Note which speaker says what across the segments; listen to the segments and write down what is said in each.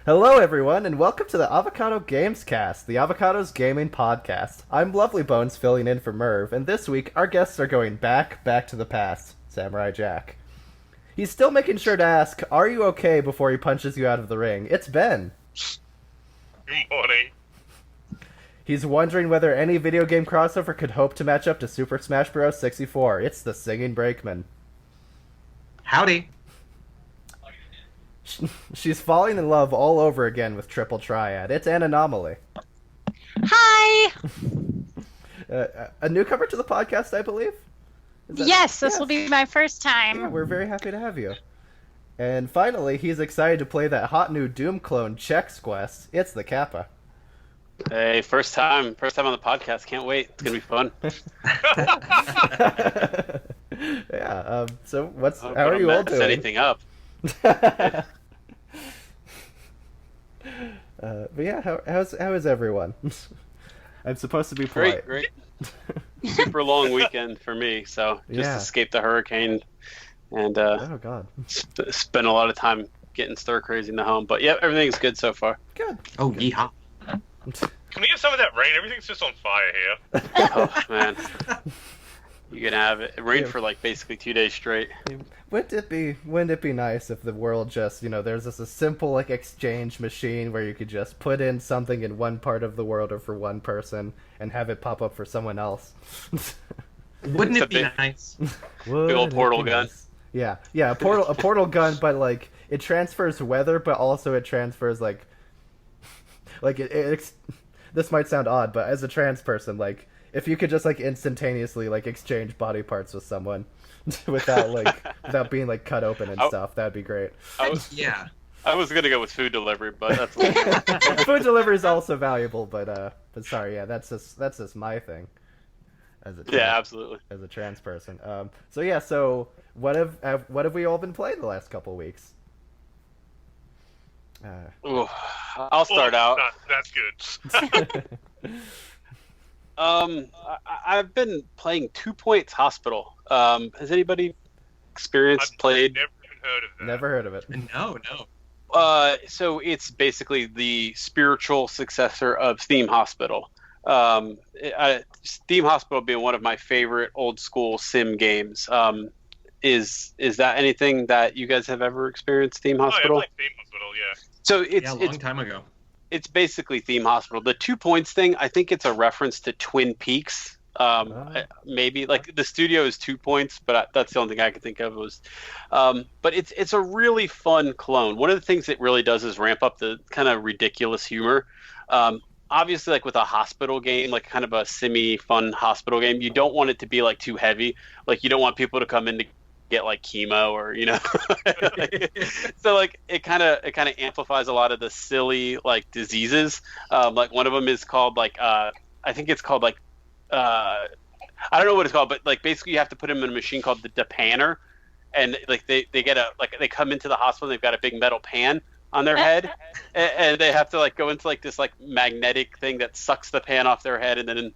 Speaker 1: Hello, everyone, and welcome to the Avocado Games Cast, the Avocado's gaming podcast. I'm Lovely Bones filling in for Merv, and this week our guests are going back to the past, Samurai Jack. He's still making sure to ask, "Are you okay?" before he punches you out of the ring. It's Ben.
Speaker 2: Good morning.
Speaker 1: He's wondering whether any video game crossover could hope to match up to Super Smash Bros. 64. It's the SingingBrakeman.
Speaker 3: Howdy.
Speaker 1: She's falling in love all over again with Triple Triad. It's Annanomally.
Speaker 4: Hi!
Speaker 1: A newcomer to the podcast, I believe?
Speaker 4: Yes, this will be my first time.
Speaker 1: Yeah, we're very happy to have you. And finally, he's excited to play that hot new Doom clone, Chex Quest. It's the Kappa.
Speaker 5: Hey, first time on the podcast. Can't wait. It's gonna be fun.
Speaker 1: Yeah. So, how are you
Speaker 5: gonna
Speaker 1: all
Speaker 5: mess
Speaker 1: doing?
Speaker 5: Anything up?
Speaker 1: But yeah, how is everyone? I'm supposed to be polite.
Speaker 5: Great. Super long weekend for me. So just escaped the hurricane and
Speaker 1: Oh god.
Speaker 5: spent a lot of time getting stir crazy in the home. But yeah, everything's good so far.
Speaker 1: Good.
Speaker 3: Oh, yeehaw.
Speaker 2: Can we get some of that rain? Everything's just on fire here.
Speaker 5: Oh man, you can have it. It rained for like basically 2 days straight.
Speaker 1: Wouldn't it be nice if the world just, there's just a simple like exchange machine where you could just put in something in one part of the world or for one person and have it pop up for someone else.
Speaker 3: Wouldn't it be nice?
Speaker 5: Big old portal gun.
Speaker 1: Yeah, a portal gun, but like it transfers weather, but also it transfers like this might sound odd, but as a trans person, like if you could just like instantaneously like exchange body parts with someone without being like cut open and stuff, that'd be great.
Speaker 5: I was gonna go with food delivery, but that's
Speaker 1: food delivery is also valuable, but sorry, yeah, that's just my thing.
Speaker 5: Absolutely.
Speaker 1: As a trans person. So what have we all been playing the last couple weeks?
Speaker 5: I'll start out.
Speaker 2: That's good.
Speaker 5: I've been playing 2 Points Hospital. Has anybody played?
Speaker 2: Never even heard of that.
Speaker 1: Never heard of it.
Speaker 3: No.
Speaker 5: So it's basically the spiritual successor of Theme Hospital. Theme Hospital being one of my favorite old school sim games. Is that anything that you guys have ever experienced? Theme Hospital?
Speaker 2: I like Theme Hospital, yeah.
Speaker 5: So
Speaker 3: a long time ago.
Speaker 5: It's basically Theme Hospital. The 2 Points thing, I think it's a reference to Twin Peaks. Maybe like the studio is 2 Points, but that's the only thing I could think of was. But it's a really fun clone. One of the things it really does is ramp up the kind of ridiculous humor. Obviously, like with a hospital game, like kind of a semi-fun hospital game, you don't want it to be like too heavy. Like you don't want people to come in to get like chemo or so like it kind of amplifies a lot of the silly like diseases. Like one of them is called like I think it's called like I don't know what it's called, but like basically you have to put them in a machine called the depanner, and like they get they come into the hospital and they've got a big metal pan on their head, and they have to like go into like this like magnetic thing that sucks the pan off their head, and then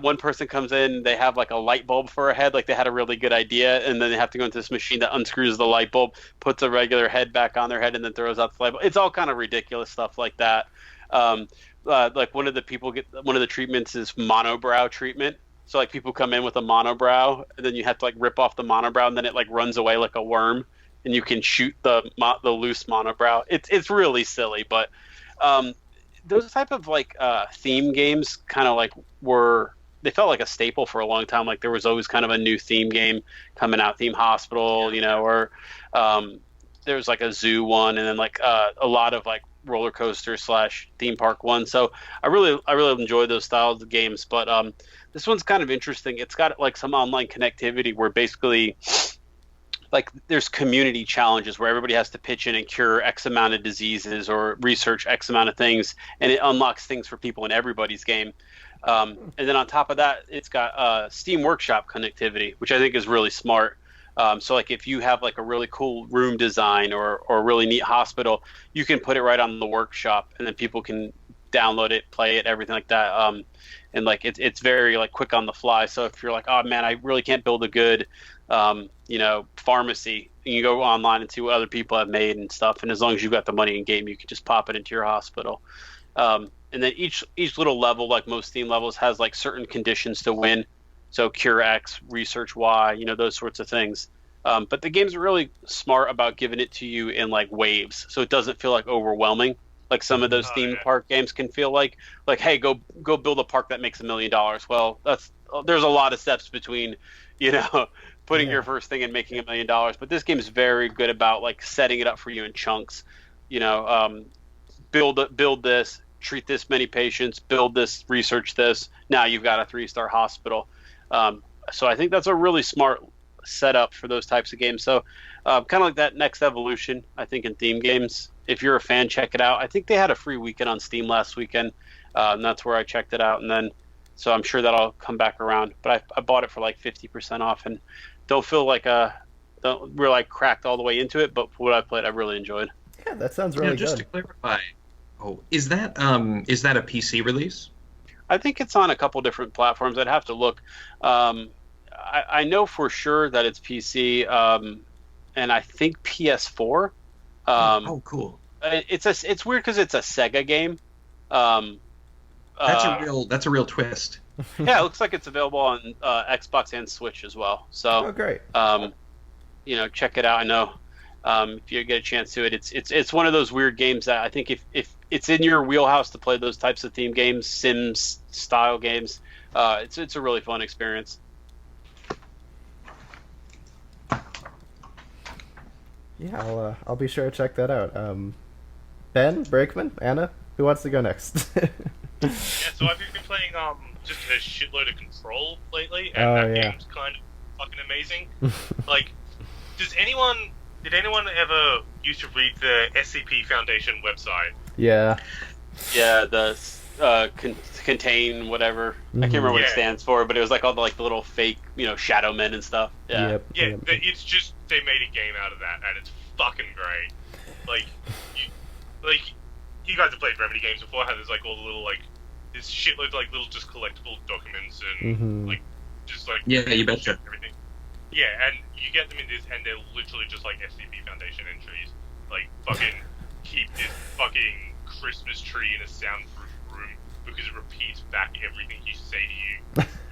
Speaker 5: one person comes in, they have like a light bulb for a head, like they had a really good idea, and then they have to go into this machine that unscrews the light bulb, puts a regular head back on their head, and then throws out the light bulb. It's all kind of ridiculous stuff like that. Like one of the treatments is monobrow treatment. So like people come in with a monobrow, and then you have to like rip off the monobrow, and then it like runs away like a worm, and you can shoot the loose monobrow. It's really silly, but those type of like theme games kind of like they felt like a staple for a long time. Like there was always kind of a new theme game coming out, Theme Hospital, or there was like a zoo one, and then like a lot of like roller coaster / theme park one. So I really enjoy those styles of games, but this one's kind of interesting. It's got like some online connectivity where basically like there's community challenges where everybody has to pitch in and cure X amount of diseases or research X amount of things, and it unlocks things for people in everybody's game. And then on top of that, it's got Steam Workshop connectivity, which I think is really smart. So like if you have like a really cool room design or a really neat hospital, you can put it right on the workshop, and then people can download it, play it, everything like that. And like it's very like quick on the fly. So if you're like, oh man, I really can't build a good pharmacy, You can go online and see what other people have made and stuff. And as long as you've got the money in game, you can just pop it into your hospital. And then each little level, like most theme levels, has like certain conditions to win. So cure X, research Y, those sorts of things. But the game's really smart about giving it to you in like waves, so it doesn't feel like overwhelming. Like some of those theme park games can feel like, hey, go build a park that makes $1 million. Well, there's a lot of steps between, putting your first thing and making $1 million. But this game is very good about like setting it up for you in chunks. Build this, treat this many patients, build this, research this. Now you've got a 3-star hospital. So I think that's a really smart setup for those types of games. So kind of like that next evolution, I think, in theme games. If you're a fan, check it out. I think they had a free weekend on Steam last weekend, and that's where I checked it out. And then, so I'm sure that'll come back around. But I bought it for like 50% off, and don't feel like we're like cracked all the way into it. But what I played, I really enjoyed.
Speaker 1: Yeah, that sounds really
Speaker 3: just
Speaker 1: good.
Speaker 3: To clarify, is that a PC release?
Speaker 5: I think it's on a couple different platforms. I'd have to look. I know for sure that it's PC, and I think PS4.
Speaker 3: Cool.
Speaker 5: It's weird because it's a Sega game.
Speaker 3: That's a real twist.
Speaker 5: Yeah, it looks like it's available on Xbox and Switch as well. So,
Speaker 1: great.
Speaker 5: Check it out. I know if you get a chance to it, it's one of those weird games that I think if it's in your wheelhouse to play those types of theme games, Sims style games, it's a really fun experience.
Speaker 1: Yeah, I'll be sure to check that out. Ben, Brakeman, Anna, who wants to go next?
Speaker 2: Yeah, so I've been playing just a shitload of Control lately, and game's kind of fucking amazing. Like, did anyone ever used to read the SCP Foundation website?
Speaker 1: Yeah.
Speaker 5: Yeah, the contain whatever. I can't remember what it stands for, but it was like all the little fake, shadow men and stuff. Yeah.
Speaker 1: Yep.
Speaker 2: It's just they made a game out of that, and it's fucking great. You guys have played Remedy games before. How there's all the little there's shitloads of little just collectible documents and
Speaker 3: yeah, you betcha.
Speaker 2: Everything. Yeah, and you get them in this, and they're literally just SCP Foundation entries. Fucking keep this fucking Christmas tree in a soundproof room because it repeats back everything you say to you.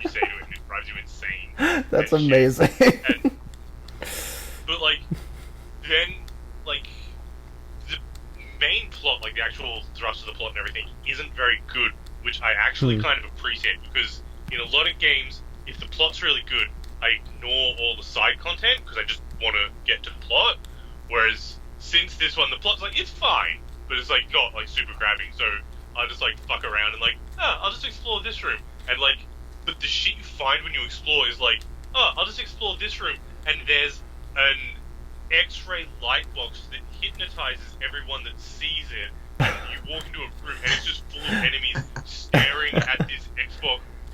Speaker 2: You say to it, and it drives you insane.
Speaker 1: That's amazing.
Speaker 2: But then the main plot, the actual thrust of the plot and everything, isn't very good, which I actually kind of appreciate, because in a lot of games, if the plot's really good, I ignore all the side content because I just want to get to the plot. Whereas since this one, the plot's it's fine, but it's not super grabbing. So I just fuck around and I'll just explore this room, and but the shit you find when you explore is I'll just explore this room, and there's an X-ray light box that hypnotizes everyone that sees it, and you walk into a room and it's just full of enemies staring at this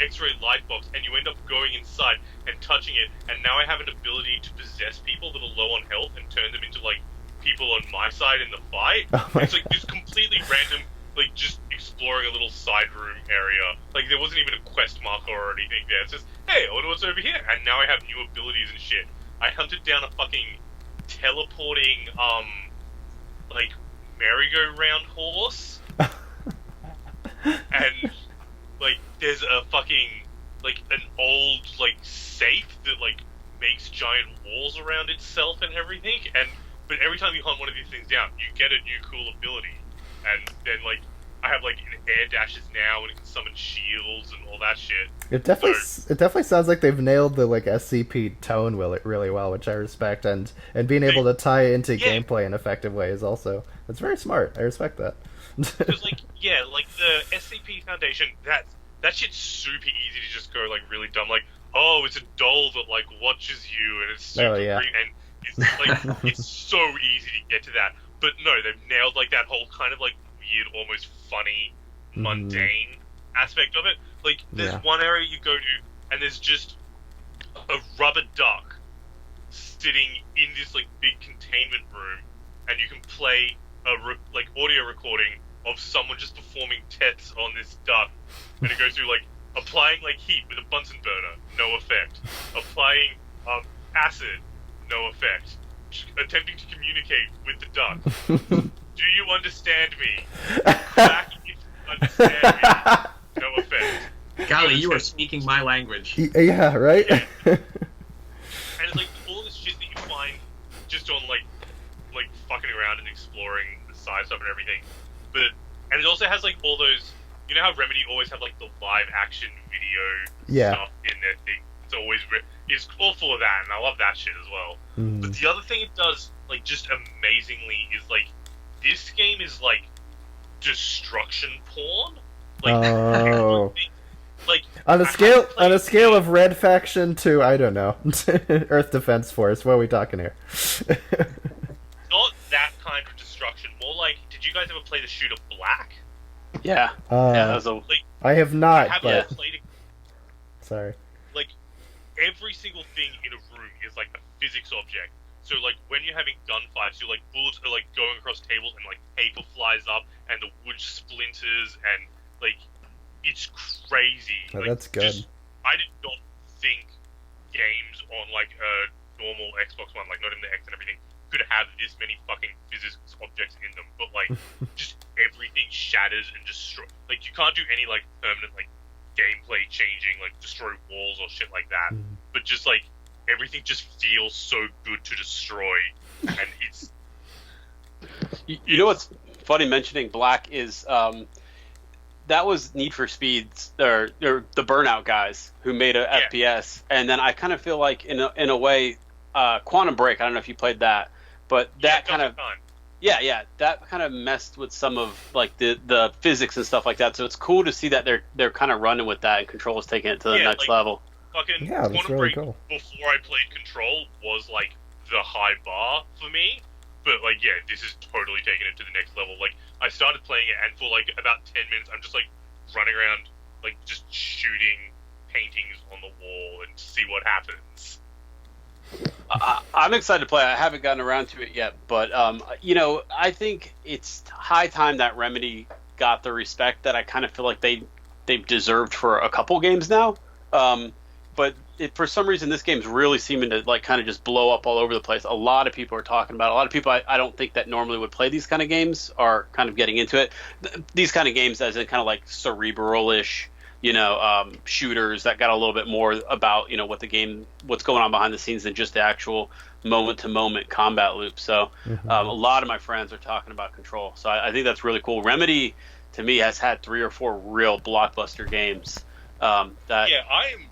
Speaker 2: X-ray light box, and you end up going inside and touching it, and now I have an ability to possess people that are low on health and turn them into people on my side in the fight. It's this completely random, just exploring a little side room area. There wasn't even a quest marker or anything there. It's just, hey, I wonder what's over here, and now I have new abilities and shit. I hunted down a fucking teleporting merry-go-round horse, and there's a fucking an old safe that makes giant walls around itself and everything, but every time you hunt one of these things down, you get a new cool ability, and then I have air dashes now, and it can summon shields and all that shit.
Speaker 1: It definitely sounds like they've nailed the SCP tone really well, which I respect, and being able to tie it into gameplay in effective ways also. That's very smart. I respect that.
Speaker 2: Because the SCP Foundation, that shit's super easy to just go really dumb. It's a doll that watches you, and it's super green, and it's it's so easy to get to that. But no, they've nailed that whole kind of weird, almost funny, mundane aspect of it. There's one area you go to, and there's just a rubber duck sitting in this big containment room, and you can play a audio recording of someone just performing tests on this duck, and it goes through applying heat with a Bunsen burner, no effect. Applying acid, no effect. attempting to communicate with the duck. Do you understand me? Back if you understand me. No offense.
Speaker 3: Golly, you are speaking my language.
Speaker 1: Yeah, right?
Speaker 2: Yeah. And it's like all this shit that you find just on like fucking around and exploring the side stuff and everything. And it also has like all those, you know how Remedy always have like the live action video stuff in their thing. It's all full of that, and I love that shit as well. But the other thing it does, like, just amazingly is like this game is like destruction porn. Like, like
Speaker 1: on a scale of Red Faction to, I don't know, Earth Defense Force. What are we talking here?
Speaker 2: Not that kind of destruction. More like, did you guys ever play the shooter Black?
Speaker 5: Yeah. That was
Speaker 1: I have not.
Speaker 2: Played it.
Speaker 1: Sorry.
Speaker 2: Like, every single thing in a room is like a physics object. So like when you're having gunfights, you're like bullets are like going across tables and like paper flies up and the wood splinters and like it's crazy.
Speaker 1: Oh,
Speaker 2: like,
Speaker 1: that's good.
Speaker 2: I did not think games on like a normal Xbox One, like not in the X and everything, could have this many fucking physics objects in them. But like just everything shatters and destroy. Like you can't do any like permanent like gameplay changing, like destroy walls or shit like that. But just like everything just feels so good to destroy, and it's.
Speaker 5: You know what's funny mentioning Black is that was Need for Speed's or the Burnout guys who made a FPS, and then I kind of feel like in a way, Quantum Break. I don't know if you played that, but that kind of. That kind of messed with some of like the physics and stuff like that. So it's cool to see that they're kind of running with that, and Control is taking it to the next level.
Speaker 2: Fucking
Speaker 1: that's
Speaker 2: Quantum
Speaker 1: really
Speaker 2: Break
Speaker 1: cool.
Speaker 2: Before I played Control was like the high bar for me, but like this is totally taking it to the next level. Like I started playing it, and for like about 10 minutes, I'm just like running around, like just shooting paintings on the wall and see what happens.
Speaker 5: I'm excited to play. I haven't gotten around to it yet, but I think it's high time that Remedy got the respect that I kind of feel like they've deserved for a couple games now. But for some reason, this game's really seeming to like kind of just blow up all over the place. A lot of people are talking about it. A lot of people I don't think that normally would play these kind of games are kind of getting into it. These kind of games, as in kind of like cerebral-ish, shooters that got a little bit more about what's going on behind the scenes than just the actual moment-to-moment combat loop. So a lot of my friends are talking about Control. So I think that's really cool. Remedy, to me, has had 3 or 4 real blockbuster games. I
Speaker 2: am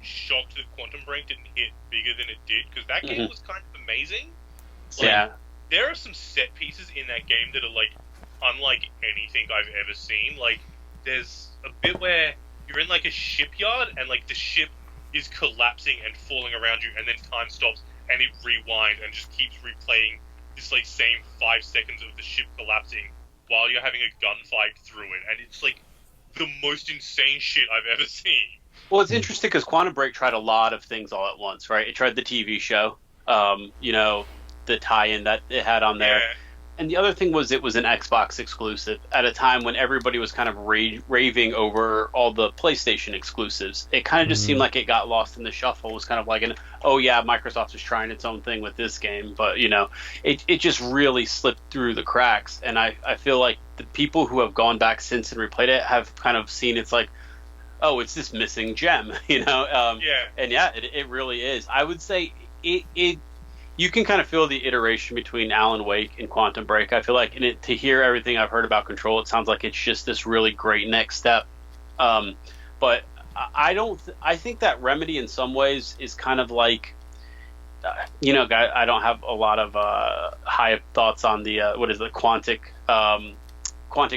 Speaker 2: shocked that Quantum Break didn't hit bigger than it did, because that game was kind of amazing. There are some set pieces in that game that are like unlike anything I've ever seen. Like there's a bit where you're in like a shipyard and like the ship is collapsing and falling around you, and then time stops and it rewinds and just keeps replaying this like same 5 seconds of the ship collapsing while you're having a gunfight through it, and it's like the most insane shit I've ever seen.
Speaker 5: Well, it's interesting because Quantum Break tried a lot of things all at once, right? It tried the TV show, the tie-in that it had on there.
Speaker 2: Yeah.
Speaker 5: And the other thing was it was an Xbox exclusive at a time when everybody was kind of raving over all the PlayStation exclusives. It kind of just seemed like it got lost in the shuffle. It was kind of like Microsoft is trying its own thing with this game. But, it just really slipped through the cracks. And I feel like the people who have gone back since and replayed it have kind of seen it's like, oh, it's this missing gem, And it really is. I would say you can kind of feel the iteration between Alan Wake and Quantum Break. I feel like to hear everything I've heard about Control, it sounds like it's just this really great next step. But I think that Remedy in some ways is kind of like, I don't have a lot of high thoughts on the Quantic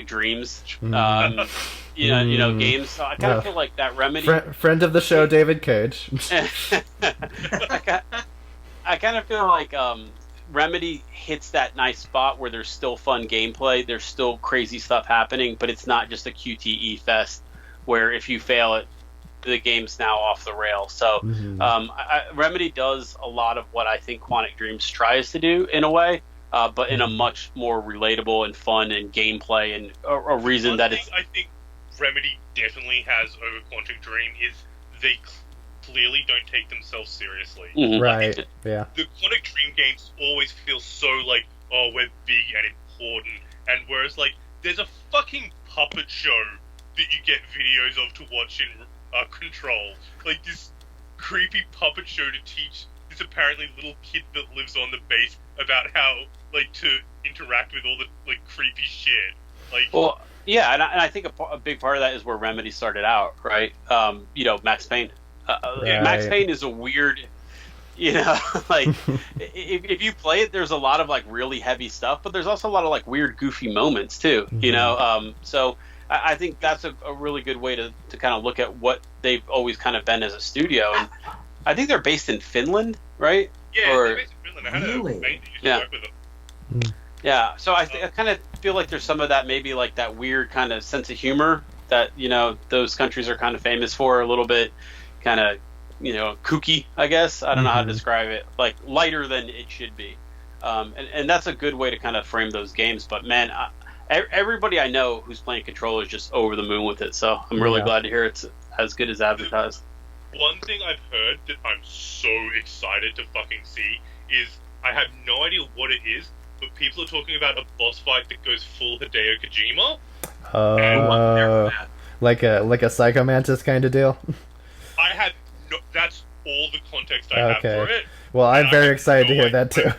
Speaker 5: Dreams, games. So I kind of feel like that Remedy.
Speaker 1: Friend of the show, David Cage.
Speaker 5: I kind of feel like Remedy hits that nice spot where there's still fun gameplay, there's still crazy stuff happening, but it's not just a QTE fest where if you fail it, the game's now off the rail. So Remedy does a lot of what I think Quantic Dreams tries to do in a way, but in a much more relatable and fun and gameplay and a reason that it's...
Speaker 2: I think Remedy definitely has over Quantic Dream is clearly don't take themselves seriously.
Speaker 5: Mhm.
Speaker 1: Right. Yeah.
Speaker 2: The Quantic Dream games always feel so like, oh, we're big and important, and whereas like there's a fucking puppet show that you get videos of to watch in Control, like this creepy puppet show to teach this apparently little kid that lives on the base about how like to interact with all the like creepy shit. Like,
Speaker 5: Well, yeah, and I think a big part of that is where Remedy started out, right? Max Payne.
Speaker 1: Right.
Speaker 5: Max Payne is a weird, like if you play it, there's a lot of like really heavy stuff, but there's also a lot of like weird, goofy moments too. So I think that's a really good way to kind of look at what they've always kind of been as a studio. And I think they're based in Finland, right?
Speaker 2: yeah,
Speaker 5: Or-
Speaker 2: they're based in Finland. I had a mate that used to
Speaker 5: Yeah.
Speaker 2: work with them.
Speaker 5: Yeah, so I kind of feel like there's some of that, maybe like that weird kind of sense of humor that those countries are kind of famous for, a little bit kind of kooky, I guess. I don't know how to describe it, like lighter than it should be, and that's a good way to kind of frame those games. But man, everybody I know who's playing Control is just over the moon with it, so I'm really glad to hear it's as good as advertised.
Speaker 2: One thing I've heard that I'm so excited to fucking see is, I have no idea what it is, but people are talking about a boss fight that goes full Hideo Kojima.
Speaker 1: Like a Psycho Mantis kind of deal.
Speaker 2: I had no, that's all the context I have for it.
Speaker 1: Well, I'm
Speaker 2: And I
Speaker 1: very
Speaker 2: have
Speaker 1: excited to
Speaker 2: no
Speaker 1: hear that
Speaker 2: idea.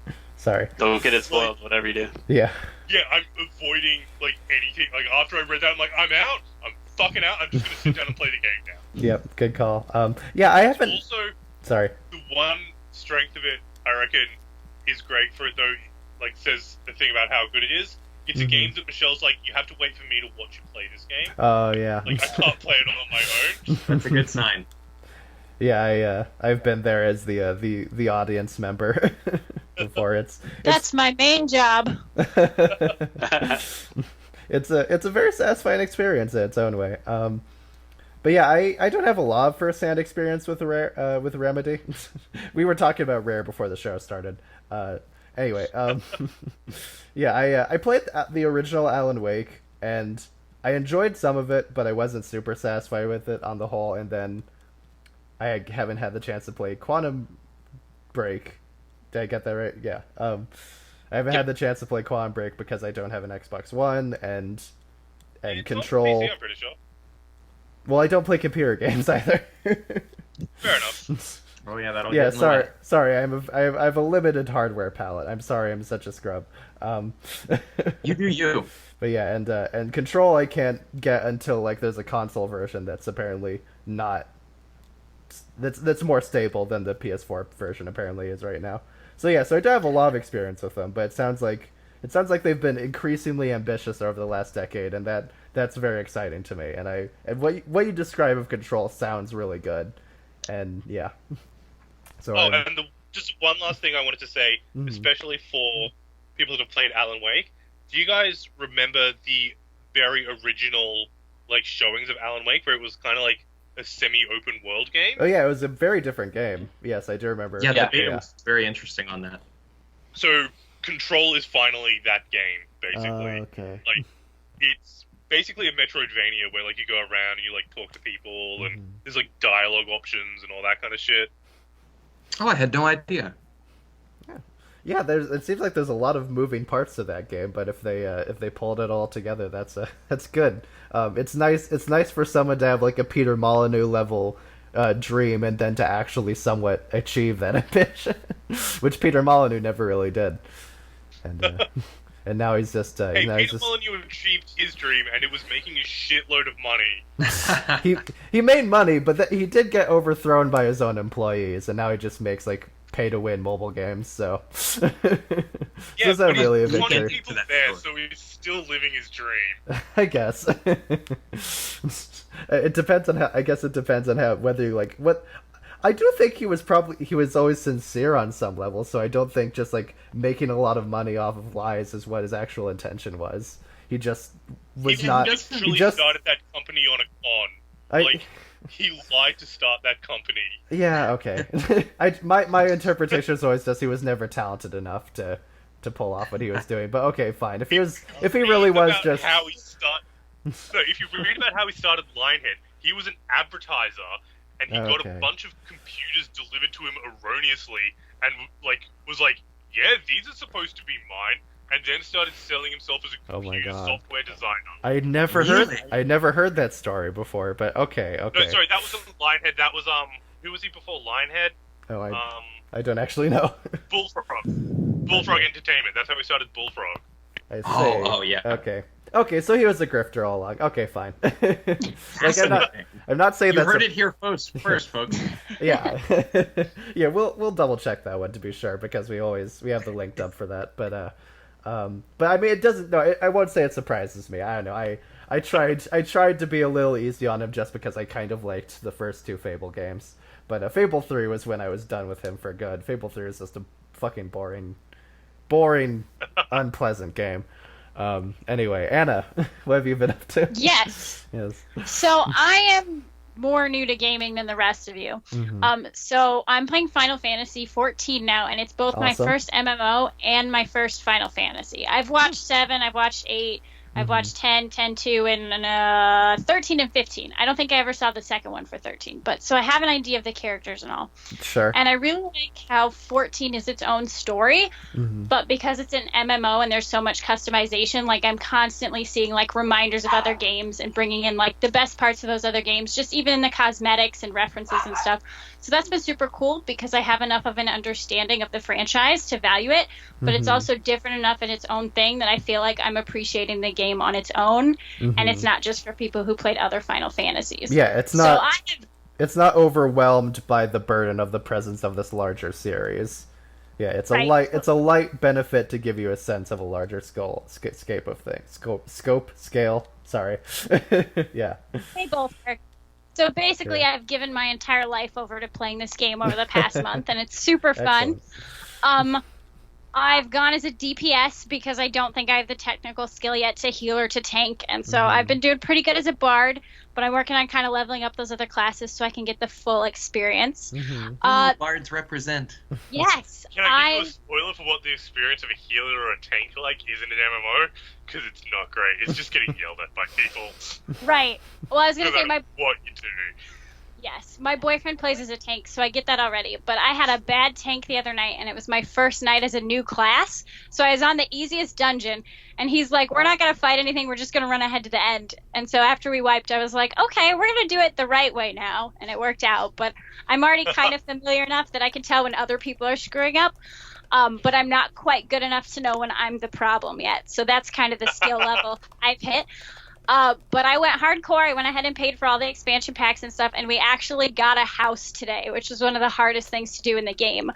Speaker 1: too. Sorry.
Speaker 5: Don't get it spoiled, whatever you do.
Speaker 1: Yeah.
Speaker 2: Yeah, I'm avoiding like anything. Like after I read that, I'm like, I'm out. I'm fucking out. I'm just gonna sit down and play the game now.
Speaker 1: Yep. Good call. Yeah, I haven't.
Speaker 2: Also,
Speaker 1: Sorry.
Speaker 2: the one strength of it, I reckon, is great for it though. Like says the thing about how good it is. It's a game that Michelle's like, you have to wait for me to watch you play this game.
Speaker 1: Oh yeah.
Speaker 2: Like I can't play it on my own.
Speaker 3: That's a good sign.
Speaker 1: Yeah, I've been there as the audience member before.
Speaker 4: That's my main job.
Speaker 1: It's a very satisfying experience in its own way. But yeah, I don't have a lot of first-hand experience with Rare with Remedy. We were talking about Rare before the show started. Anyway, yeah, I played the original Alan Wake, and I enjoyed some of it, but I wasn't super satisfied with it on the whole. And then I haven't had the chance to play Quantum Break. Did I get that right? Yeah. I haven't had the chance to play Quantum Break because I don't have an Xbox One and
Speaker 2: It's
Speaker 1: Control.
Speaker 2: on PC, I'm pretty sure.
Speaker 1: Well, I don't play computer games either.
Speaker 2: Fair enough.
Speaker 3: Oh yeah, that'll
Speaker 1: Yeah,
Speaker 3: get in the way.
Speaker 1: sorry. I have a limited hardware palette. I'm sorry, I'm such a scrub.
Speaker 3: You do you.
Speaker 1: But yeah, and Control I can't get until like there's a console version that's apparently not that's more stable than the PS4 version apparently is right now. So yeah, so I do have a lot of experience with them, but it sounds like they've been increasingly ambitious over the last decade, and that's very exciting to me. And what you describe of Control sounds really good, and yeah. So
Speaker 2: And just one last thing I wanted to say, especially for people that have played Alan Wake. Do you guys remember the very original like showings of Alan Wake, where it was kind of like a semi-open world game?
Speaker 1: Oh yeah, it was a very different game. Yes, I do remember.
Speaker 3: Yeah,
Speaker 5: Yeah.
Speaker 3: the beta was very interesting on that.
Speaker 2: So Control is finally that game, basically.
Speaker 1: Okay.
Speaker 2: Like, it's basically a Metroidvania where like you go around and you like talk to people and there's like dialogue options and all that kind of shit.
Speaker 3: Oh, I had no idea.
Speaker 1: Yeah, it seems like there's a lot of moving parts to that game, but if they pulled it all together, that's good. It's nice for someone to have like a Peter Molyneux level dream and then to actually somewhat achieve that ambition, which Peter Molyneux never really did. And now he's just
Speaker 2: Hey,
Speaker 1: now he's
Speaker 2: Peter
Speaker 1: just
Speaker 2: Molyneux achieved his dream and it was making a shitload of money.
Speaker 1: he made money, but he did get overthrown by his own employees, and now he just makes like pay-to-win mobile games. So,
Speaker 2: Yeah,
Speaker 1: is that
Speaker 2: but
Speaker 1: really a
Speaker 2: he's 20
Speaker 1: victory?
Speaker 2: people
Speaker 3: To that
Speaker 2: there,
Speaker 3: story.
Speaker 2: so he's still living his dream.
Speaker 1: I guess. It depends on how. I guess it depends on how whether you like what. I do think he was always sincere on some level, so I don't think just like making a lot of money off of lies is what his actual intention was. He just was
Speaker 2: He
Speaker 1: not.
Speaker 2: literally
Speaker 1: He just.
Speaker 2: started that company on a con. Like, he lied to start that company.
Speaker 1: Yeah. Okay. My interpretation is always just he was never talented enough to pull off what he was doing. But okay, fine. If he really
Speaker 2: Read
Speaker 1: was
Speaker 2: about
Speaker 1: just.
Speaker 2: how he no, if you read about how he started Lionhead, he was an advertiser, and he got
Speaker 1: Okay.
Speaker 2: a bunch of computers delivered to him erroneously, and was like, "Yeah, these are supposed to be mine," and then started selling himself as a
Speaker 1: Oh my
Speaker 2: computer
Speaker 1: God.
Speaker 2: software designer.
Speaker 1: I never
Speaker 3: Really?
Speaker 1: heard that story before, but okay.
Speaker 2: No, sorry, that wasn't Lionhead. That was who was he before Lionhead?
Speaker 1: Oh, I don't actually know.
Speaker 2: Bullfrog. Bullfrog Entertainment. That's how we started Bullfrog.
Speaker 1: I see.
Speaker 3: Oh, yeah.
Speaker 1: Okay, so he was a grifter all along. Okay, fine. I'm not saying
Speaker 3: You
Speaker 1: that's
Speaker 3: heard it here first, folks.
Speaker 1: Yeah. Yeah, we'll double check that one to be sure, because we have the link up for that. But I mean, it doesn't. No, I won't say it surprises me. I don't know. I tried to be a little easy on him just because I kind of liked the first two Fable games. But Fable 3 was when I was done with him for good. Fable 3 is just a fucking boring, unpleasant game. Anyway, Anna, what have you been up to?
Speaker 4: Yes.
Speaker 1: Yes.
Speaker 4: So I am more new to gaming than the rest of you.
Speaker 1: Mm-hmm.
Speaker 4: So I'm playing Final Fantasy 14 now, and it's both my
Speaker 1: Awesome.
Speaker 4: first MMO and my first Final Fantasy. I've watched 7, I've watched 8, I've watched 10, 10-2, and 13 and 15. I don't think I ever saw the second one for 13, but so I have an idea of the characters and all.
Speaker 1: Sure.
Speaker 4: And I really like how 14 is its own story, but because it's an MMO and there's so much customization, like I'm constantly seeing like reminders of other games and bringing in like the best parts of those other games, just even in the cosmetics and references and stuff. So that's been super cool because I have enough of an understanding of the franchise to value it, but it's also different enough in its own thing that I feel like I'm appreciating the game on its own, and it's not just for people who played other Final Fantasies.
Speaker 1: Yeah, it's
Speaker 4: So
Speaker 1: not.
Speaker 4: I have
Speaker 1: It's not overwhelmed by the burden of the presence of this larger series. Yeah, it's a
Speaker 4: Right.
Speaker 1: it's a light benefit to give you a sense of a larger scope of things. Scale. Sorry. Yeah.
Speaker 4: They both work. So basically,
Speaker 1: Sure.
Speaker 4: I've given my entire life over to playing this game over the past month, and it's super fun.
Speaker 1: Excellent.
Speaker 4: I've gone as a DPS because I don't think I have the technical skill yet to heal or to tank, and so I've been doing pretty good as a bard, but I'm working on kind of leveling up those other classes so I can get the full experience.
Speaker 3: Bards represent.
Speaker 4: Yes,
Speaker 2: Can I give you a spoiler for what the experience of a healer or a tank is in an MMO? Because it's not great. It's just getting yelled at by people.
Speaker 4: right. Well, I was
Speaker 2: No
Speaker 4: going to say
Speaker 2: matter what you do.
Speaker 4: Yes, my boyfriend plays as a tank, so I get that already. But I had a bad tank the other night, and it was my first night as a new class. So I was on the easiest dungeon, and he's like, we're not going to fight anything, we're just going to run ahead to the end. And so after we wiped, I was like, okay, we're going to do it the right way now. And it worked out. But I'm already kind of familiar enough that I can tell when other people are screwing up. But I'm not quite good enough to know when I'm the problem yet. So that's kind of the skill level I've hit. But I went hardcore. I went ahead and paid for all the expansion packs and stuff, and we actually got a house today, which is one of the hardest things to do in the game,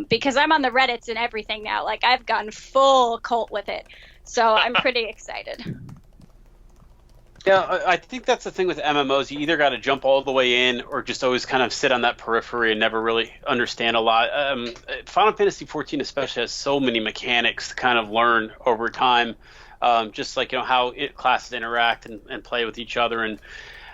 Speaker 4: because I'm on the Reddits and everything now. Like, I've gone full cult with it, so I'm pretty excited.
Speaker 5: Yeah, I think that's the thing with MMOs. You either got to jump all the way in or just always kind of sit on that periphery and never really understand a lot. Final Fantasy XIV especially has so many mechanics to kind of learn over time. Just like, how classes interact and play with each other. And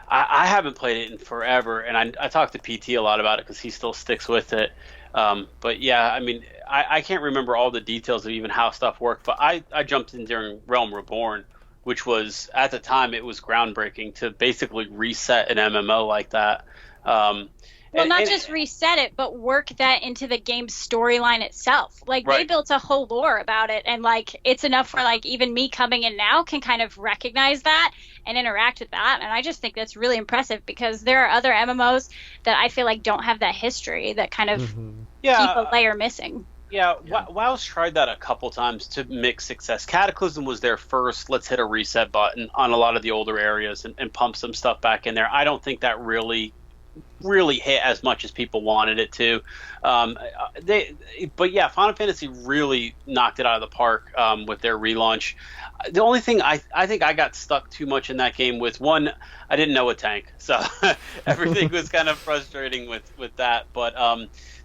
Speaker 5: I haven't played it in forever, and I talk to PT a lot about it because he still sticks with it. But yeah, I mean, I can't remember all the details of even how stuff worked, but I jumped in during Realm Reborn, which was, at the time, it was groundbreaking to basically reset an MMO like that.
Speaker 4: Well, not just reset it, but work that into the game's storyline itself. Like, they built a whole lore about it, and, like, it's enough for, like, even me coming in now can kind of recognize that and interact with that, and I just think that's really impressive because there are other MMOs that I feel like don't have that history that kind of keep a layer missing.
Speaker 5: Yeah, WoW's tried that a couple times to mixed success. Cataclysm was their first, let's hit a reset button on a lot of the older areas and pump some stuff back in there. I don't think that really hit as much as people wanted it to. But yeah, Final Fantasy really knocked it out of the park with their relaunch. The only thing I think I got stuck too much in that game with, one, I didn't know a tank, so everything was kind of frustrating with that. But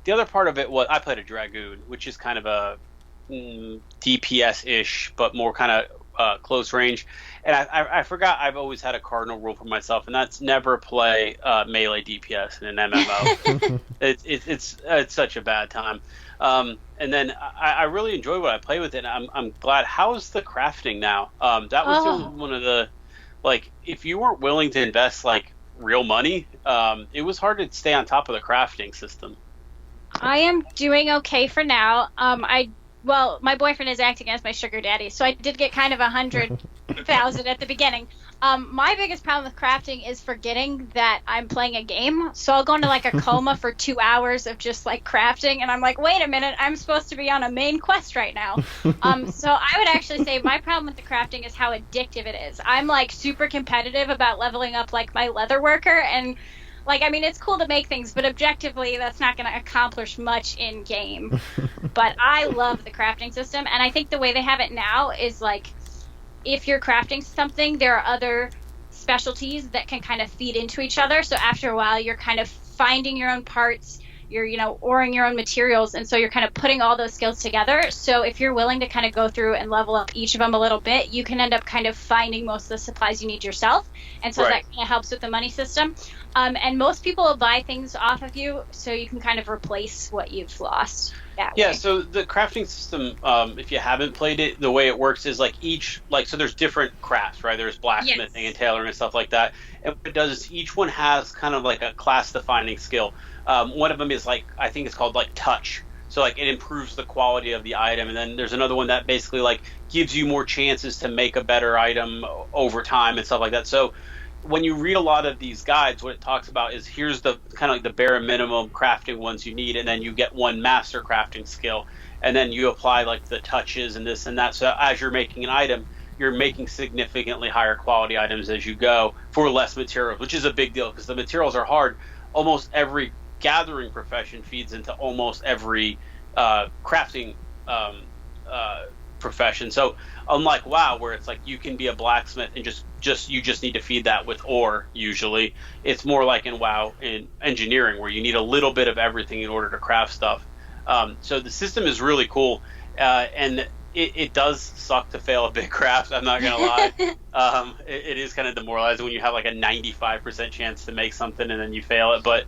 Speaker 5: the other part of it was I played a Dragoon, which is kind of a DPS-ish, but more kind of close range. And I forgot I've always had a cardinal rule for myself, and that's never play melee DPS in an MMO. It's such a bad time. And then I really enjoy what I play with it. I'm glad. How's the crafting now? That was one of the, like, if you weren't willing to invest like real money, it was hard to stay on top of the crafting system.
Speaker 4: I am doing okay for now. My boyfriend is acting as my sugar daddy, so I did get kind of 100,000 at the beginning. My biggest problem with crafting is forgetting that I'm playing a game. So I'll go into like a coma for 2 hours of just like crafting, and I'm like, wait a minute, I'm supposed to be on a main quest right now. So I would actually say my problem with the crafting is how addictive it is. I'm like super competitive about leveling up like my leather worker, and like, I mean, it's cool to make things, but objectively, that's not going to accomplish much in game. But I love the crafting system, and I think the way they have it now is like, if you're crafting something, there are other specialties that can kind of feed into each other. So after a while, you're kind of finding your own parts, you're, oring your own materials, and so you're kind of putting all those skills together. So if you're willing to kind of go through and level up each of them a little bit, you can end up kind of finding most of the supplies you need yourself. And so that kind of helps with the money system. And most people will buy things off of you, so you can kind of replace what you've lost that way.
Speaker 5: So the crafting system, if you haven't played it, the way it works is so there's different crafts, right? There's blacksmithing and tailoring and stuff like that. And what it does is each one has kind of like a class-defining skill. One of them is I think it's called touch. So it improves the quality of the item. And then there's another one that basically gives you more chances to make a better item over time and stuff like that. So when you read a lot of these guides, what it talks about is here's the kind of the bare minimum crafting ones you need, and then you get one master crafting skill, and then you apply the touches and this and that. So as you're making an item, you're making significantly higher quality items as you go for less materials, which is a big deal because the materials are hard. Almost every gathering profession feeds into almost every crafting profession. So unlike WoW, where it's you can be a blacksmith and you just need to feed that with ore, usually it's more like in WoW in engineering, where you need a little bit of everything in order to craft stuff. So the system is really cool, and it does suck to fail a big craft, I'm not gonna lie. It is kind of demoralizing when you have a 95% chance to make something and then you fail it, but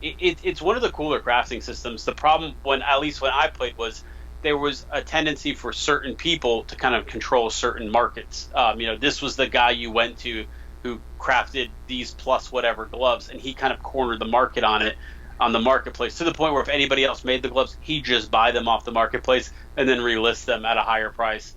Speaker 5: it's one of the cooler crafting systems. The problem, at least when I played, was there was a tendency for certain people to kind of control certain markets. This was the guy you went to who crafted these plus whatever gloves, and he kind of cornered the market on the marketplace, to the point where if anybody else made the gloves, he'd just buy them off the marketplace and then relist them at a higher price.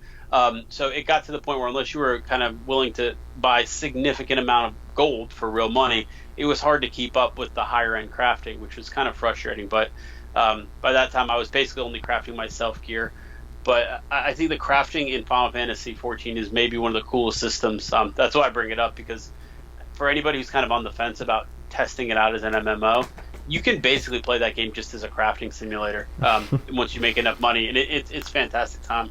Speaker 5: So it got to the point where unless you were kind of willing to buy significant amount of gold for real money, it was hard to keep up with the higher end crafting, which was kind of frustrating. But by that time, I was basically only crafting myself gear. But I think the crafting in Final Fantasy XIV is maybe one of the coolest systems. That's why I bring it up, because for anybody who's kind of on the fence about testing it out as an MMO, you can basically play that game just as a crafting simulator once you make enough money, and it's fantastic time.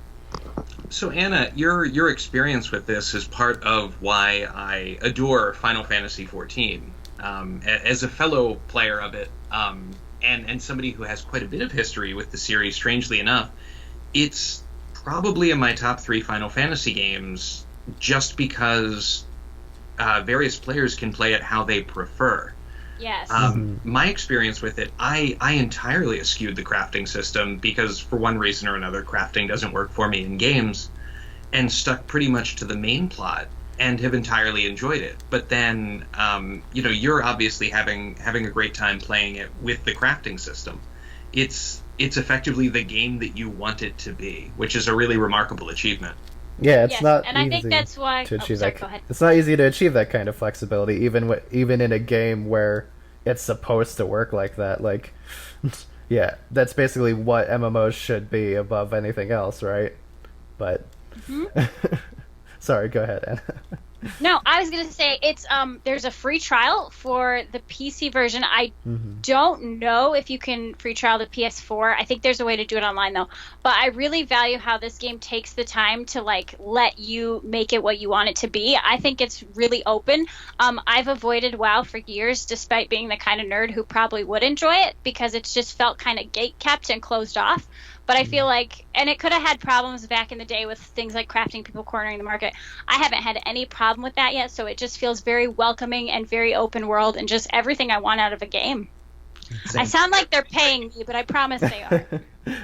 Speaker 3: So Anna, your experience with this is part of why I adore Final Fantasy XIV. As a fellow player of it, and somebody who has quite a bit of history with the series, strangely enough, it's probably in my top 3 Final Fantasy games, just because various players can play it how they prefer.
Speaker 4: Yes.
Speaker 3: My experience with it, I entirely eschewed the crafting system because, for one reason or another, crafting doesn't work for me in games, and stuck pretty much to the main plot and have entirely enjoyed it. But then, you're obviously having a great time playing it with the crafting system. It's effectively the game that you want it to be, which is a really remarkable achievement.
Speaker 1: Yeah, it's not
Speaker 4: and
Speaker 1: easy
Speaker 4: I think that's why.
Speaker 1: to achieve
Speaker 4: go
Speaker 1: that.
Speaker 4: ahead.
Speaker 1: It's not easy to achieve that kind of flexibility, even in a game where it's supposed to work like that. Yeah, that's basically what MMOs should be above anything else, right? But sorry, go ahead, Anna.
Speaker 4: No, I was gonna say it's there's a free trial for the PC version. I don't know if you can free trial the PS4. I think there's a way to do it online though. But I really value how this game takes the time to let you make it what you want it to be. I think it's really open. I've avoided WoW for years, despite being the kind of nerd who probably would enjoy it, because it's just felt kind of gate kept and closed off. But I feel and it could have had problems back in the day with things like crafting, people cornering the market. I haven't had any problem with that yet, so it just feels very welcoming and very open world and just everything I want out of a game. Same. I sound like they're paying me, but I promise they are.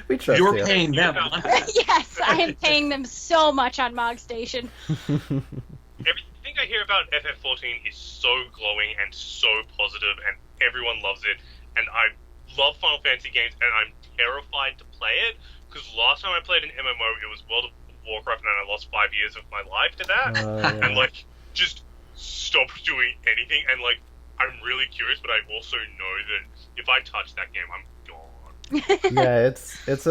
Speaker 1: We trust
Speaker 3: You're
Speaker 1: you.
Speaker 3: paying them.
Speaker 4: Yes, I am paying them so much on Mog Station.
Speaker 2: Everything I hear about FF14 is so glowing and so positive, and everyone loves it. And I love Final Fantasy games, and I'm terrified to play it because last time I played an MMO, it was World of Warcraft, and I lost 5 years of my life to that,
Speaker 1: yeah.
Speaker 2: and like just stopped doing anything. And like, I'm really curious, but I also know that if I touch that game, I'm gone.
Speaker 1: Yeah, it's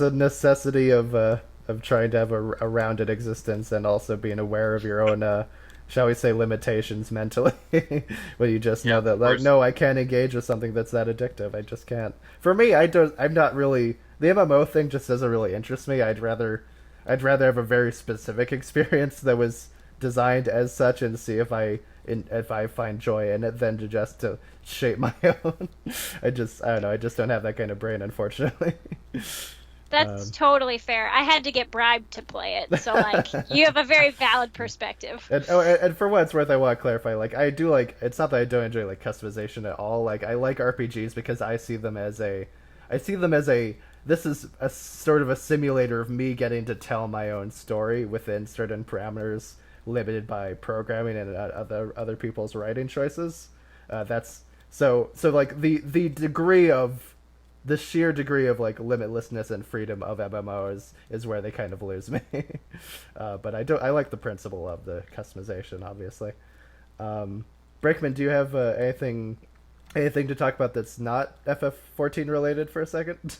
Speaker 1: a necessity of trying to have a rounded existence and also being aware of your own shall we say limitations mentally. When you just know that like, no, I can't engage with something that's that addictive. I just can't. For me, I'm not really, the MMO thing just doesn't really interest me. I'd rather have a very specific experience that was designed as such and see if I find joy in it than to shape my own. I don't know, I just don't have that kind of brain, unfortunately.
Speaker 4: That's totally fair. I had to get bribed to play it, so like you have a very valid perspective.
Speaker 1: And for what it's worth, I want to clarify. Like I do like. It's not that I don't enjoy like customization at all. Like I like RPGs because I see them as a. This is a sort of a simulator of me getting to tell my own story within certain parameters, limited by programming and other people's writing choices. That's so like the sheer degree of like limitlessness and freedom of MMOs is where they kind of lose me. But I like the principle of the customization, obviously. Brakeman, do you have anything to talk about that's not FF14 related for a second?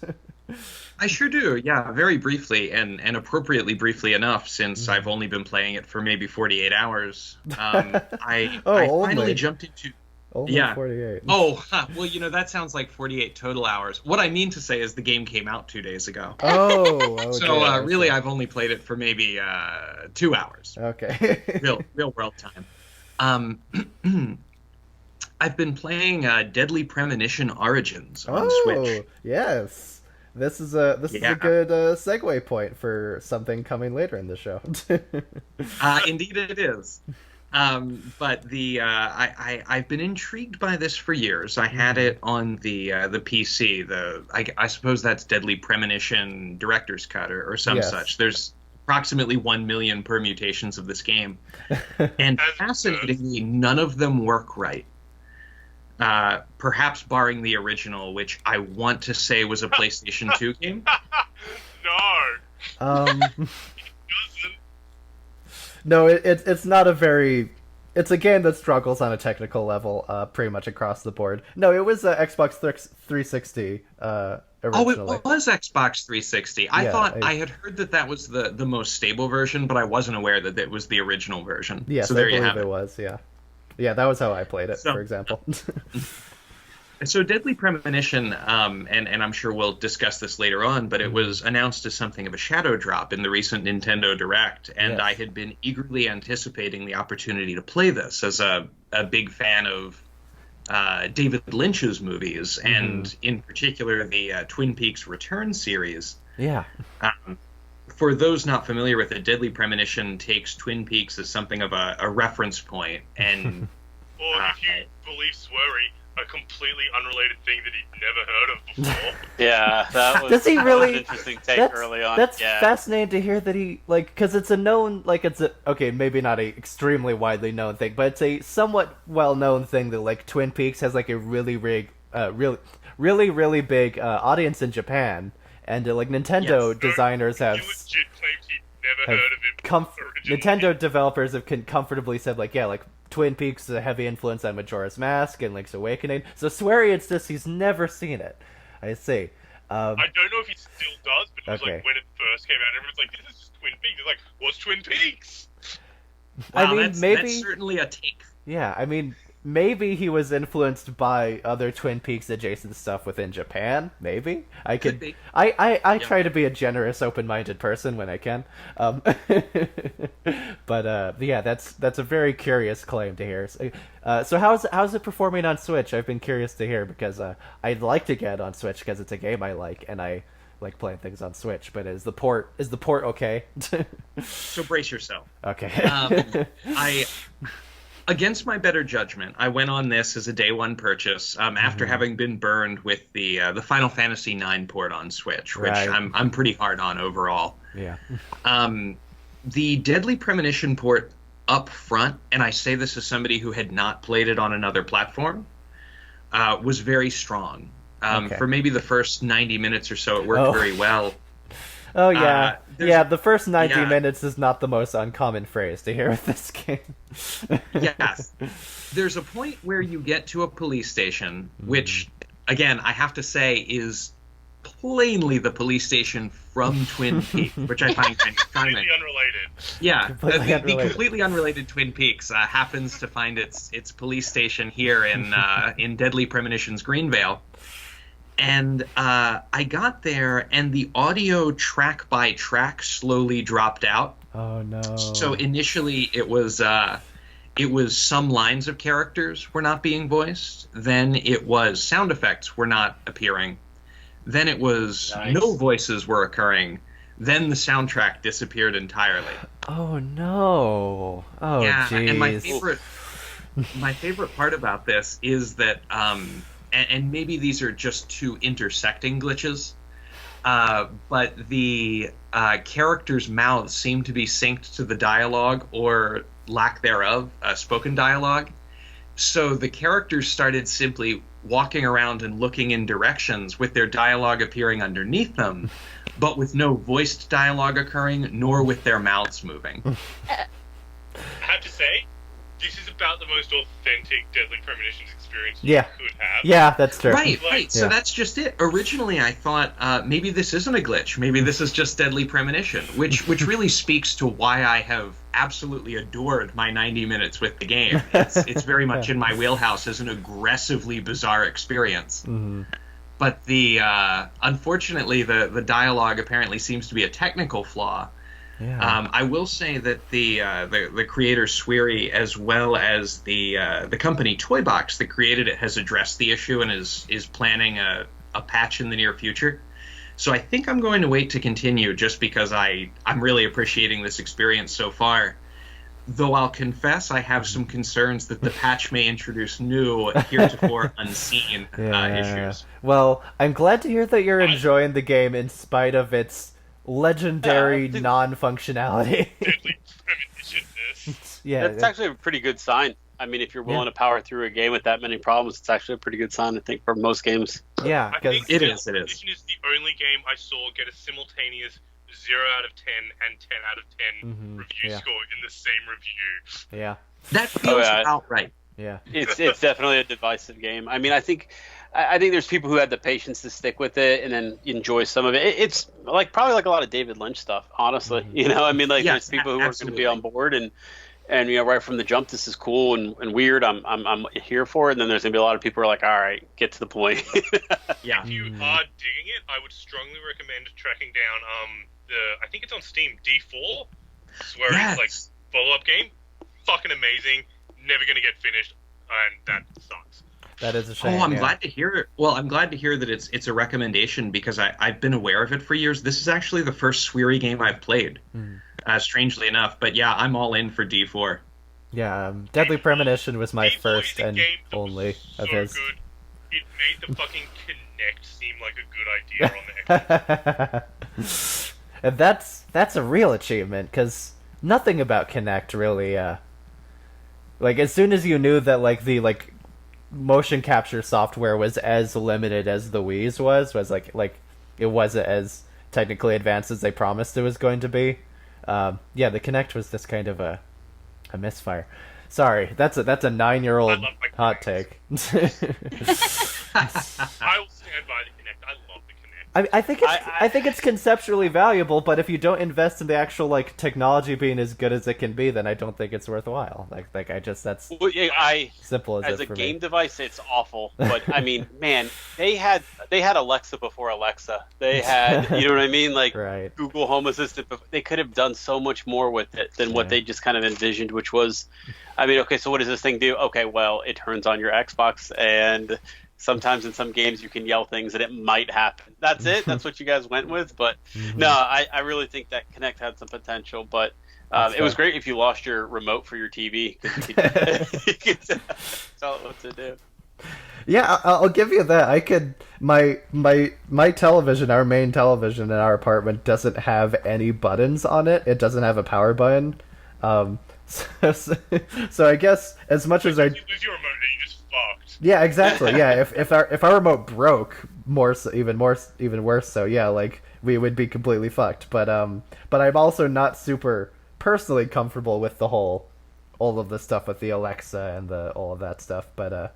Speaker 3: I sure do, yeah, very briefly, and appropriately briefly enough, since I've only been playing it for maybe 48 hours. I finally jumped into...
Speaker 1: Only 48.
Speaker 3: Oh, well, that sounds like 48 total hours. What I mean to say is the game came out 2 days ago.
Speaker 1: Oh,
Speaker 3: so really, I've only played it for maybe 2 hours.
Speaker 1: Okay.
Speaker 3: real world time. I've been playing Deadly Premonition Origins on Switch.
Speaker 1: Yes. This is a good segue point for something coming later in the show.
Speaker 3: Indeed, it is. But I've been intrigued by this for years. I had it on the PC. I suppose that's Deadly Premonition Director's Cut or some such. There's approximately 1 million permutations of this game, and fascinatingly, none of them work right. Perhaps barring the original, which I want to say was a PlayStation 2 game.
Speaker 2: No.
Speaker 1: No, it's not a very... It's a game that struggles on a technical level pretty much across the board. No, it was Xbox 360 originally.
Speaker 3: Oh, it was Xbox 360. I thought I had heard that was the most stable version, but I wasn't aware that it was the original version.
Speaker 1: Yes,
Speaker 3: so there
Speaker 1: I believe
Speaker 3: you have
Speaker 1: it was, yeah. Yeah, that was how I played it, for example.
Speaker 3: So Deadly Premonition, and I'm sure we'll discuss this later on, but it was announced as something of a shadow drop in the recent Nintendo Direct, and I had been eagerly anticipating the opportunity to play this as a big fan of David Lynch's movies, and in particular the Twin Peaks Return series.
Speaker 1: Yeah.
Speaker 3: For those not familiar with it, Deadly Premonition takes Twin Peaks as something of a reference point, and...
Speaker 2: or if you believe Swery, a completely unrelated thing that he'd never heard of before.
Speaker 5: Yeah, that was,
Speaker 1: Does he really?
Speaker 5: An interesting take early on.
Speaker 1: That's fascinating to hear that he, like, because it's a known, like, okay, maybe not a extremely widely known thing, but it's a somewhat well-known thing that, like, Twin Peaks has, like, a really big audience in Japan, and, like, Nintendo designers have...
Speaker 2: He legit claimed he'd never heard of it originally.
Speaker 1: Nintendo developers have comfortably said, like, yeah, like, Twin Peaks is a heavy influence on Majora's Mask and Link's Awakening. So Swery, it's just he's never seen it. I see.
Speaker 2: I don't know if he still does, but it was like when it first came out, everyone's like, "This is just Twin Peaks." It's like, "What's Twin Peaks?"
Speaker 3: Wow,
Speaker 1: I mean,
Speaker 3: that's certainly a take.
Speaker 1: Yeah, I mean, maybe he was influenced by other Twin Peaks adjacent stuff within Japan. Maybe I could be. I try to be a generous, open-minded person when I can. But yeah, that's a very curious claim to hear. So how's it performing on Switch? I've been curious to hear because I'd like to get on Switch because it's a game I like and I like playing things on Switch. But is the port okay?
Speaker 3: So brace yourself.
Speaker 1: Okay.
Speaker 3: Against my better judgment, I went on this as a day one purchase after having been burned with the Final Fantasy IX port on Switch, which I'm pretty hard on overall.
Speaker 1: Yeah.
Speaker 3: The Deadly Premonition port up front, and I say this as somebody who had not played it on another platform, was very strong. For maybe the first 90 minutes or so, it worked very well.
Speaker 1: Oh, yeah. The first 90 minutes is not the most uncommon phrase to hear with this game.
Speaker 3: Yes. There's a point where you get to a police station, which, again, I have to say is plainly the police station from Twin Peaks, which I find kind of charming.
Speaker 2: Completely unrelated.
Speaker 3: Yeah, the completely unrelated Twin Peaks happens to find its police station here in Deadly Premonitions Greenvale. And I got there, and the audio track by track slowly dropped out.
Speaker 1: Oh no!
Speaker 3: So initially, it was some lines of characters were not being voiced. Then it was sound effects were not appearing. Then it was no voices were occurring. Then the soundtrack disappeared entirely.
Speaker 1: Oh no! Oh
Speaker 3: yeah,
Speaker 1: geez.
Speaker 3: And my favorite part about this is that. And maybe these are just two intersecting glitches, but the characters' mouths seem to be synced to the dialogue or lack thereof, spoken dialogue. So the characters started simply walking around and looking in directions with their dialogue appearing underneath them, but with no voiced dialogue occurring, nor with their mouths moving.
Speaker 2: I have to say, this is about the most authentic Deadly Premonitions experience you could have.
Speaker 1: Yeah, that's true.
Speaker 3: Right. So that's just it. Originally, I thought maybe this isn't a glitch. Maybe this is just Deadly Premonition, which really speaks to why I have absolutely adored my 90 minutes with the game. It's very much in my wheelhouse as an aggressively bizarre experience.
Speaker 1: Mm-hmm.
Speaker 3: But unfortunately, the dialogue apparently seems to be a technical flaw.
Speaker 1: Yeah.
Speaker 3: I will say that the creator Swery, as well as the company Toybox that created it, has addressed the issue and is planning a patch in the near future. So I think I'm going to wait to continue, just because I'm really appreciating this experience so far. Though I'll confess I have some concerns that the patch may introduce new, heretofore unseen issues.
Speaker 1: Well, I'm glad to hear that you're enjoying the game in spite of its legendary non-functionality.
Speaker 2: Deadly Premonition-ness.
Speaker 5: That's actually a pretty good sign. I mean, if you're willing to power through a game with that many problems, it's actually a pretty good sign, I think, for most games.
Speaker 1: Yeah,
Speaker 2: I think
Speaker 3: it is.
Speaker 2: Premonition is the only game I saw get a simultaneous 0 out of 10 and 10 out of 10 review score in the same review.
Speaker 1: Yeah.
Speaker 3: That feels about right.
Speaker 1: Yeah.
Speaker 5: It's definitely a divisive game. I mean, I think there's people who had the patience to stick with it and then enjoy some of it. It's probably like a lot of David Lynch stuff, honestly.
Speaker 1: Mm-hmm.
Speaker 5: You know, I mean, there's people who are going to be on board and you know, right from the jump, this is cool and weird. I'm here for it. And then there's going to be a lot of people who are like, all right, get to the point.
Speaker 3: Yeah.
Speaker 2: If you are digging it, I would strongly recommend tracking down I think it's on Steam, D4. Swearing follow-up game. Fucking amazing. Never going to get finished, and that sucks.
Speaker 1: That is a shame.
Speaker 3: I'm glad to hear it. Well, I'm glad to hear that it's a recommendation, because I've been aware of it for years. This is actually the first Sweary game I've played, strangely enough. But yeah, I'm all in for D4.
Speaker 1: Yeah, Deadly Premonition was my first and
Speaker 2: game
Speaker 1: only
Speaker 2: so
Speaker 1: of his.
Speaker 2: Good. It made the fucking Kinect seem like a good idea on the Xbox.
Speaker 1: And that's a real achievement, because nothing about Kinect really, as soon as you knew that, the motion capture software was as limited as the Wii's was it wasn't as technically advanced as they promised it was going to be, the Kinect was just kind of a misfire. Sorry, that's a 9-year-old hot take.
Speaker 2: I will stand by the Kinect. I love the Kinect.
Speaker 1: I think it's conceptually valuable, but if you don't invest in the actual technology being as good as it can be, then I don't think it's worthwhile. That's simple as
Speaker 5: a
Speaker 1: for
Speaker 5: game
Speaker 1: me.
Speaker 5: device, it's awful. But I mean, man, they had Alexa before Alexa. They had, you know what I mean,
Speaker 1: right.
Speaker 5: Google Home Assistant. They could have done so much more with it than what they just kind of envisioned, which was, I mean, okay, so what does this thing do? Okay, well, it turns on your Xbox, and sometimes in some games you can yell things and it might happen. That's it. That's what you guys went with. But no, I really think that Kinect had some potential. But it was great if you lost your remote for your TV, because you could tell it what to do.
Speaker 1: Yeah, I'll give you that. I could my television, our main television in our apartment, doesn't have any buttons on it. It doesn't have a power button. So I guess as much as I
Speaker 2: If you lose your remote, then you just fucked.
Speaker 1: yeah, exactly. Yeah, if our remote broke, even worse. So yeah, like we would be completely fucked. But I'm also not super personally comfortable with all of the stuff with the Alexa and all of that stuff. But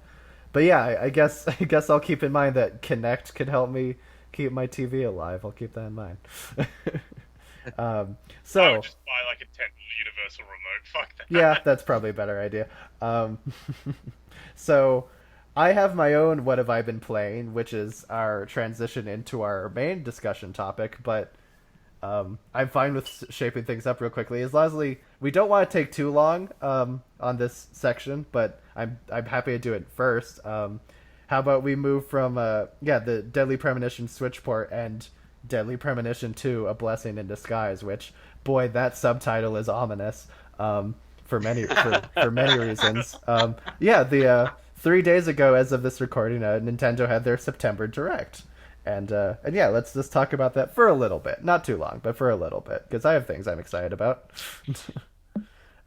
Speaker 1: yeah, I guess I'll keep in mind that Kinect could help me keep my TV alive. I'll keep that in mind. So
Speaker 2: I would just buy like a $10 universal remote. Fuck that.
Speaker 1: yeah, that's probably a better idea. So I have my own "What have I been playing," which is our transition into our main discussion topic. But I'm fine with shaping things up real quickly. As Leslie, we don't want to take too long on this section, but I'm happy to do it first. How about we move from the Deadly Premonition Switchport and Deadly Premonition 2: A Blessing in Disguise, which, boy, that subtitle is ominous for many reasons. 3 days ago, as of this recording, Nintendo had their September Direct. And yeah, let's just talk about that for a little bit. Not too long, but for a little bit, because I have things I'm excited about.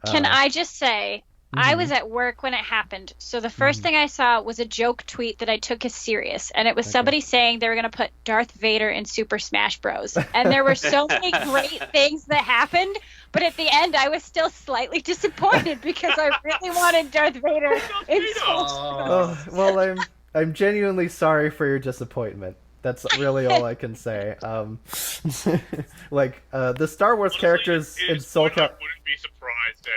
Speaker 4: Can I just say, I was at work when it happened, so the first thing I saw was a joke tweet that I took as serious, and it was somebody saying they were going to put Darth Vader in Super Smash Bros. And there were so many great things that happened, but at the end I was still slightly disappointed because I really wanted Darth Vader in Smash Bros.
Speaker 1: Well, I'm genuinely sorry for your disappointment. That's really all I can say. The Star Wars characters in Soul Calibur.
Speaker 2: I wouldn't be surprised, eh?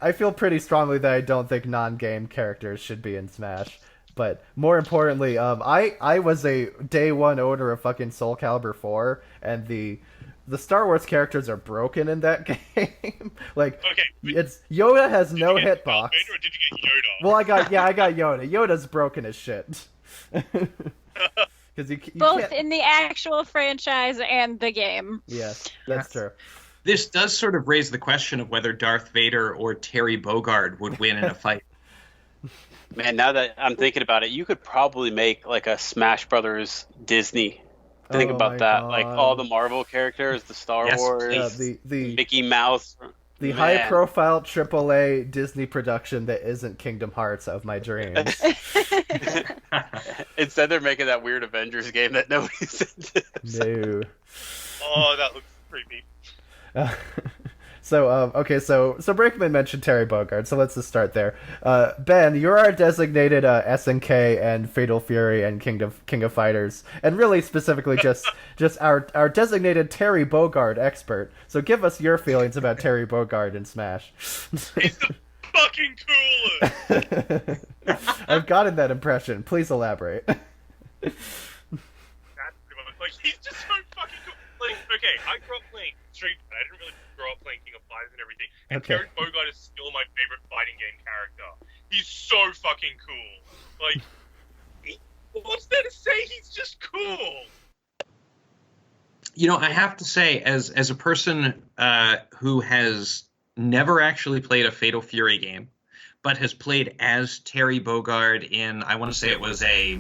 Speaker 1: I feel pretty strongly that I don't think non-game characters should be in Smash. But more importantly, I was a day one owner of fucking Soul Calibur 4, and the Star Wars characters are broken in that game. It's Yoda has no hitbox.
Speaker 2: Or did you get Yoda?
Speaker 1: Well, I got Yoda. Yoda's broken as shit. Because you
Speaker 4: both
Speaker 1: can't...
Speaker 4: in the actual franchise and the game.
Speaker 1: Yes, that's true.
Speaker 3: This does sort of raise the question of whether Darth Vader or Terry Bogard would win in a fight.
Speaker 5: Man, now that I'm thinking about it, you could probably make like a Smash Brothers Disney. Think about that.
Speaker 1: God.
Speaker 5: Like all the Marvel characters, the Star Wars,
Speaker 1: the
Speaker 5: Mickey Mouse.
Speaker 1: The high-profile AAA Disney production that isn't Kingdom Hearts of my dreams.
Speaker 5: Instead, they're making that weird Avengers game that nobody's into.
Speaker 1: No.
Speaker 2: Oh, that looks creepy.
Speaker 1: So Brakeman mentioned Terry Bogard, so let's just start there. Ben, you're our designated SNK and Fatal Fury and King of Fighters, and really specifically just our designated Terry Bogard expert. So give us your feelings about Terry Bogard in Smash.
Speaker 2: He's the fucking coolest!
Speaker 1: I've gotten that impression. Please elaborate.
Speaker 2: That's pretty much, like, he's just so fucking cool. Like, okay, I grew up playing Street Fighter. I didn't really grow up playing King of Fighters and everything. And
Speaker 1: Okay.
Speaker 2: Terry Bogard is still my favorite fighting game character. He's so fucking cool. Like, what's there to say? He's just cool.
Speaker 3: You know, I have to say, as a person who has never actually played a Fatal Fury game, but has played as Terry Bogard in, I want to say it was a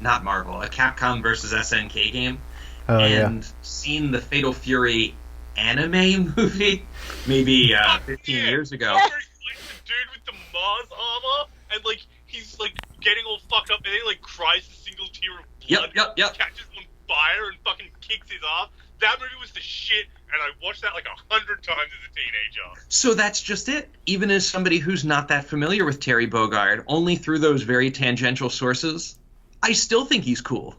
Speaker 3: Capcom versus SNK game, seen the Fatal Fury anime movie maybe 15 years ago.
Speaker 2: Where he's like the dude with the Mars armor, and like he's like getting all fucked up, and then he like cries a single tear of blood,
Speaker 3: Yep.
Speaker 2: catches on fire, and fucking kicks his ass. That movie was the shit, and I watched that like 100 times as a teenager.
Speaker 3: So that's just it. Even as somebody who's not that familiar with Terry Bogard, only through those very tangential sources, I still think he's cool.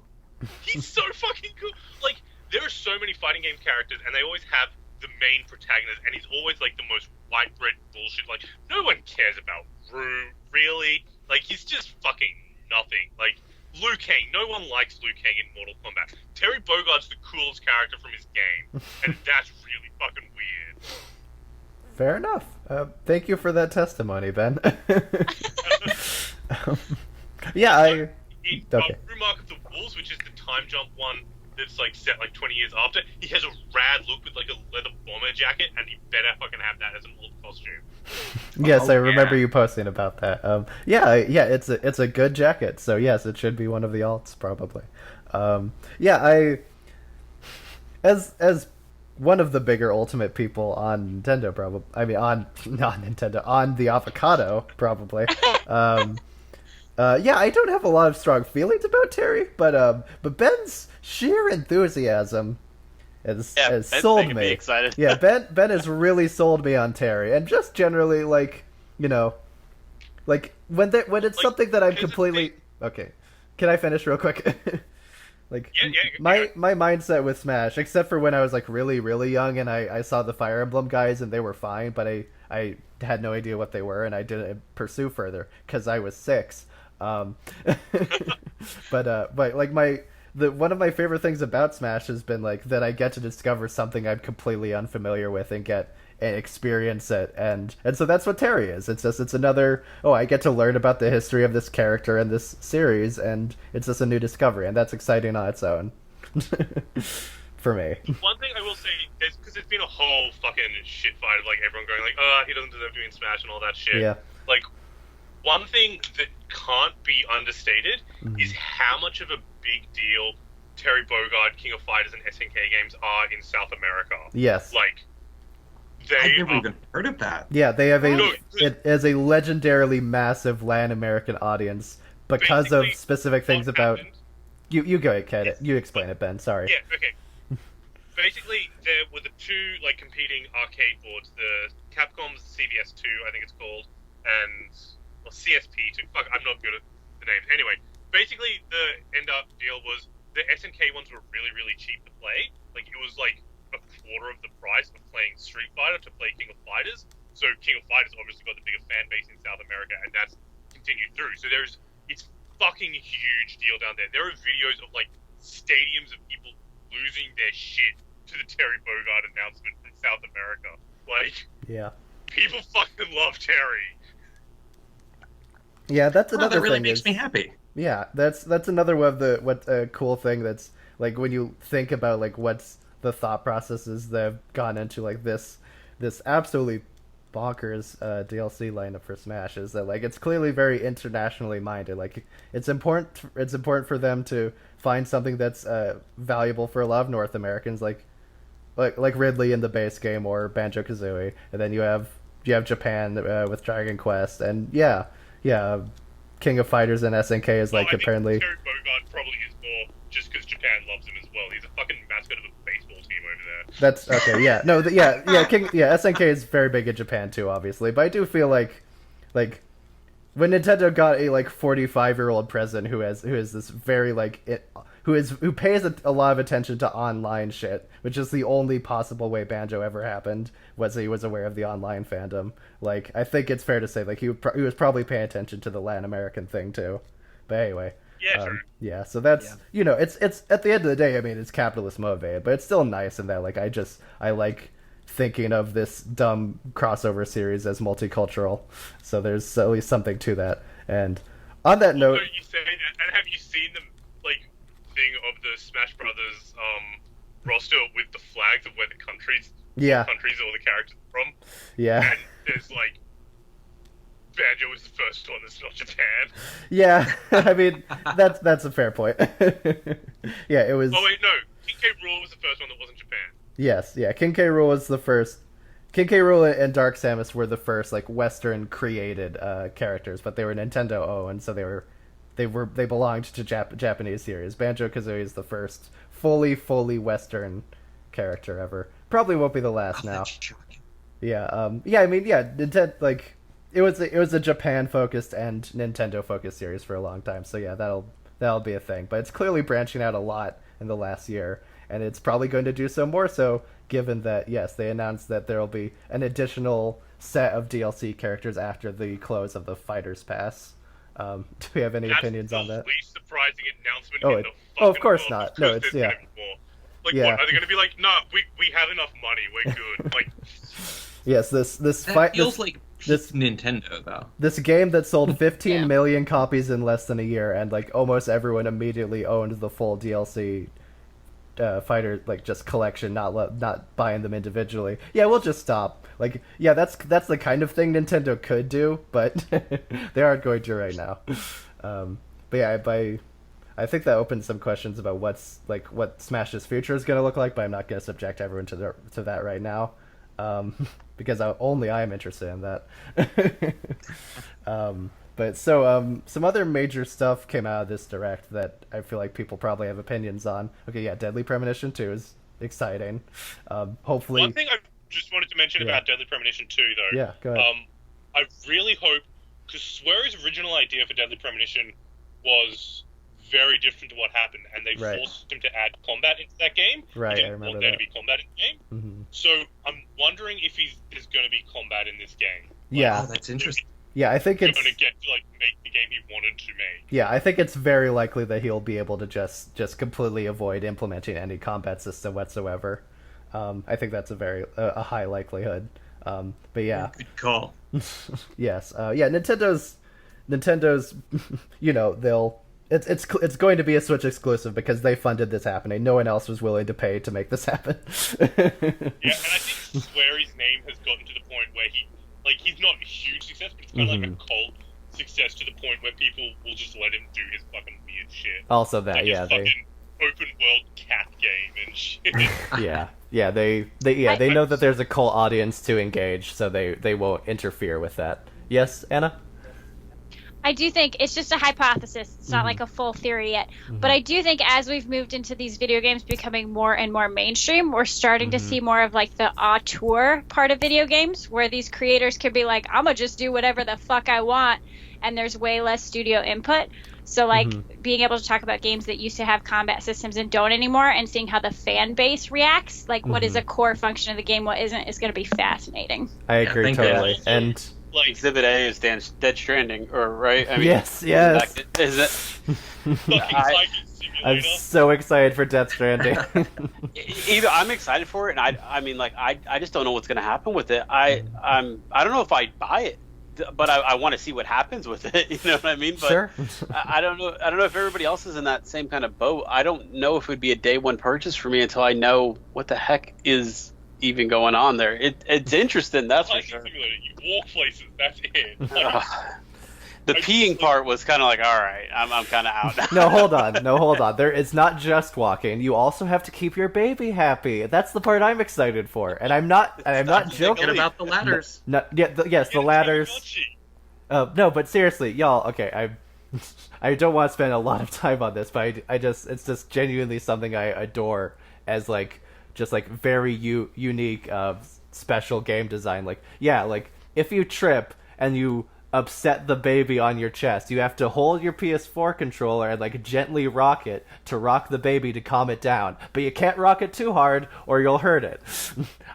Speaker 2: He's so fucking cool. Like, there are so many fighting game characters, and they always have the main protagonist, and he's always like the most white bread bullshit. Like, no one cares about Rue, really. Like, he's just fucking nothing. Like, Liu Kang, no one likes Liu Kang in Mortal Kombat. Terry Bogard's the coolest character from his game, and that's really fucking weird.
Speaker 1: Fair enough. Thank you for that testimony, Ben. Okay.
Speaker 2: Remark of the Wolves, which is the time jump one that's like set like 20 years after, he has a rad look with like a leather bomber jacket, and he better fucking have that as an old costume.
Speaker 1: Yes, I remember you posting about that. It's a good jacket, so yes, it should be one of the alts probably. As one of the bigger Ultimate people on Nintendo, probably. I mean, on not Nintendo, on the Avocado, probably. Yeah, I don't have a lot of strong feelings about Terry, but Ben's sheer enthusiasm has sold
Speaker 5: making
Speaker 1: me.
Speaker 5: Excited.
Speaker 1: Yeah, Ben has really sold me on Terry, and just generally, like, you know, like when it's something that I'm completely okay. Can I finish real quick? Like, my mindset with Smash, except for when I was like really really young and I saw the Fire Emblem guys and they were fine, but I had no idea what they were and I didn't pursue further because I was 6. But like one of my favorite things about Smash has been like that I get to discover something I'm completely unfamiliar with and get and experience it, and so that's what Terry is. It's another, I get to learn about the history of this character in this series, and it's just a new discovery, and that's exciting on its own. For me.
Speaker 2: One thing I will say is, because it's been a whole fucking shit fight of like everyone going like, he doesn't deserve to be in Smash and all that shit.
Speaker 1: Yeah.
Speaker 2: Like, one thing that can't be understated is how much of a big deal Terry Bogard, King of Fighters, and SNK games are in South America.
Speaker 1: Yes.
Speaker 2: Like,
Speaker 3: I've never even heard of that.
Speaker 1: Yeah, they have it as a legendarily massive Latin American audience because of specific things about. You go ahead, Kat. You explain it, Ben. Sorry.
Speaker 2: Yeah. Okay. Basically, there were the two like competing arcade boards: the Capcom's CVS2, I think it's called, and CSP2. Fuck, I'm not good at the names. Anyway, basically the end up deal was the SNK ones were really really cheap to play. Like it was like a quarter of the price of playing Street Fighter to play King of Fighters. So King of Fighters obviously got the bigger fan base in South America, and that's continued through. So it's fucking huge deal down there. There are videos of like stadiums of people losing their shit to the Terry Bogard announcement from South America. Like,
Speaker 1: yeah,
Speaker 2: people fucking love Terry.
Speaker 1: Yeah, that's another
Speaker 3: that really
Speaker 1: thing.
Speaker 3: Makes me happy.
Speaker 1: Yeah, that's another one of the cool thing that's like when you think about like what's the thought processes that have gone into like this absolutely bonkers DLC lineup for Smash is that like it's clearly very internationally minded. Like it's important for them to find something that's valuable for a lot of North Americans, like Ridley in the base game or Banjo-Kazooie, and then you have Japan with Dragon Quest, and yeah, King of Fighters and SNK is like apparently.
Speaker 2: Terry Bogard probably is more just because Japan loves him as well. He's a fucking mascot of a baseball team over there.
Speaker 1: That's okay. Yeah, no, SNK is very big in Japan too, obviously. But I do feel like when Nintendo got a like 45-year-old president who is this very who pays a lot of attention to online shit, which is the only possible way Banjo ever happened, was he was aware of the online fandom. Like, I think it's fair to say like he was probably paying attention to the Latin American thing too. But anyway.
Speaker 2: Yeah, true.
Speaker 1: Yeah, so that's it's at the end of the day, I mean, it's capitalist motivated, but it's still nice in that like I like thinking of this dumb crossover series as multicultural. So there's at least something to that. And on that note,
Speaker 2: you say that, and have you seen the like thing of the Smash Brothers roster with the flags of where the countries all the characters are from?
Speaker 1: Yeah.
Speaker 2: And there's like Banjo was the first one that's not Japan.
Speaker 1: Yeah, I mean that's a fair point. Yeah, it was.
Speaker 2: Oh wait, no, King K. Rool was the first one that wasn't Japan.
Speaker 1: Yes, yeah, King K. Rool was the first. King K. Rool and Dark Samus were the first like Western created characters, but they were Nintendo owned, so they belonged to Japanese series. Banjo-Kazooie is the first fully Western character ever. Probably won't be the last now. Yeah, I mean, Nintendo like. It was a Japan focused and Nintendo focused series for a long time, so yeah, that'll be a thing. But it's clearly branching out a lot in the last year, and it's probably going to do so more so, given that yes, they announced that there will be an additional set of DLC characters after the close of the Fighters Pass. Do we have any opinions on that?
Speaker 2: That's the least surprising announcement in the fucking
Speaker 1: of course
Speaker 2: world,
Speaker 1: not. No, it's
Speaker 2: Like, what are they going to be like? Nah, we have enough money. We're good. Like,
Speaker 1: yes, this
Speaker 3: feels like this Nintendo though.
Speaker 1: This game that sold 15 million copies in less than a year, and like almost everyone immediately owned the full DLC fighter like just collection, not buying them individually. Yeah, we'll just stop. Like, yeah, that's the kind of thing Nintendo could do, but they aren't going to right now. But yeah, I think that opens some questions about what Smash's future is going to look like, but I'm not going to subject everyone to that right now, because only I am interested in that. But some other major stuff came out of this direct that I feel like people probably have opinions on. Okay, yeah, Deadly Premonition 2 is exciting. Hopefully,
Speaker 2: one thing I just wanted to mention about Deadly Premonition 2, though.
Speaker 1: Yeah, go ahead.
Speaker 2: I really hope, because Swery's original idea for Deadly Premonition was very different to what happened, and they forced him to add combat into that game.
Speaker 1: Right,
Speaker 2: He
Speaker 1: I
Speaker 2: didn't
Speaker 1: remember
Speaker 2: want there
Speaker 1: that.
Speaker 2: to be combat in the game.
Speaker 1: Mm-hmm.
Speaker 2: So I'm wondering if there's going to be combat in this game.
Speaker 1: Yeah.
Speaker 3: Oh, that's interesting.
Speaker 1: Yeah, I think it's
Speaker 2: going to get to make the game he wanted to make.
Speaker 1: Yeah, I think it's very likely that he'll be able to just completely avoid implementing any combat system whatsoever. I think that's a high likelihood. But yeah,
Speaker 3: Good call.
Speaker 1: yes, yeah. Nintendo's, it's going to be a Switch exclusive because they funded this happening. No one else was willing to pay to make this happen.
Speaker 2: Yeah, and I think Swery's name has gotten to the point where he's not a huge success, but it's kind of like a cult success to the point where people will just let him do his fucking weird shit.
Speaker 1: Also that,
Speaker 2: like
Speaker 1: yeah,
Speaker 2: his fucking open world cat game and shit.
Speaker 1: yeah, they know that there's a cult audience to engage, so they won't interfere with that. Yes, Anna?
Speaker 4: I do think it's just a hypothesis. It's not like a full theory yet. But I do think as we've moved into these video games becoming more and more mainstream, we're starting to see more of like the auteur part of video games where these creators can be like, I'm going to just do whatever the fuck I want. And there's way less studio input. So like being able to talk about games that used to have combat systems and don't anymore and seeing how the fan base reacts, like what is a core function of the game, what isn't, is going to be fascinating.
Speaker 1: I agree totally.
Speaker 2: Also,
Speaker 1: and
Speaker 2: like
Speaker 5: Exhibit A is Dead Stranding, or right? I mean,
Speaker 1: yes.
Speaker 5: Is it?
Speaker 2: fucking Cycling
Speaker 1: I'm
Speaker 2: Simulator.
Speaker 1: so excited for Death Stranding.
Speaker 5: Either I'm excited for it, and I mean, like, I just don't know what's going to happen with it. I don't know if I'd buy it, but I want to see what happens with it. You know what I mean? But
Speaker 1: Sure.
Speaker 5: I don't know. I don't know if everybody else is in that same kind of boat. I don't know if it would be a day one purchase for me until I know what the heck is even going on there. It's interesting, that's for
Speaker 2: Cycling
Speaker 5: sure.
Speaker 2: Simulator, you walk places, that's it. Like,
Speaker 5: The peeing part was kind of like, all right, I'm kind of out.
Speaker 1: No, hold on. It's not just walking. You also have to keep your baby happy. That's the part I'm excited for, and I'm not joking.
Speaker 3: Forget about the ladders.
Speaker 1: Yes, the ladders. No, but seriously, y'all. Okay, I don't want to spend a lot of time on this, but it's just genuinely something I adore as just very unique, special game design. Like if you trip and you upset the baby on your chest, you have to hold your PS4 controller and gently rock it to rock the baby to calm it down, but you can't rock it too hard or you'll hurt it.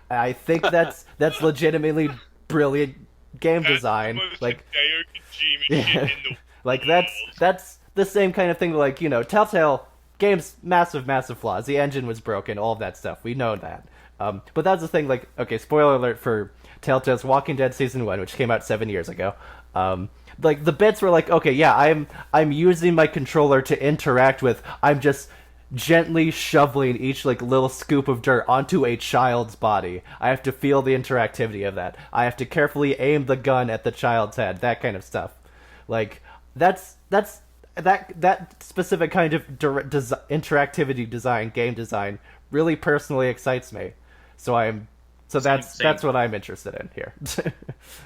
Speaker 1: I think that's legitimately brilliant game design.
Speaker 2: The most Hideo Kojima shit in the world.
Speaker 1: That's the same kind of thing. Telltale games, massive flaws. The engine was broken, all of that stuff. We know that. But that's the thing. Okay, spoiler alert for Telltale's Walking Dead Season 1, which came out 7 years ago. The bits were okay, yeah, I'm using my controller to interact with. I'm just gently shoveling each little scoop of dirt onto a child's body. I have to feel the interactivity of that. I have to carefully aim the gun at the child's head. That kind of stuff. That specific kind of interactivity design, game design, really personally excites me. So that's what I'm interested in here.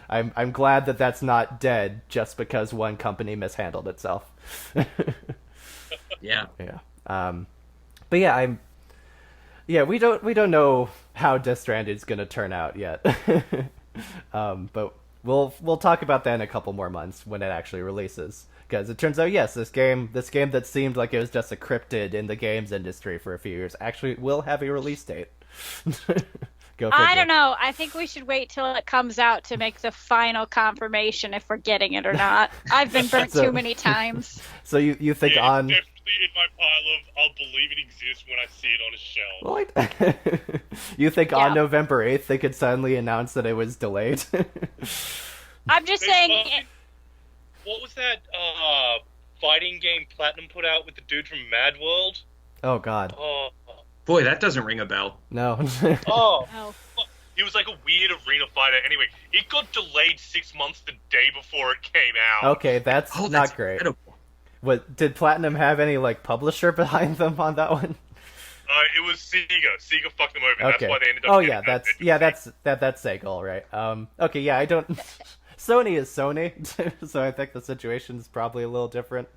Speaker 1: I'm glad that that's not dead just because one company mishandled itself.
Speaker 3: Yeah.
Speaker 1: But yeah, we don't know how Death Stranding is gonna turn out yet. But we'll talk about that in a couple more months when it actually releases. Because it turns out, yes, this game that seemed like it was just a cryptid in the games industry for a few years actually will have a release date. Go figure.
Speaker 4: I don't know. I think we should wait till it comes out to make the final confirmation if we're getting it or not. I've been burnt too many times.
Speaker 1: So you think
Speaker 2: Yeah,
Speaker 1: on...
Speaker 2: it's definitely in my pile of I'll believe it exists when I see it on a shelf.
Speaker 1: What? You think on November 8th they could suddenly announce that it was delayed?
Speaker 4: I'm just saying...
Speaker 2: What was that fighting game Platinum put out with the dude from Mad World?
Speaker 1: Oh, God.
Speaker 3: Boy, that doesn't ring a bell.
Speaker 1: No.
Speaker 4: Oh.
Speaker 2: He was like a weird arena fighter. Anyway, it got delayed 6 months the day before it came out.
Speaker 1: Okay, that's not great.
Speaker 3: Incredible.
Speaker 1: What did Platinum have any like publisher behind them on that one?
Speaker 2: It was Sega. Sega fucked them over.
Speaker 1: Okay.
Speaker 2: That's why they ended up.
Speaker 1: Oh yeah, that's Sega, all right. Okay, yeah, I don't. Sony is Sony, so I think the situation is probably a little different.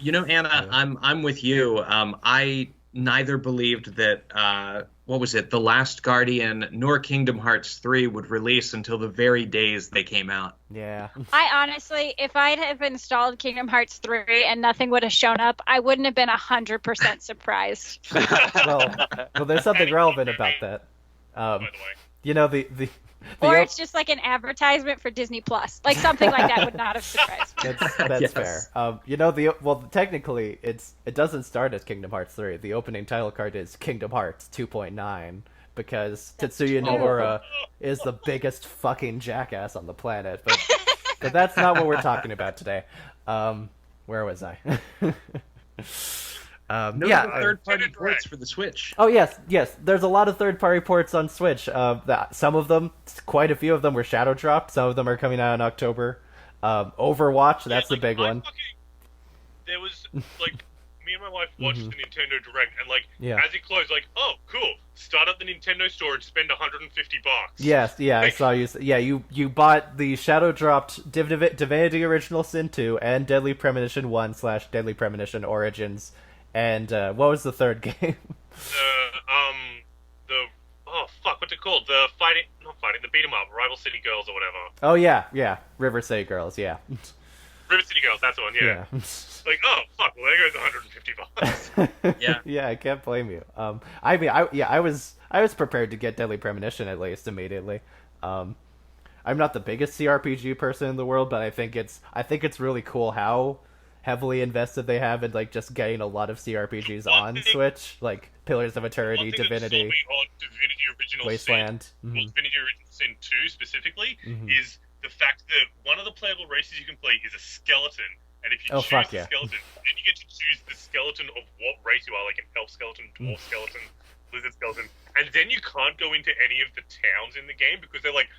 Speaker 3: Anna, I'm with you. I neither believed that what was it, The Last Guardian nor Kingdom Hearts 3 would release until the very days they came out.
Speaker 1: Yeah.
Speaker 4: I honestly, if I'd have installed Kingdom Hearts 3 and nothing would have shown up, I wouldn't have been 100% surprised.
Speaker 1: well, there's something relevant about that.
Speaker 2: By the way.
Speaker 1: The
Speaker 4: or it's just like an advertisement for Disney Plus. Like something like that would not have surprised me.
Speaker 1: That's
Speaker 3: Yes.
Speaker 1: fair. Technically, it doesn't start as Kingdom Hearts 3. The opening title card is Kingdom Hearts 2.9 because Tetsuya Nomura is the biggest fucking jackass on the planet. But that's not what we're talking about today. Where was I?
Speaker 3: Third-party ports for the Switch.
Speaker 1: Oh yes. There's a lot of third-party ports on Switch. Some of them, quite a few of them, were shadow dropped. Some of them are coming out in October. Overwatch, that's the big one.
Speaker 2: There was like me and my wife watched the Nintendo Direct, and as it closed, oh cool, start up the Nintendo store and spend $150.
Speaker 1: Yes, yeah, I saw you. Yeah, you bought the shadow dropped Divinity Original Sin 2 and Deadly Premonition 1 / Deadly Premonition Origins. And what was the third game?
Speaker 2: What's it called? The beat 'em up, Rival City Girls or whatever.
Speaker 1: Oh yeah, River City Girls, yeah.
Speaker 2: River City Girls, that's the one, yeah. Well there goes $150.
Speaker 3: Yeah.
Speaker 1: Yeah, I can't blame you. I was prepared to get Deadly Premonition at least immediately. I'm not the biggest CRPG person in the world, but I think it's really cool how heavily invested they have in just getting a lot of CRPGs on Switch, like Pillars of Eternity, Divinity,
Speaker 2: Original
Speaker 1: Wasteland.
Speaker 2: Sin, Divinity Original Sin 2 specifically, is the fact that one of the playable races you can play is a skeleton, and if you choose the skeleton, then you get to choose the skeleton of what race you are, like an elf skeleton, dwarf skeleton, lizard skeleton, and then you can't go into any of the towns in the game because they're like,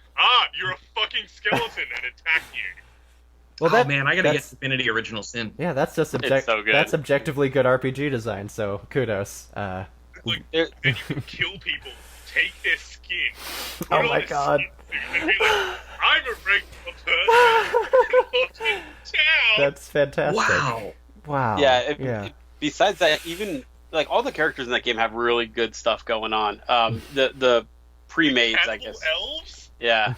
Speaker 2: you're a fucking skeleton and attack you.
Speaker 1: Well,
Speaker 3: I gotta get Divinity Original Sin.
Speaker 1: Yeah, that's just
Speaker 5: It's so good.
Speaker 1: That's objectively good RPG design. So kudos.
Speaker 2: Then you can kill people, take their skin.
Speaker 1: Oh my god!
Speaker 2: And be like, I'm a regular person.
Speaker 1: That's fantastic. Wow.
Speaker 5: Yeah. Besides that, even all the characters in that game have really good stuff going on. The pre-mades, I guess.
Speaker 2: Elves.
Speaker 5: Yeah.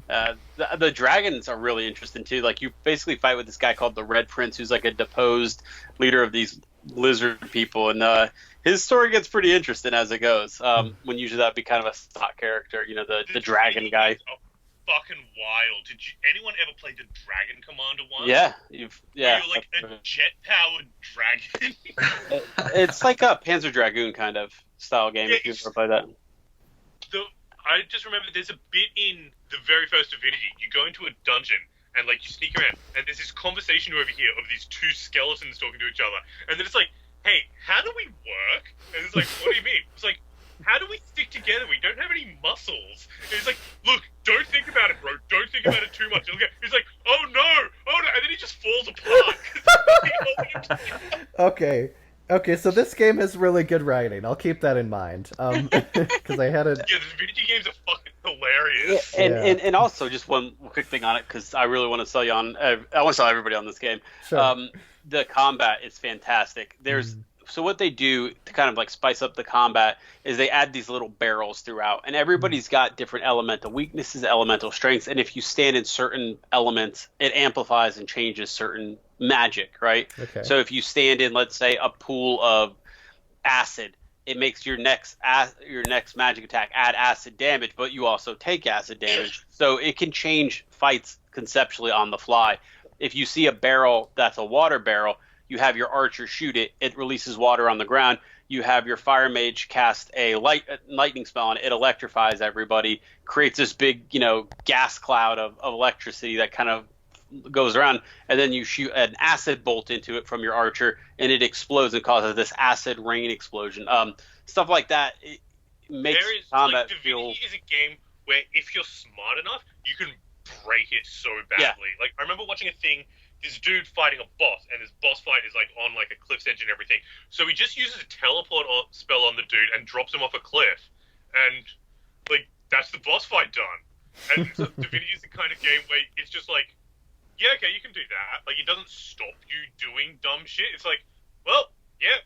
Speaker 5: The dragons are really interesting too. You basically fight with this guy called the Red Prince, who's a deposed leader of these lizard people, and his story gets pretty interesting as it goes. When usually that'd be kind of a stock character, the dragon guy.
Speaker 2: Are fucking wild. Did anyone ever play the Dragon Commander one?
Speaker 5: Yeah,
Speaker 2: You're like a jet-powered dragon.
Speaker 5: It's like a Panzer Dragoon kind of style game. If you've ever played that.
Speaker 2: I just remember there's a bit in the very first Divinity. You go into a dungeon and you sneak around, and there's this conversation over here of these two skeletons talking to each other, and then it's like, hey, how do we work? And it's like, what do you mean? It's like, how do we stick together? We don't have any muscles. And he's like, look, don't think about it, bro. Don't think about it too much. He's like, oh no, and then he just falls apart.
Speaker 1: Okay, so this game has really good writing. I'll keep that in mind. Because I had a...
Speaker 2: Yeah, the Divinity games are fucking hilarious.
Speaker 5: And also, just one quick thing on it, because I really want to sell you on... I want to sell everybody on this game.
Speaker 1: Sure.
Speaker 5: The combat is fantastic. So what they do to kind of spice up the combat is they add these little barrels throughout, and everybody's got different elemental weaknesses, elemental strengths, and if you stand in certain elements, it amplifies and changes certain magic, right?
Speaker 1: Okay.
Speaker 5: So if you stand in, let's say, a pool of acid, it makes your next magic attack add acid damage, but you also take acid damage. So it can change fights conceptually on the fly. If you see a barrel that's a water barrel, you have your archer shoot it. It releases water on the ground. You have your fire mage cast a lightning spell on it. It electrifies everybody, creates this big, gas cloud of electricity that kind of goes around, and then you shoot an acid bolt into it from your archer, and it explodes and causes this acid rain explosion. Stuff like that. It makes combat feel...
Speaker 2: Divinity is a game where if you're smart enough, you can break it so badly.
Speaker 5: Yeah.
Speaker 2: I remember watching a thing this dude fighting a boss, and this boss fight is like on like a cliff's edge and everything. So he just uses a teleport spell on the dude and drops him off a cliff, and like that's the boss fight done. And so Divinity is the kind of game where it's just like, yeah, okay, you can do that. Like, it doesn't stop you doing dumb shit. It's like, well, yeah,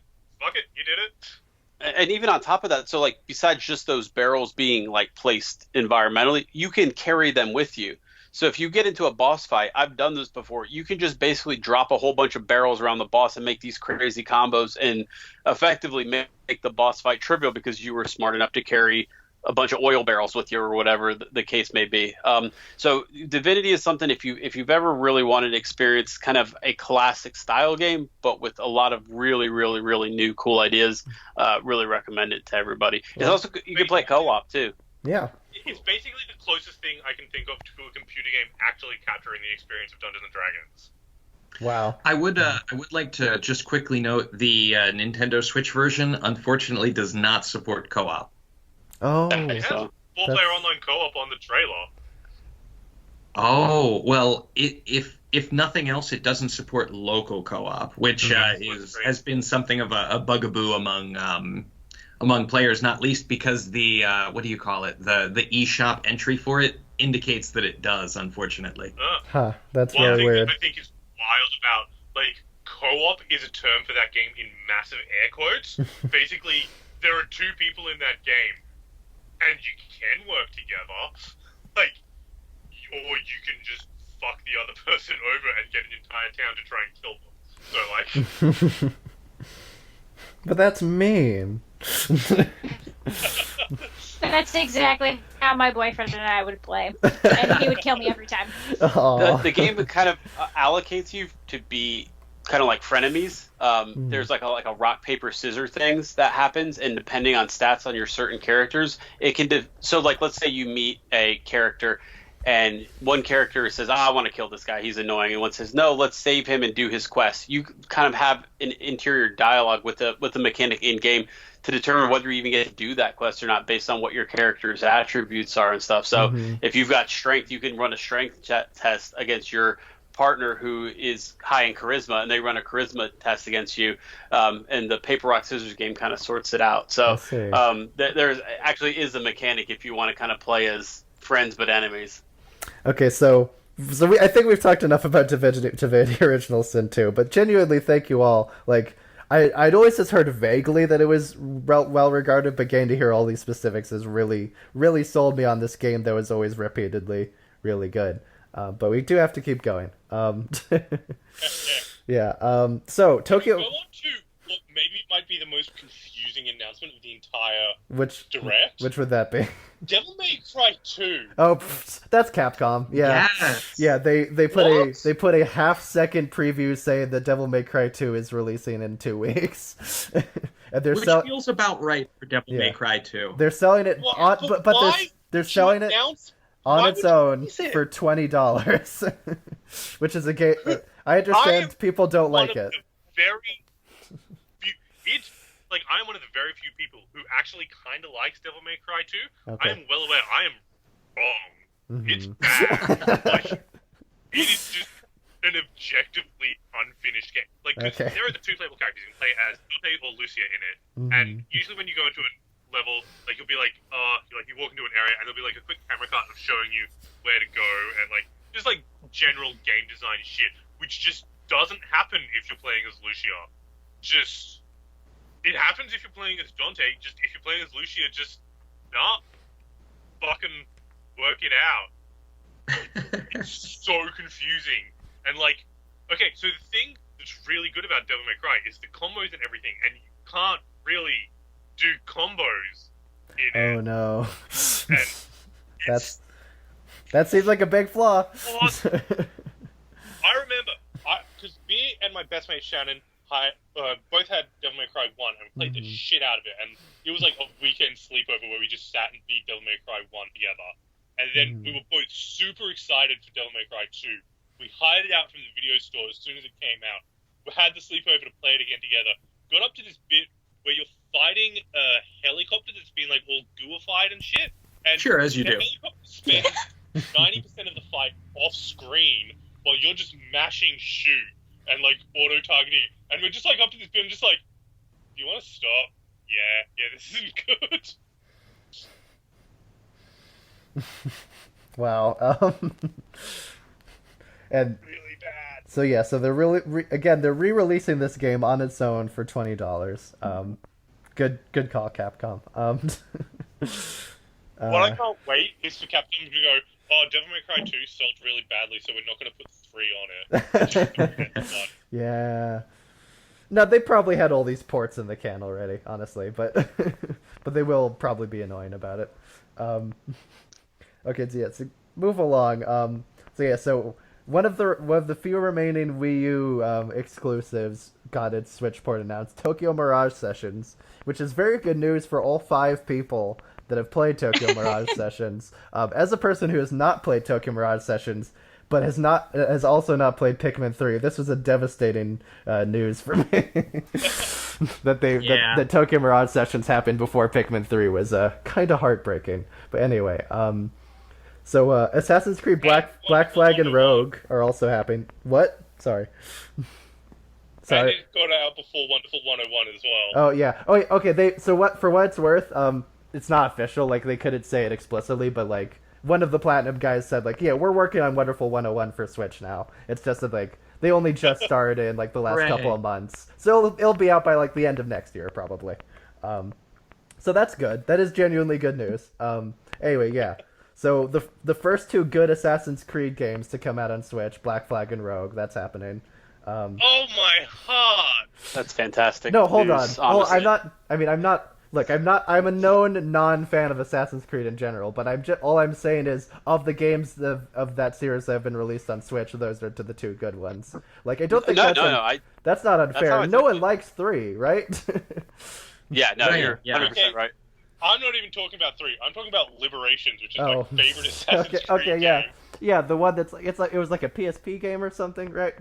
Speaker 2: fuck it, you did it.
Speaker 5: And even on top of that, so like besides just those barrels being like placed environmentally, you can carry them with you. So if you get into a boss fight, I've done this before, you can just basically drop a whole bunch of barrels around the boss and make these crazy combos and effectively make the boss fight trivial because you were smart enough to carry a bunch of oil barrels with you or whatever the case may be. So Divinity is something, if you've ever really wanted to experience kind of a classic style game, but with a lot of really, really, really new cool ideas, really recommend it to everybody. It's also, you can play co-op too.
Speaker 1: Yeah.
Speaker 2: It's basically the closest thing I can think of to a computer game actually capturing the experience of Dungeons and Dragons.
Speaker 1: Wow.
Speaker 3: I would like to just quickly note the Nintendo Switch version unfortunately does not support co-op.
Speaker 1: Oh.
Speaker 2: It has four-player online co-op on the trailer.
Speaker 3: Oh, well, if nothing else, it doesn't support local co-op, which has been something of a bugaboo among players, not least because the what do you call it? The eShop entry for it indicates that it does, unfortunately.
Speaker 1: Huh, that's
Speaker 2: One
Speaker 1: very
Speaker 2: thing
Speaker 1: weird.
Speaker 2: that I think is wild about, like, co-op is a term for that game in massive air quotes. Basically, there are two people in that game, and you can work together, like, or you can just fuck the other person over and get an entire town to try and kill them. So, like...
Speaker 1: But that's mean.
Speaker 4: That's exactly how my boyfriend and I would play. And he would kill me every time.
Speaker 5: The game kind of allocates you to be kind of like frenemies. There's like a rock, paper, scissors things that happens, and depending on stats on your certain characters, it can... So, like, let's say you meet a character, and one character says, I want to kill this guy, he's annoying, and one says, no, let's save him and do his quest. You kind of have an interior dialogue with the mechanic in-game to determine whether you even get to do that quest or not based on what your character's attributes are and stuff. So if you've got strength, you can run a strength test against your partner who is high in charisma, and they run a charisma test against you, and the paper, rock, scissors game kind of sorts it out. So there's actually is a mechanic if you want to kind of play as friends but enemies.
Speaker 1: Okay, so I think we've talked enough about Divinity Original Sin 2, but genuinely thank you all. Like, I'd always just heard vaguely that it was well regarded, but getting to hear all these specifics has really, really sold me on this game that was always repeatedly really good. But we do have to keep going. Yeah. So Tokyo.
Speaker 2: Go on to what maybe might be the most confusing announcement of the entire Direct.
Speaker 1: Which would that be?
Speaker 2: Devil May Cry 2.
Speaker 1: Oh, that's Capcom. Yeah.
Speaker 3: Yes.
Speaker 1: Yeah, they put a half-second preview saying that Devil May Cry 2 is releasing in 2 weeks. And
Speaker 3: Which feels about right for Devil May Cry 2.
Speaker 1: They're selling it they're selling it on its own for $20, which is a game. I understand people don't like it.
Speaker 2: I'm one of the very few people who actually kind of likes Devil May Cry 2.
Speaker 1: Okay.
Speaker 2: I am well aware I am wrong.
Speaker 1: Mm-hmm.
Speaker 2: It's bad. It is just an objectively unfinished game. There are the two playable characters. You can play as Dante or Lucia in it. And usually when you go into a level, you'll be you walk into an area and there'll be a quick camera cut of showing you where to go and just general game design shit, which just doesn't happen if you're playing as Lucia. It happens if you're playing as Dante. If you're playing as Lucia, fucking work it out. It's so confusing. And okay, so the thing that's really good about Devil May Cry is the combos and everything, and you can't really do combos in it.
Speaker 1: Oh no.
Speaker 2: And
Speaker 1: that seems like a big flaw.
Speaker 2: Awesome. I remember, because me and my best mate Shannon both had Devil May Cry 1 and played the shit out of it, and it was like a weekend sleepover where we just sat and beat Devil May Cry 1 together. And then we were both super excited for Devil May Cry 2. We hired it out from the video store as soon as it came out. We had the sleepover to play it again together. Got up to this bit where you're fighting a helicopter that's been all gooified and shit. And
Speaker 3: sure, as you do.
Speaker 2: The helicopter spends 90% of the fight off screen while you're just mashing shoot and like auto targeting, and we're just like up to this bit, and just like, do you want to stop? Yeah, this isn't good.
Speaker 1: Wow. And
Speaker 2: Really bad.
Speaker 1: so yeah, so they're they're re-releasing this game on its own for $20. Good call, Capcom.
Speaker 2: What I can't wait is for Capcom to go, oh, Devil May Cry 2 sold really badly, so we're not going to put 3 on it.
Speaker 1: Yeah. No, they probably had all these ports in the can already, honestly, but but they will probably be annoying about it. Okay, so move along. So one of the few remaining Wii U exclusives got its Switch port announced, Tokyo Mirage Sessions, which is very good news for all 5 people that have played Tokyo Mirage Sessions. As a person who has not played Tokyo Mirage Sessions, but has also not played Pikmin 3, this was a devastating news for me. that Tokyo Mirage Sessions happened before Pikmin 3 was kind of heartbreaking. But anyway, so Assassin's Creed Black Flag and Rogue are also happening. What? Sorry.
Speaker 2: And it got out before Wonderful 101 as well.
Speaker 1: Oh yeah. Oh okay. For what it's worth, it's not official. Like they couldn't say it explicitly, but like one of the Platinum guys said, like, yeah, we're working on Wonderful 101 for Switch now. It's just that like they only just started in like the last couple of months, so it'll be out by like the end of next year probably. So that's good. That is genuinely good news. Anyway, yeah. So the first 2 good Assassin's Creed games to come out on Switch, Black Flag and Rogue, that's happening.
Speaker 2: Oh my heart!
Speaker 5: That's fantastic.
Speaker 1: No, hold
Speaker 5: news,
Speaker 1: on.
Speaker 5: honestly.
Speaker 1: I'm a known non-fan of Assassin's Creed in general, but all I'm saying is of the games of that series that have been released on Switch, those are the 2 good ones. Like I don't think that's not unfair. No one likes 3, right?
Speaker 5: Yeah, no, you're 100% right.
Speaker 2: I'm not even talking about 3. I'm talking about Liberations, which is my favorite Assassin's Creed
Speaker 1: okay, yeah.
Speaker 2: game.
Speaker 1: Yeah, the one that's it was like a PSP game or something, right?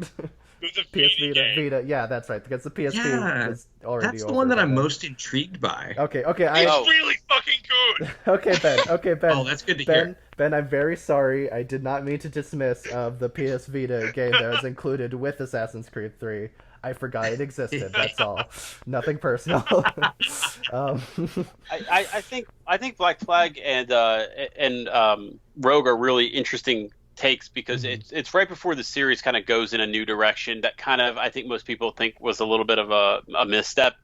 Speaker 2: It was a
Speaker 1: PS Vita. Yeah, that's right. Because the PSP was already
Speaker 3: that's the one that I'm most intrigued by.
Speaker 1: Okay.
Speaker 2: It's really fucking good.
Speaker 1: Okay, Ben.
Speaker 3: Oh, that's good to hear.
Speaker 1: Ben, I'm very sorry. I did not mean to dismiss the PS Vita game that was included with Assassin's Creed 3. I forgot it existed. That's all. Nothing personal.
Speaker 5: I think Black Flag and Rogue are really interesting takes because it's right before the series kind of goes in a new direction that kind of I think most people think was a little bit of a misstep,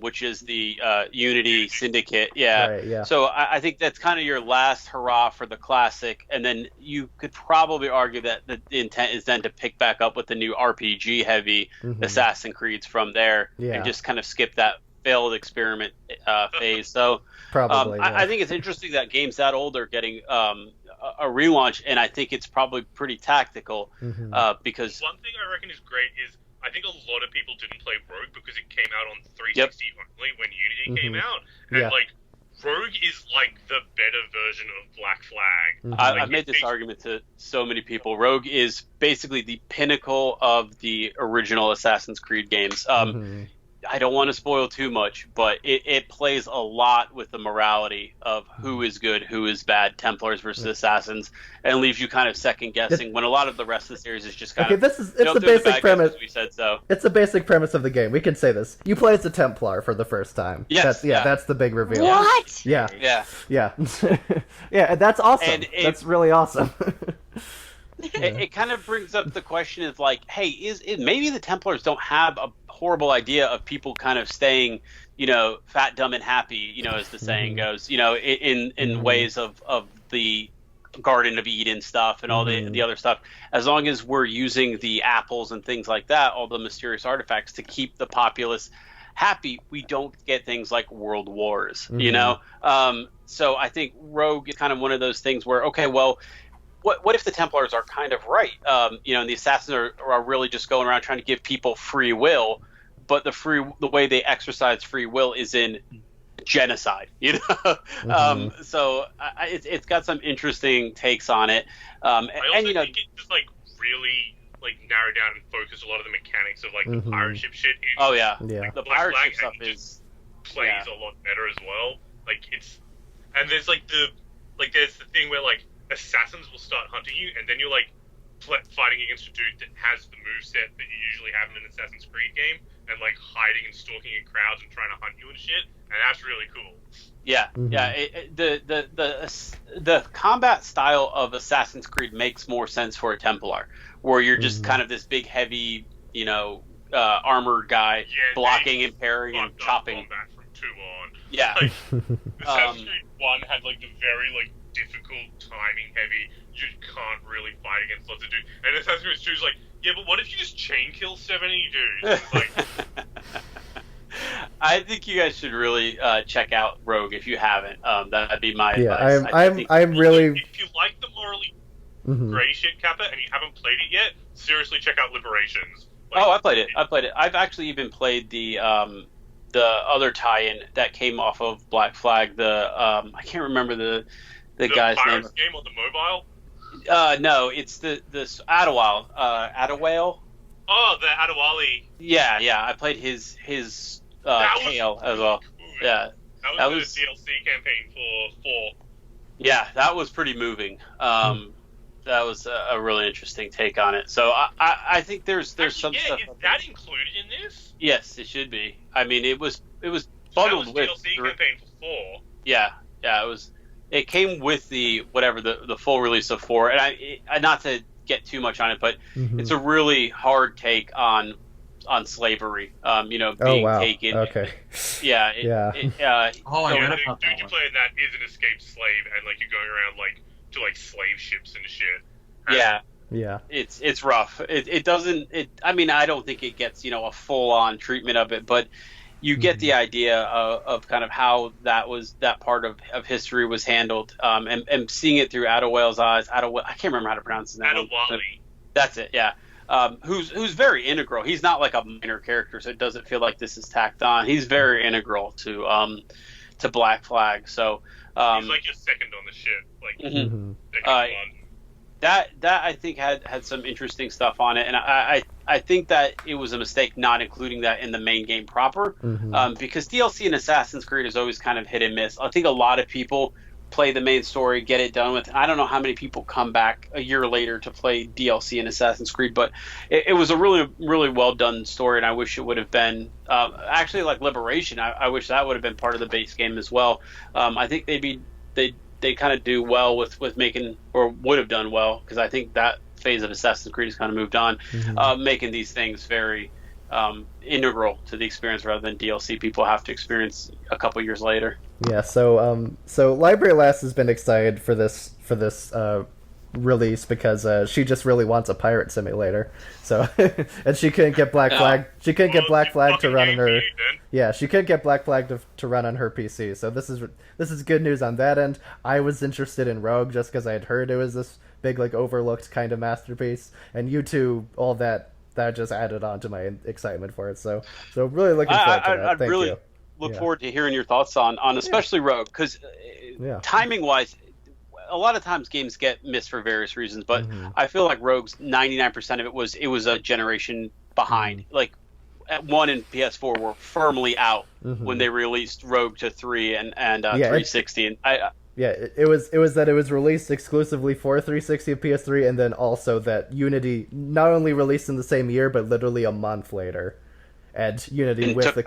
Speaker 5: which is the Unity Syndicate. Yeah.
Speaker 1: Right, yeah.
Speaker 5: So I think that's kind of your last hurrah for the classic, and then you could probably argue that the intent is then to pick back up with the new RPG heavy Assassin's Creeds from there and just kind of skip that failed experiment phase. So
Speaker 1: probably,
Speaker 5: I think it's interesting that games that old are getting a relaunch, and I think it's probably pretty tactical because
Speaker 2: one thing I reckon is great is I think a lot of people didn't play Rogue because it came out on 360 only when Unity came out, and like Rogue is like the better version of Black Flag.
Speaker 5: I've made this argument to so many people. Rogue is basically the pinnacle of the original Assassin's Creed games. I don't want to spoil too much, but it plays a lot with the morality of who is good, who is bad, Templars versus Assassins, and leaves you kind of second guessing when a lot of the rest of the series is just kind of
Speaker 1: it's the basic premise.
Speaker 5: We said so.
Speaker 1: It's the basic premise of the game. We can say this. You play as a Templar for the first time.
Speaker 5: Yes,
Speaker 1: that's the big reveal.
Speaker 4: What?
Speaker 1: Yeah.
Speaker 5: Yeah.
Speaker 1: And that's awesome.
Speaker 5: And
Speaker 1: that's really awesome.
Speaker 5: It kind of brings up the question of like, hey, is maybe the Templars don't have a horrible idea of people kind of staying, fat, dumb, and happy, as the saying goes, in ways of the Garden of Eden stuff and all the other stuff. As long as we're using the apples and things like that, all the mysterious artifacts to keep the populace happy, we don't get things like world wars, So I think Rogue is kind of one of those things where, okay, well, what if the Templars are kind of right? And the Assassins are really just going around trying to give people free will, but the way they exercise free will is in genocide. So it's got some interesting takes on it.
Speaker 2: I also think it just like really like narrow down and focus a lot of the mechanics of like the pirate ship shit.
Speaker 5: Oh yeah,
Speaker 2: like, the
Speaker 5: pirate
Speaker 2: Black
Speaker 5: ship stuff
Speaker 2: plays a lot better as well. Like and there's like there's the thing where like assassins will start hunting you, and then you're like, fighting against a dude that has the moveset that you usually have in an Assassin's Creed game, and like hiding and stalking in crowds and trying to hunt you and shit, and that's really cool.
Speaker 5: Yeah, the combat style of Assassin's Creed makes more sense for a Templar, where you're just kind of this big, heavy, armored guy blocking and parrying and chopping.
Speaker 2: Combat from 2 on.
Speaker 5: Yeah.
Speaker 2: Like, Assassin's Creed 1 had like the very like difficult timing heavy. You can't really fight against lots of dudes. And Assassin's Creed 2 is like, yeah, but what if you just chain kill 70 dudes? Like,
Speaker 5: I think you guys should really check out Rogue if you haven't. That'd be my advice.
Speaker 1: I'm really.
Speaker 2: If you like the morally gray shit, Kappa, and you haven't played it yet, seriously check out Liberations. Like,
Speaker 5: I played it. I've actually even played the other tie-in that came off of Black Flag. I can't remember the guy's name.
Speaker 2: The game on the mobile.
Speaker 5: No, it's the Adawal. Adawale.
Speaker 2: Oh, the Adawali.
Speaker 5: Yeah. I played his Kale as well.
Speaker 2: Cool.
Speaker 5: Yeah.
Speaker 2: That was the DLC campaign for 4.
Speaker 5: Yeah, that was pretty moving. That was a really interesting take on it. So I think there's some stuff.
Speaker 2: Is that included in this?
Speaker 5: Yes, it should be. I mean, it was bundled with
Speaker 2: DLC campaign for 4.
Speaker 5: Yeah, it was. It came with the full release of 4, and I not to get too much on it, but it's a really hard take on slavery. Being taken.
Speaker 1: Okay.
Speaker 5: Yeah.
Speaker 2: Dude you play that is an escaped slave, and like you're going around like to like slave ships and shit.
Speaker 5: Yeah.
Speaker 1: Yeah.
Speaker 5: It's rough. It doesn't. I mean, I don't think it gets a full on treatment of it, but you get the idea of kind of how that part of history was handled, and seeing it through Adawale's eyes. I can't remember how to pronounce his name.
Speaker 2: Adawali.
Speaker 5: That's it. Yeah. Who's very integral. He's not like a minor character, so it doesn't feel like this is tacked on. He's very integral to Black Flag. So
Speaker 2: he's like your second on the ship. Like second one.
Speaker 5: That I think had some interesting stuff on it, and I think that it was a mistake not including that in the main game proper, because DLC in Assassin's Creed is always kind of hit and miss. I think a lot of people play the main story, get it done with. I don't know how many people come back a year later to play DLC in Assassin's Creed, but it was a really, really well done story, and I wish it would have been actually like Liberation. I wish that would have been part of the base game as well. I think they kind of do well with making, or would have done well, because I think that phase of Assassin's Creed has kind of moved on, making these things very integral to the experience rather than DLC people have to experience a couple years later.
Speaker 1: Yeah, so Library Lass has been excited for this release because she just really wants a pirate simulator. So and she couldn't get Black Flag. She couldn't get Black Flag to run on her. Yeah, she couldn't get Black Flag to run on her PC. So this is good news on that end. I was interested in Rogue just because I had heard it was this big like overlooked kind of masterpiece, and you two, all that just added on to my excitement for it. So really looking forward to that. Thank you.
Speaker 5: Look forward to hearing your thoughts on especially Rogue, because timing wise, a lot of times games get missed for various reasons, but I feel like Rogue's 99% of it was a generation behind. Like 1 and PS4 were firmly out when they released Rogue to 3 and 360, and
Speaker 1: it was that it was released exclusively for 360 and PS3, and then also that Unity not only released in the same year but literally a month later. And Unity with the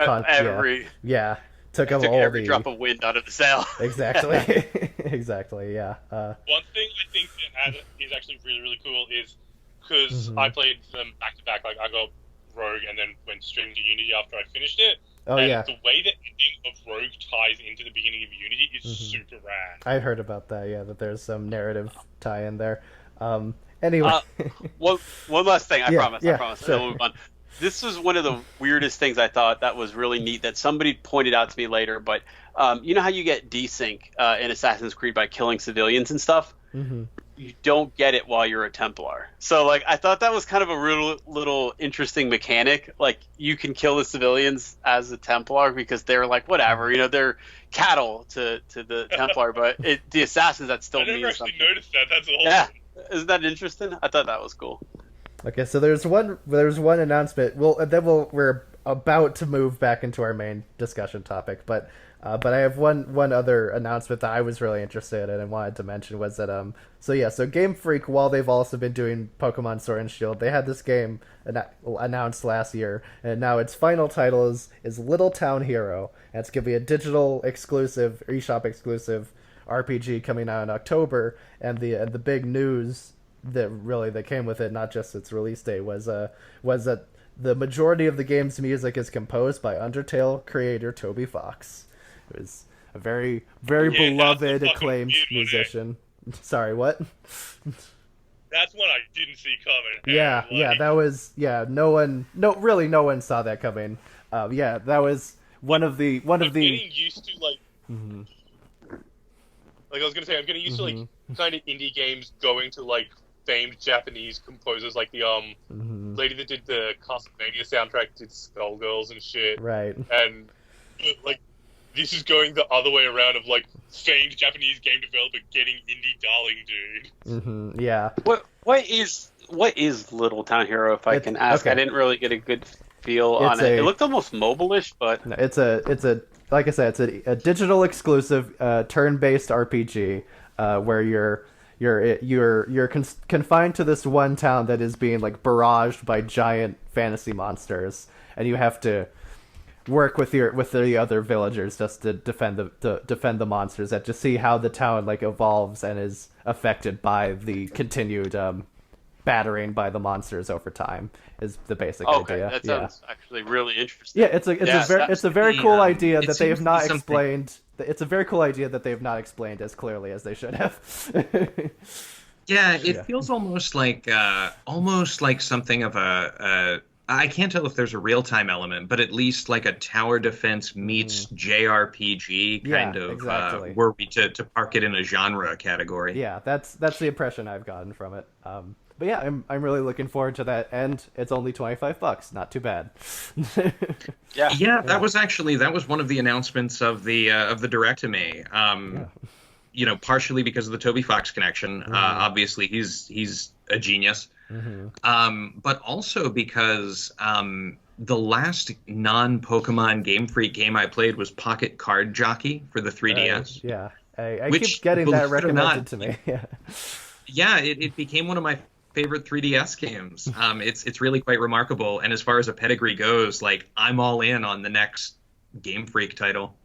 Speaker 1: took up all
Speaker 2: every drop of wind out of the sail.
Speaker 1: Exactly. Exactly. Yeah.
Speaker 2: One thing I think that is actually really, really cool is because I played them back to back. Like I got Rogue and then went straight into Unity after I finished it.
Speaker 1: Oh,
Speaker 2: and
Speaker 1: yeah.
Speaker 2: The way the ending of Rogue ties into the beginning of Unity is super rad.
Speaker 1: I heard about that. Yeah, that there's some narrative tie in there. Anyway.
Speaker 5: One last thing. I promise.
Speaker 1: Sure.
Speaker 5: We'll move on. This was one of the weirdest things I thought that was really neat that somebody pointed out to me later, but you know how you get desync in Assassin's Creed by killing civilians and stuff? You don't get it while you're a Templar. So like I thought that was kind of a real little interesting mechanic. Like you can kill the civilians as a Templar because they're like whatever, they're cattle to the Templar, but the assassins that still means something.
Speaker 2: I never actually noticed that. That's awesome.
Speaker 5: Yeah, isn't that interesting? I thought that was cool.
Speaker 1: Okay, so there's one announcement. We're about to move back into our main discussion topic, but But I have one other announcement that I was really interested in and wanted to mention was that so Game Freak, while they've also been doing Pokemon Sword and Shield, they had this game announced last year, and now its final title is Little Town Hero, and it's gonna be a digital exclusive, eShop exclusive RPG coming out in October. And the big news that came with it, not just its release date, was that the majority of the game's music is composed by Undertale creator Toby Fox. It was a very, very beloved, acclaimed musician. Sorry, what?
Speaker 2: That's one I didn't see coming.
Speaker 1: Yeah, that was no one saw that coming. That was one of the.
Speaker 2: Getting used to like I was gonna say, I'm getting used to like kind of indie games going to like famed Japanese composers, like the lady that did the Castlevania soundtrack did Skullgirls and shit.
Speaker 1: Right.
Speaker 2: And like this is going the other way around of like famed Japanese game developer getting indie darling dude.
Speaker 1: Yeah.
Speaker 5: What is Little Town Hero? If I can ask,
Speaker 1: okay.
Speaker 5: I didn't really get a good feel on it. It looked almost mobile-ish, but
Speaker 1: no, it's a like I said, it's a digital exclusive turn-based RPG where you're confined to this one town that is being like barraged by giant fantasy monsters, and you have to work with the other villagers just to defend the monsters, and to see how the town like evolves and is affected by the continued battering by the monsters over time is the basic idea.
Speaker 5: That sounds actually really interesting.
Speaker 1: Yeah, it's a very cool idea that they have not explained. It's a very cool idea that they have not explained as clearly as they should have.
Speaker 3: Yeah, it feels almost like something of a. I can't tell if there's a real-time element, but at least like a tower defense meets JRPG kind of.
Speaker 1: Exactly.
Speaker 3: Were we to park it in a genre category?
Speaker 1: Yeah, that's the impression I've gotten from it. But yeah, I'm really looking forward to that, and it's only $25. Not too bad.
Speaker 3: That was one of the announcements of the Direct to Me. You know, partially because of the Toby Fox connection. Obviously, he's a genius. But also because the last non-Pokemon Game Freak game I played was Pocket Card Jockey for the 3DS.
Speaker 1: I keep getting that recommended to me.
Speaker 3: It became one of my favorite 3DS games. It's really quite remarkable. And as far as a pedigree goes, like I'm all in on the next Game Freak title.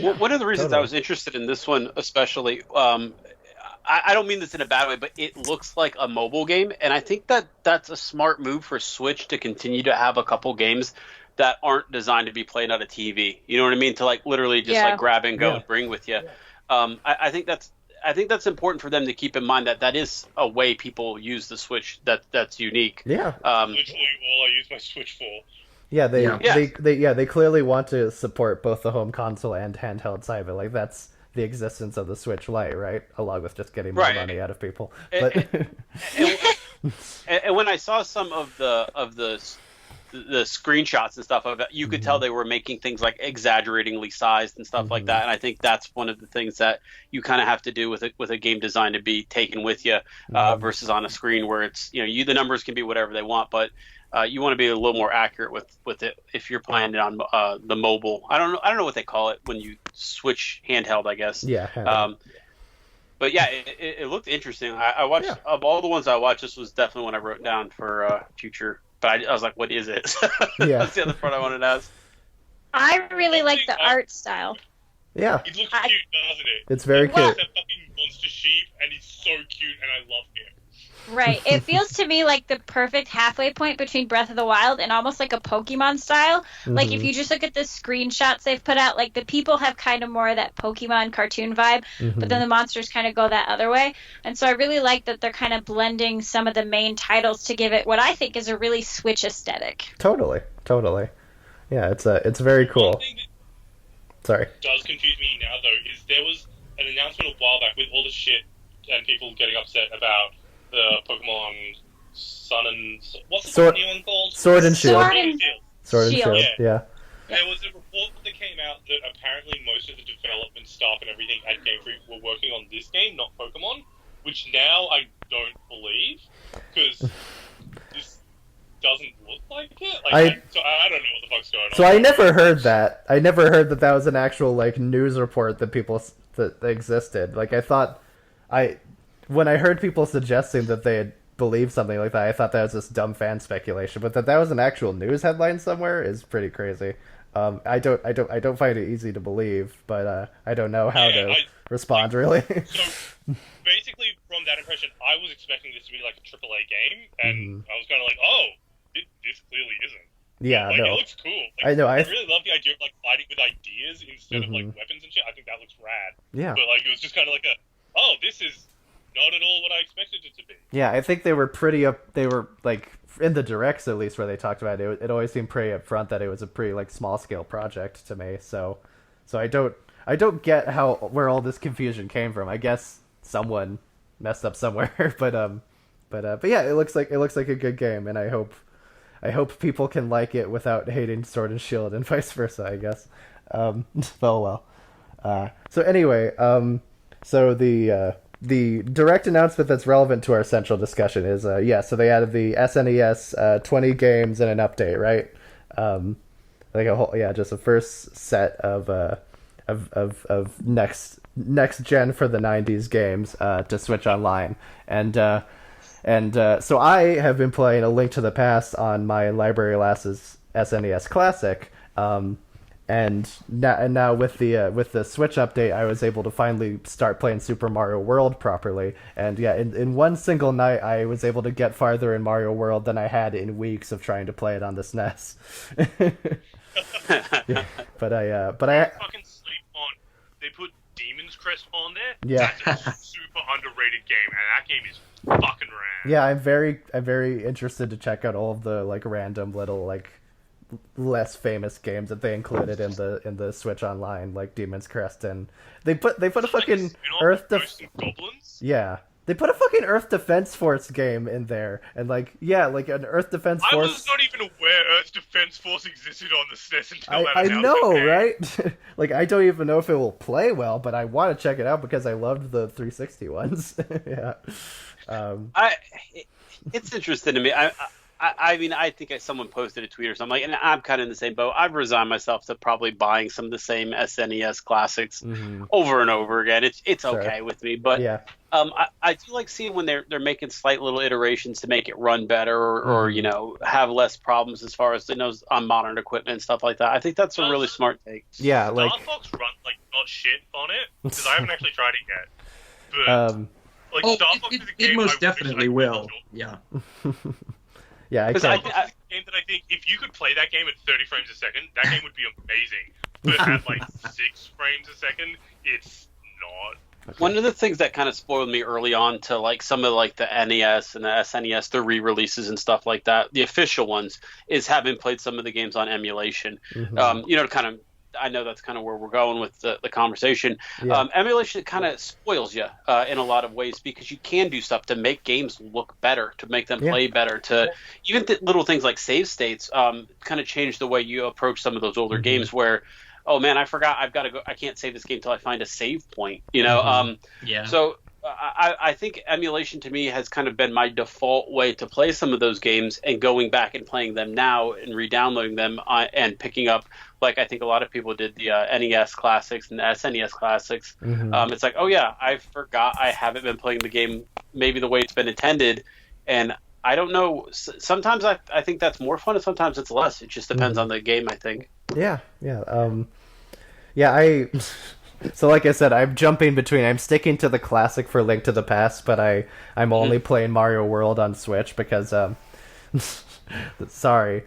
Speaker 5: Well, one of the reasons I was interested in this one, especially, I don't mean this in a bad way, but it looks like a mobile game, and I think that's a smart move for Switch to continue to have a couple games that aren't designed to be played on a TV. You know what I mean? To like literally just like grab and go and bring with you. I think that's important for them to keep in mind that is a way people use the Switch that's unique.
Speaker 2: Literally all I use my Switch for.
Speaker 1: They clearly want to support both the home console and handheld side of it. Like that's the existence of the Switch Lite, right? Along with just getting more money out of people. But
Speaker 5: and when I saw some of the screenshots and stuff of it, you could tell they were making things like exaggeratingly sized and stuff like that. And I think that's one of the things that you kind of have to do with a game designed to be taken with you versus on a screen where it's the numbers can be whatever they want, but you want to be a little more accurate with it if you're playing it on the mobile. I don't know what they call it when you switch handheld, I guess. But yeah, it looked interesting. I watched of all the ones I watched, this was definitely one I wrote down for future. But I was like, what is it? That's the other part I wanted to ask.
Speaker 4: I really like the art style.
Speaker 1: Yeah.
Speaker 2: It looks cute, doesn't it?
Speaker 1: It's very cute.
Speaker 2: That fucking monster sheep, and he's so cute, and I love him.
Speaker 4: Right. It feels to me like the perfect halfway point between Breath of the Wild and almost like a Pokemon style. Like if you just look at the screenshots they've put out, like the people have kind of more of that Pokemon cartoon vibe, but then the monsters kind of go that other way. And so I really like that they're kind of blending some of the main titles to give it what I think is a really Switch aesthetic.
Speaker 1: Totally. Yeah, it's very cool.
Speaker 2: One thing that
Speaker 1: Sorry.
Speaker 2: does confuse me now, though, is there was an announcement a while back with all the shit and people getting upset about the Pokemon Sun and... What's the new one called?
Speaker 1: Sword and Shield.
Speaker 4: Sword and Shield.
Speaker 1: Yeah.
Speaker 2: There was a report that came out that apparently most of the development staff and everything at Game Freak were working on this game, not Pokemon, which now I don't believe, because doesn't look like it.
Speaker 1: I
Speaker 2: I don't know what the fuck's going on.
Speaker 1: So I never heard that. I never heard that was an actual like news report that that existed. Like I thought, when I heard people suggesting that they had believed something like that, I thought that was just dumb fan speculation. But that was an actual news headline somewhere is pretty crazy. I don't find it easy to believe, but I don't know how to respond really.
Speaker 2: So basically, from that impression, I was expecting this to be like a AAA game, and I was kind of like, oh, this clearly isn't.
Speaker 1: Yeah,
Speaker 2: like,
Speaker 1: no.
Speaker 2: It looks cool. Like,
Speaker 1: I know.
Speaker 2: I really love the idea of like fighting with ideas instead of like weapons and shit. I think that looks rad.
Speaker 1: Yeah.
Speaker 2: But like, it was just kind of like this is not at all what I expected it to be.
Speaker 1: Yeah, I think they were pretty up. They were like in the directs at least where they talked about it. It always seemed pretty upfront that it was a pretty like small scale project to me. So I don't get where all this confusion came from. I guess someone messed up somewhere, but yeah, it looks like a good game, and I hope people can like it without hating Sword and Shield and vice versa, I guess. Well. So anyway, so the direct announcement that's relevant to our central discussion is so they added the SNES 20 games and an update, right? Like a whole just a first set of next gen for the 90s games to Switch Online. And so I have been playing A Link to the Past on my Library Lass's SNES Classic, and now with the Switch update, I was able to finally start playing Super Mario World properly. And yeah, in one single night, I was able to get farther in Mario World than I had in weeks of trying to play it on the SNES. Yeah, but I
Speaker 2: fucking sleep on. They put Demon's Crest on there.
Speaker 1: Yeah.
Speaker 2: That's a super underrated game, and that game is fucking rad.
Speaker 1: Yeah, I'm very interested to check out all of the like random little like less famous games that they included in the Switch Online, like Demon's Crest, and they put a fucking Earth
Speaker 2: Goblins.
Speaker 1: Yeah. They put a fucking Earth Defense Force game in there, and like an Earth Defense Force.
Speaker 2: I was not even aware Earth Defense Force existed on the SNES until that
Speaker 1: I know,
Speaker 2: game.
Speaker 1: right? Like, I don't even know if it will play well, but I want to check it out because I loved the 360 ones. Yeah.
Speaker 5: It's interesting to me. I mean, I think someone posted a tweet or something, and I'm kind of in the same boat. I've resigned myself to probably buying some of the same SNES classics over and over again. It's okay with me, but
Speaker 1: yeah.
Speaker 5: I do like seeing when they're making slight little iterations to make it run better or have less problems as far as on modern equipment and stuff like that. I think that's a really smart take.
Speaker 1: Yeah,
Speaker 2: Star Fox run like not shit on it because I haven't actually tried it yet. But Star Fox is a game
Speaker 3: it most definitely will. Yeah.
Speaker 1: Yeah,
Speaker 2: it's a game that I think if you could play that game at 30 frames a second, that game would be amazing. But at like 6 frames a second, it's not.
Speaker 5: One of the things that kind of spoiled me early on to like some of like the NES and the SNES, the re-releases and stuff like that, the official ones, is having played some of the games on emulation. To kind of, I know that's kind of where we're going with the conversation.
Speaker 1: Yeah.
Speaker 5: Emulation kind of spoils you in a lot of ways because you can do stuff to make games look better, to make them play better, to even little things like save states kind of change the way you approach some of those older games where, oh man, I forgot, I've got to go, I can't save this game till I find a save point, So I think emulation to me has kind of been my default way to play some of those games, and going back and playing them now and re-downloading them and picking up, like I think a lot of people did, the NES classics and the SNES classics. It's like, oh yeah, I forgot I haven't been playing the game maybe the way it's been intended, and I don't know, sometimes I think that's more fun and sometimes it's less. It just depends on the game, I think.
Speaker 1: So like I said, I'm jumping between. I'm sticking to the classic for Link to the Past, but I'm only playing Mario World on Switch because sorry,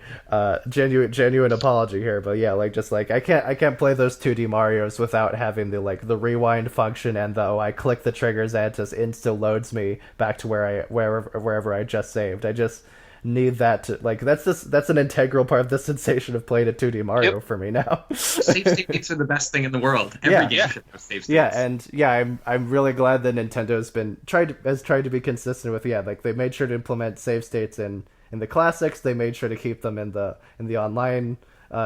Speaker 1: genuine apology here, but yeah, I can't play those 2D Marios without having the rewind function and I click the triggers and it just insta loads me back to wherever I just saved. I just need that to that's an integral part of the sensation of playing a 2D Mario for me now.
Speaker 3: Save states are the best thing in the world. Every game should have save states.
Speaker 1: Yeah, and I'm really glad that Nintendo has tried to be consistent with they made sure to implement save states in the classics. They made sure to keep them in the online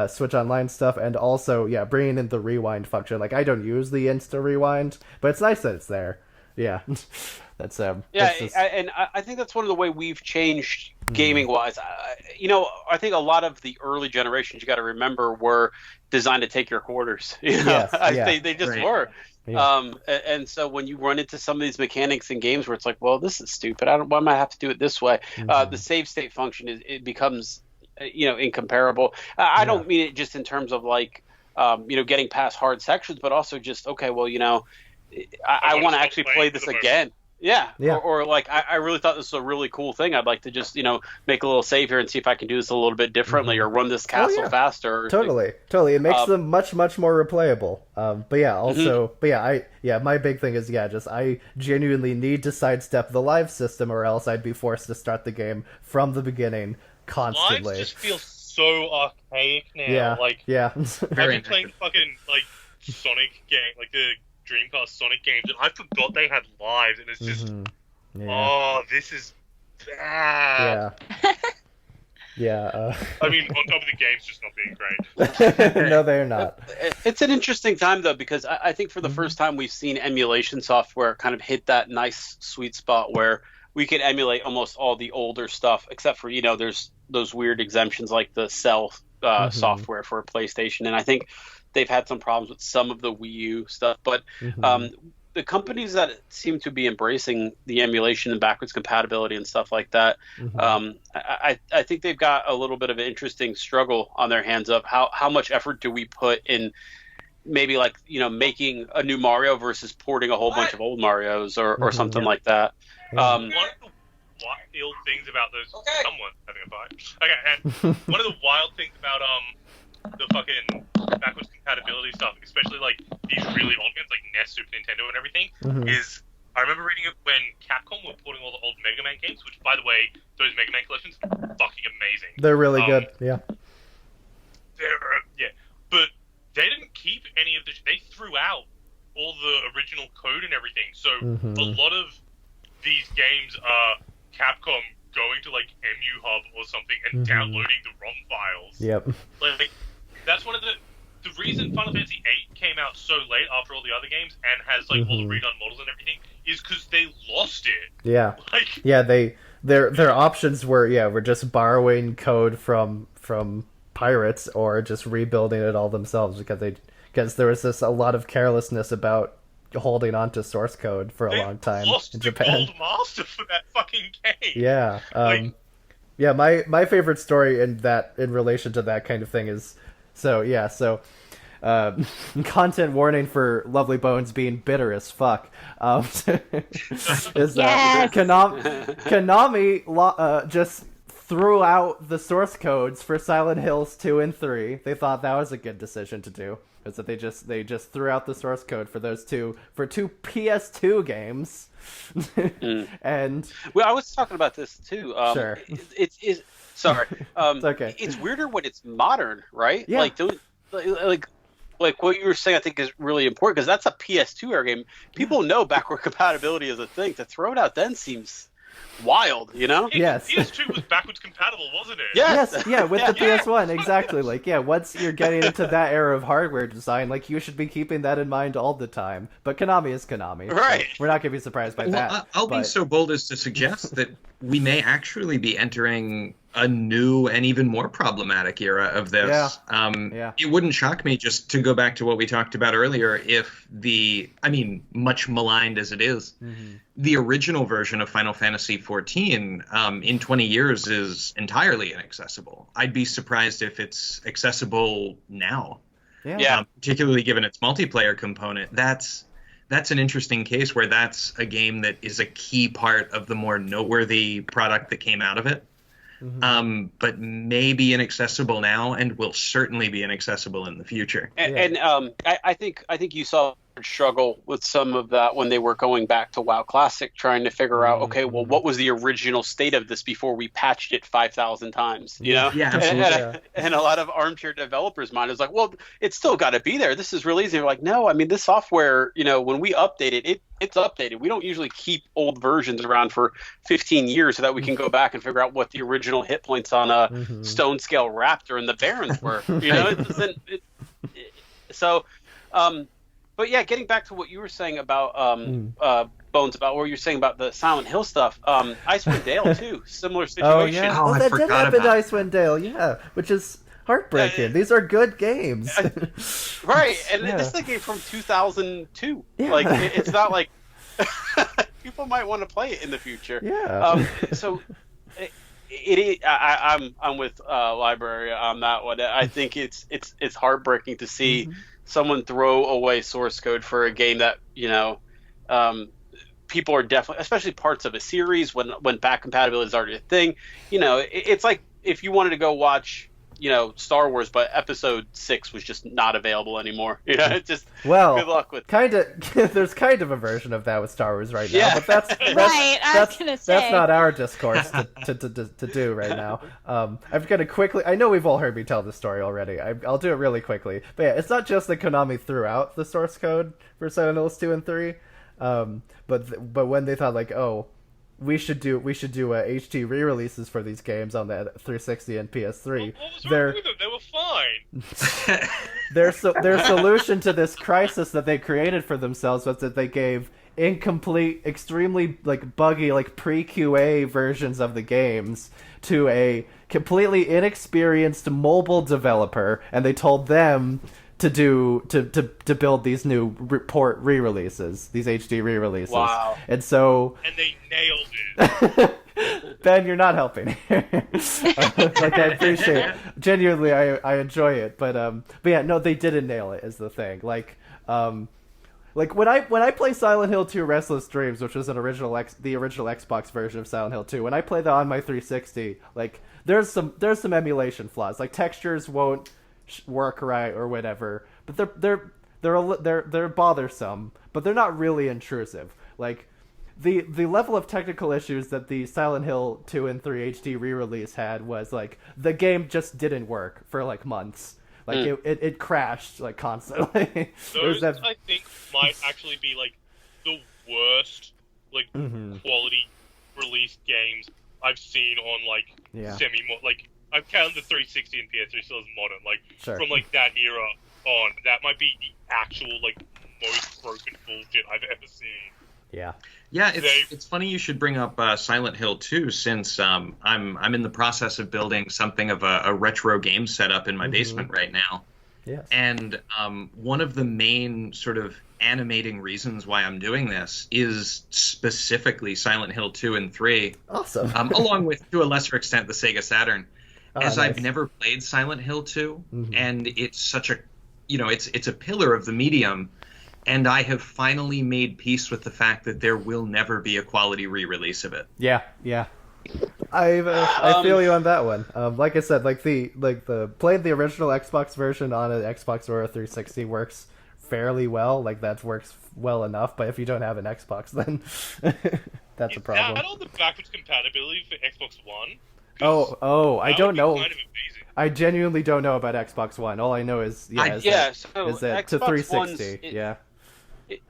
Speaker 1: Switch Online stuff, and also bringing in the rewind function. Like, I don't use the Insta Rewind, but it's nice that it's there. Yeah. That's
Speaker 5: and I think that's one of the way we've changed gaming wise. I think a lot of the early generations, you got to remember, were designed to take your quarters.
Speaker 1: Yes, yeah.
Speaker 5: They just
Speaker 3: Right.
Speaker 5: were.
Speaker 1: Yeah.
Speaker 5: And so when you run into some of these mechanics in games where it's like, well, this is stupid. Why am I have to do it this way? The save state function it becomes, incomparable. I don't mean it just in terms of like, getting past hard sections, but also just, okay, well, I want to actually play this again. Yeah.
Speaker 1: Yeah.
Speaker 5: Or like, I really thought this was a really cool thing. I'd like to just, make a little save here and see if I can do this a little bit differently or run this castle faster.
Speaker 1: Totally. It makes them much, much more replayable. But yeah, also, my big thing is, I genuinely need to sidestep the live system or else I'd be forced to start the game from the beginning constantly.
Speaker 2: Lives just feel so archaic now.
Speaker 1: Yeah.
Speaker 2: Like,
Speaker 1: yeah.
Speaker 2: I've been playing fucking, like, Sonic game, like the Dreamcast Sonic games, and I forgot they had lives, and it's just, this is bad.
Speaker 1: Yeah.
Speaker 2: I mean, on top of the games just not being great.
Speaker 1: No, they're not.
Speaker 5: It's an interesting time, though, because I think for the first time we've seen emulation software kind of hit that nice sweet spot where we can emulate almost all the older stuff, except for, there's those weird exemptions like the Cell software for PlayStation, and I think they've had some problems with some of the Wii U stuff, but the companies that seem to be embracing the emulation and backwards compatibility and stuff like that, I think they've got a little bit of an interesting struggle on their hands of how much effort do we put in maybe like, making a new Mario versus porting a whole bunch of old Marios or something like that.
Speaker 2: One of the wild things about those... Someone having a fight. Okay, and one of the wild things about the fucking backwards compatibility stuff, especially like these really old games like NES, Super Nintendo, and everything, is I remember reading it when Capcom were porting all the old Mega Man games, which, by the way, those Mega Man collections are fucking amazing.
Speaker 1: They're really good, yeah.
Speaker 2: But they didn't keep any of the... They threw out all the original code and everything, so a lot of these games are Capcom going to like MU Hub or something and downloading the ROM files.
Speaker 1: Yep.
Speaker 2: Like, that's one of the reason Final Fantasy VIII came out so late after all the other games and has like all the redone models and everything is because they lost it.
Speaker 1: Yeah.
Speaker 2: Like,
Speaker 1: their options were just borrowing code from pirates or just rebuilding it all themselves because there was a lot of carelessness about holding on to source code for a long time
Speaker 2: lost
Speaker 1: in
Speaker 2: the
Speaker 1: Japan.
Speaker 2: gold master for that fucking game.
Speaker 1: Yeah. My favorite story in relation to that kind of thing is content warning for Lovely Bones being bitter as fuck. Is that Konami just threw out the source codes for Silent Hills 2 and 3. They thought that was a good decision to do. Is that they just threw out the source code for two PS2 games. And
Speaker 5: well, I was talking about this too.
Speaker 1: Sure.
Speaker 5: It's sorry.
Speaker 1: It's okay.
Speaker 5: It's weirder when it's modern, right?
Speaker 1: Yeah.
Speaker 5: Like what you were saying, I think is really important because that's a PS2 era game. People know backward compatibility is a thing. To throw it out then seems wild,
Speaker 1: Yes.
Speaker 2: PS2 was backwards compatible, wasn't it?
Speaker 1: Yes, with the PS1, exactly. Like, once you're getting into that era of hardware design, like, you should be keeping that in mind all the time. But Konami is Konami.
Speaker 5: Right.
Speaker 1: So we're not going to be surprised by that.
Speaker 3: I'll be so bold as to suggest that we may actually be entering a new and even more problematic era of this. It wouldn't shock me, just to go back to what we talked about earlier, if much maligned as it is, the original version of Final Fantasy XIV in 20 years is entirely inaccessible. I'd be surprised if it's accessible now.
Speaker 1: Yeah.
Speaker 3: Particularly given its multiplayer component. That's an interesting case where that's a game that is a key part of the more noteworthy product that came out of it. But may be inaccessible now and will certainly be inaccessible in the future.
Speaker 5: And I think you saw struggle with some of that when they were going back to WoW Classic, trying to figure out, okay, well, what was the original state of this before we patched it 5,000 times?
Speaker 3: Yeah, absolutely.
Speaker 5: And a lot of armchair developers' mind is like, well, it's still got to be there. This is really easy. They're like, no, this software, when we update it, it's updated. We don't usually keep old versions around for 15 years so that we can go back and figure out what the original hit points on a stone scale raptor and the barons were. But yeah, getting back to what you were saying about Bones, about what you're saying about the Silent Hill stuff. Icewind Dale too, similar situation.
Speaker 1: Oh yeah,
Speaker 3: Oh, I
Speaker 1: that did
Speaker 3: forgot
Speaker 1: happen to
Speaker 3: about
Speaker 1: Icewind Dale, yeah, which is heartbreaking. These are good games.
Speaker 5: Right, and
Speaker 1: Yeah.
Speaker 5: this is a game from 2002.
Speaker 1: Yeah.
Speaker 5: Like, it's not like people might want to play it in the future.
Speaker 1: Yeah.
Speaker 5: So I'm with Library on that one. I think it's heartbreaking to see someone throw away source code for a game that people are definitely, especially parts of a series when back compatibility is already a thing. It's like if you wanted to go watch Star Wars, but Episode 6 was just not available anymore. It's just good luck with.
Speaker 1: There's kind of a version of that with Star Wars right now,
Speaker 5: Yeah.
Speaker 1: but that's
Speaker 4: Right, I was gonna say.
Speaker 1: that's not our discourse to do right now. I'm gonna quickly. I know we've all heard me tell this story already. I'll do it really quickly. But yeah, it's not just that Konami threw out the source code for Silent Hills 2 and 3, but when they thought like, oh, we should do HD re-releases for these games on the 360 and PS3.
Speaker 2: What was wrong with them? They were fine.
Speaker 1: Their solution to this crisis that they created for themselves was that they gave incomplete, extremely like buggy, like pre-QA versions of the games to a completely inexperienced mobile developer, and they told them to build these new port re-releases, these HD re-releases.
Speaker 5: Wow.
Speaker 1: And so
Speaker 2: And they nailed it.
Speaker 1: Ben, you're not helping. Like, I appreciate it. Genuinely, I enjoy it, but yeah, no, they didn't nail it. Is the thing. Like when I play Silent Hill 2: Restless Dreams, which was the original Xbox version of Silent Hill 2, when I play that on my 360, like there's some emulation flaws. Like textures won't work right or whatever, but they're bothersome, but they're not really intrusive. Like the level of technical issues that the Silent Hill 2 and 3 HD re-release had was like the game just didn't work for like months. Like it crashed like constantly.
Speaker 2: Those I think might actually be like the worst like quality released games I've seen on like like I've counted the 360 and PS3 still as modern. Like from like that era on, that might be the actual like most broken bullshit I've ever seen.
Speaker 1: Yeah.
Speaker 3: Yeah, it's funny you should bring up Silent Hill 2, since I'm in the process of building something of a retro game setup in my basement right now.
Speaker 1: Yes.
Speaker 3: And one of the main sort of animating reasons why I'm doing this is specifically Silent Hill 2 and 3.
Speaker 1: Awesome.
Speaker 3: Along with, to a lesser extent, the Sega Saturn.
Speaker 1: Nice.
Speaker 3: I've never played Silent Hill 2, and it's such a, it's a pillar of the medium. And I have finally made peace with the fact that there will never be a quality re-release of it.
Speaker 1: Yeah. I feel you on that one. Like I said, like the playing the original Xbox version on an Xbox or a 360 works fairly well. Like that works well enough. But if you don't have an Xbox, then that's a problem.
Speaker 2: Add all the backwards compatibility for Xbox One.
Speaker 1: Oh, I don't know.
Speaker 2: Kind of amazing.
Speaker 1: I genuinely don't know about Xbox One. All I know is
Speaker 5: so
Speaker 1: that to
Speaker 5: Xbox
Speaker 1: 360.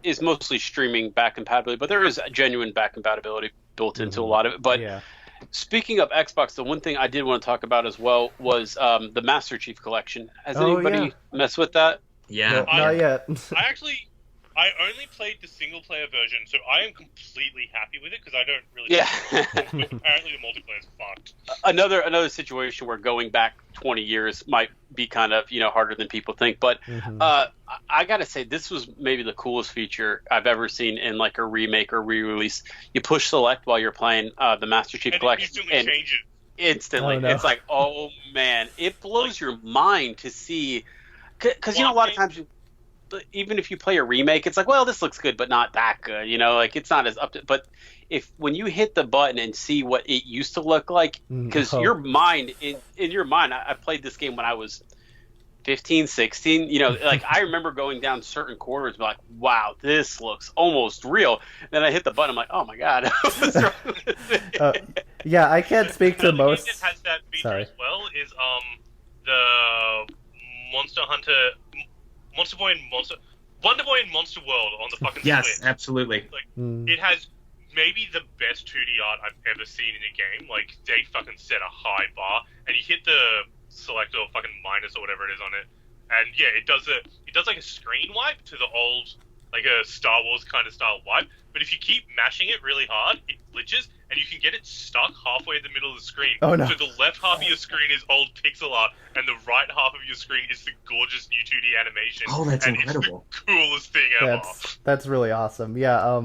Speaker 5: Is mostly streaming back compatibility, but there is genuine back compatibility built into a lot of it. But speaking of Xbox, the one thing I did want to talk about as well was the Master Chief Collection. Has anybody messed with that?
Speaker 3: Yeah.
Speaker 1: No, not yet.
Speaker 2: I only played the single player version, so I am completely happy with it because I don't really. Apparently, the multiplayer is fucked.
Speaker 5: Another situation where going back 20 years might be kind of harder than people think, but I gotta say this was maybe the coolest feature I've ever seen in like a remake or re-release. You push select while you're playing the Master Chief Collection, and
Speaker 2: change it
Speaker 5: instantly.
Speaker 1: Oh, no.
Speaker 5: It's like, oh man, it blows your mind to see, because a lot of times even if you play a remake, it's like, well, this looks good, but not that good. Like it's not as up to. But when you hit the button and see what it used to look like, because your mind, in your mind, I played this game when I was 15, 16. Like I remember going down certain corridors, and be like, wow, this looks almost real. Then I hit the button, I'm like, oh my god, what's wrong with it?
Speaker 1: Yeah, I can't speak to most.
Speaker 2: Game that has that feature
Speaker 1: Sorry.
Speaker 2: as well is the Wonder Boy and Monster World on the fucking
Speaker 3: Yes,
Speaker 2: Switch.
Speaker 3: absolutely.
Speaker 2: Like it has maybe the best 2D art I've ever seen in a game. Like they fucking set a high bar, and you hit the select or fucking minus or whatever it is on it, and yeah, it does like a screen wipe to the old like a Star Wars kind of style wipe, but if you keep mashing it really hard, it glitches, and you can get it stuck halfway in the middle of the screen.
Speaker 1: Oh, no.
Speaker 2: So the left half of your screen is old pixel art, and the right half of your screen is the gorgeous new 2D animation.
Speaker 3: Oh, that's
Speaker 2: and
Speaker 3: incredible.
Speaker 2: It's the coolest thing ever.
Speaker 1: That's really awesome. Yeah,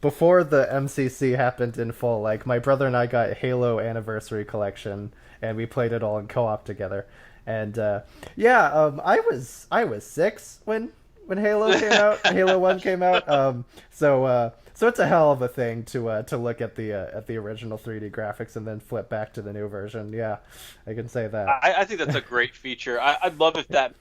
Speaker 1: before the MCC happened in full, like, my brother and I got Halo Anniversary Collection, and we played it all in co-op together. And, I was 6 when Halo came out. Halo 1 came out. So it's a hell of a thing to look at the original 3D graphics and then flip back to the new version. Yeah, I can say that.
Speaker 5: I think that's a great feature. I'd love if that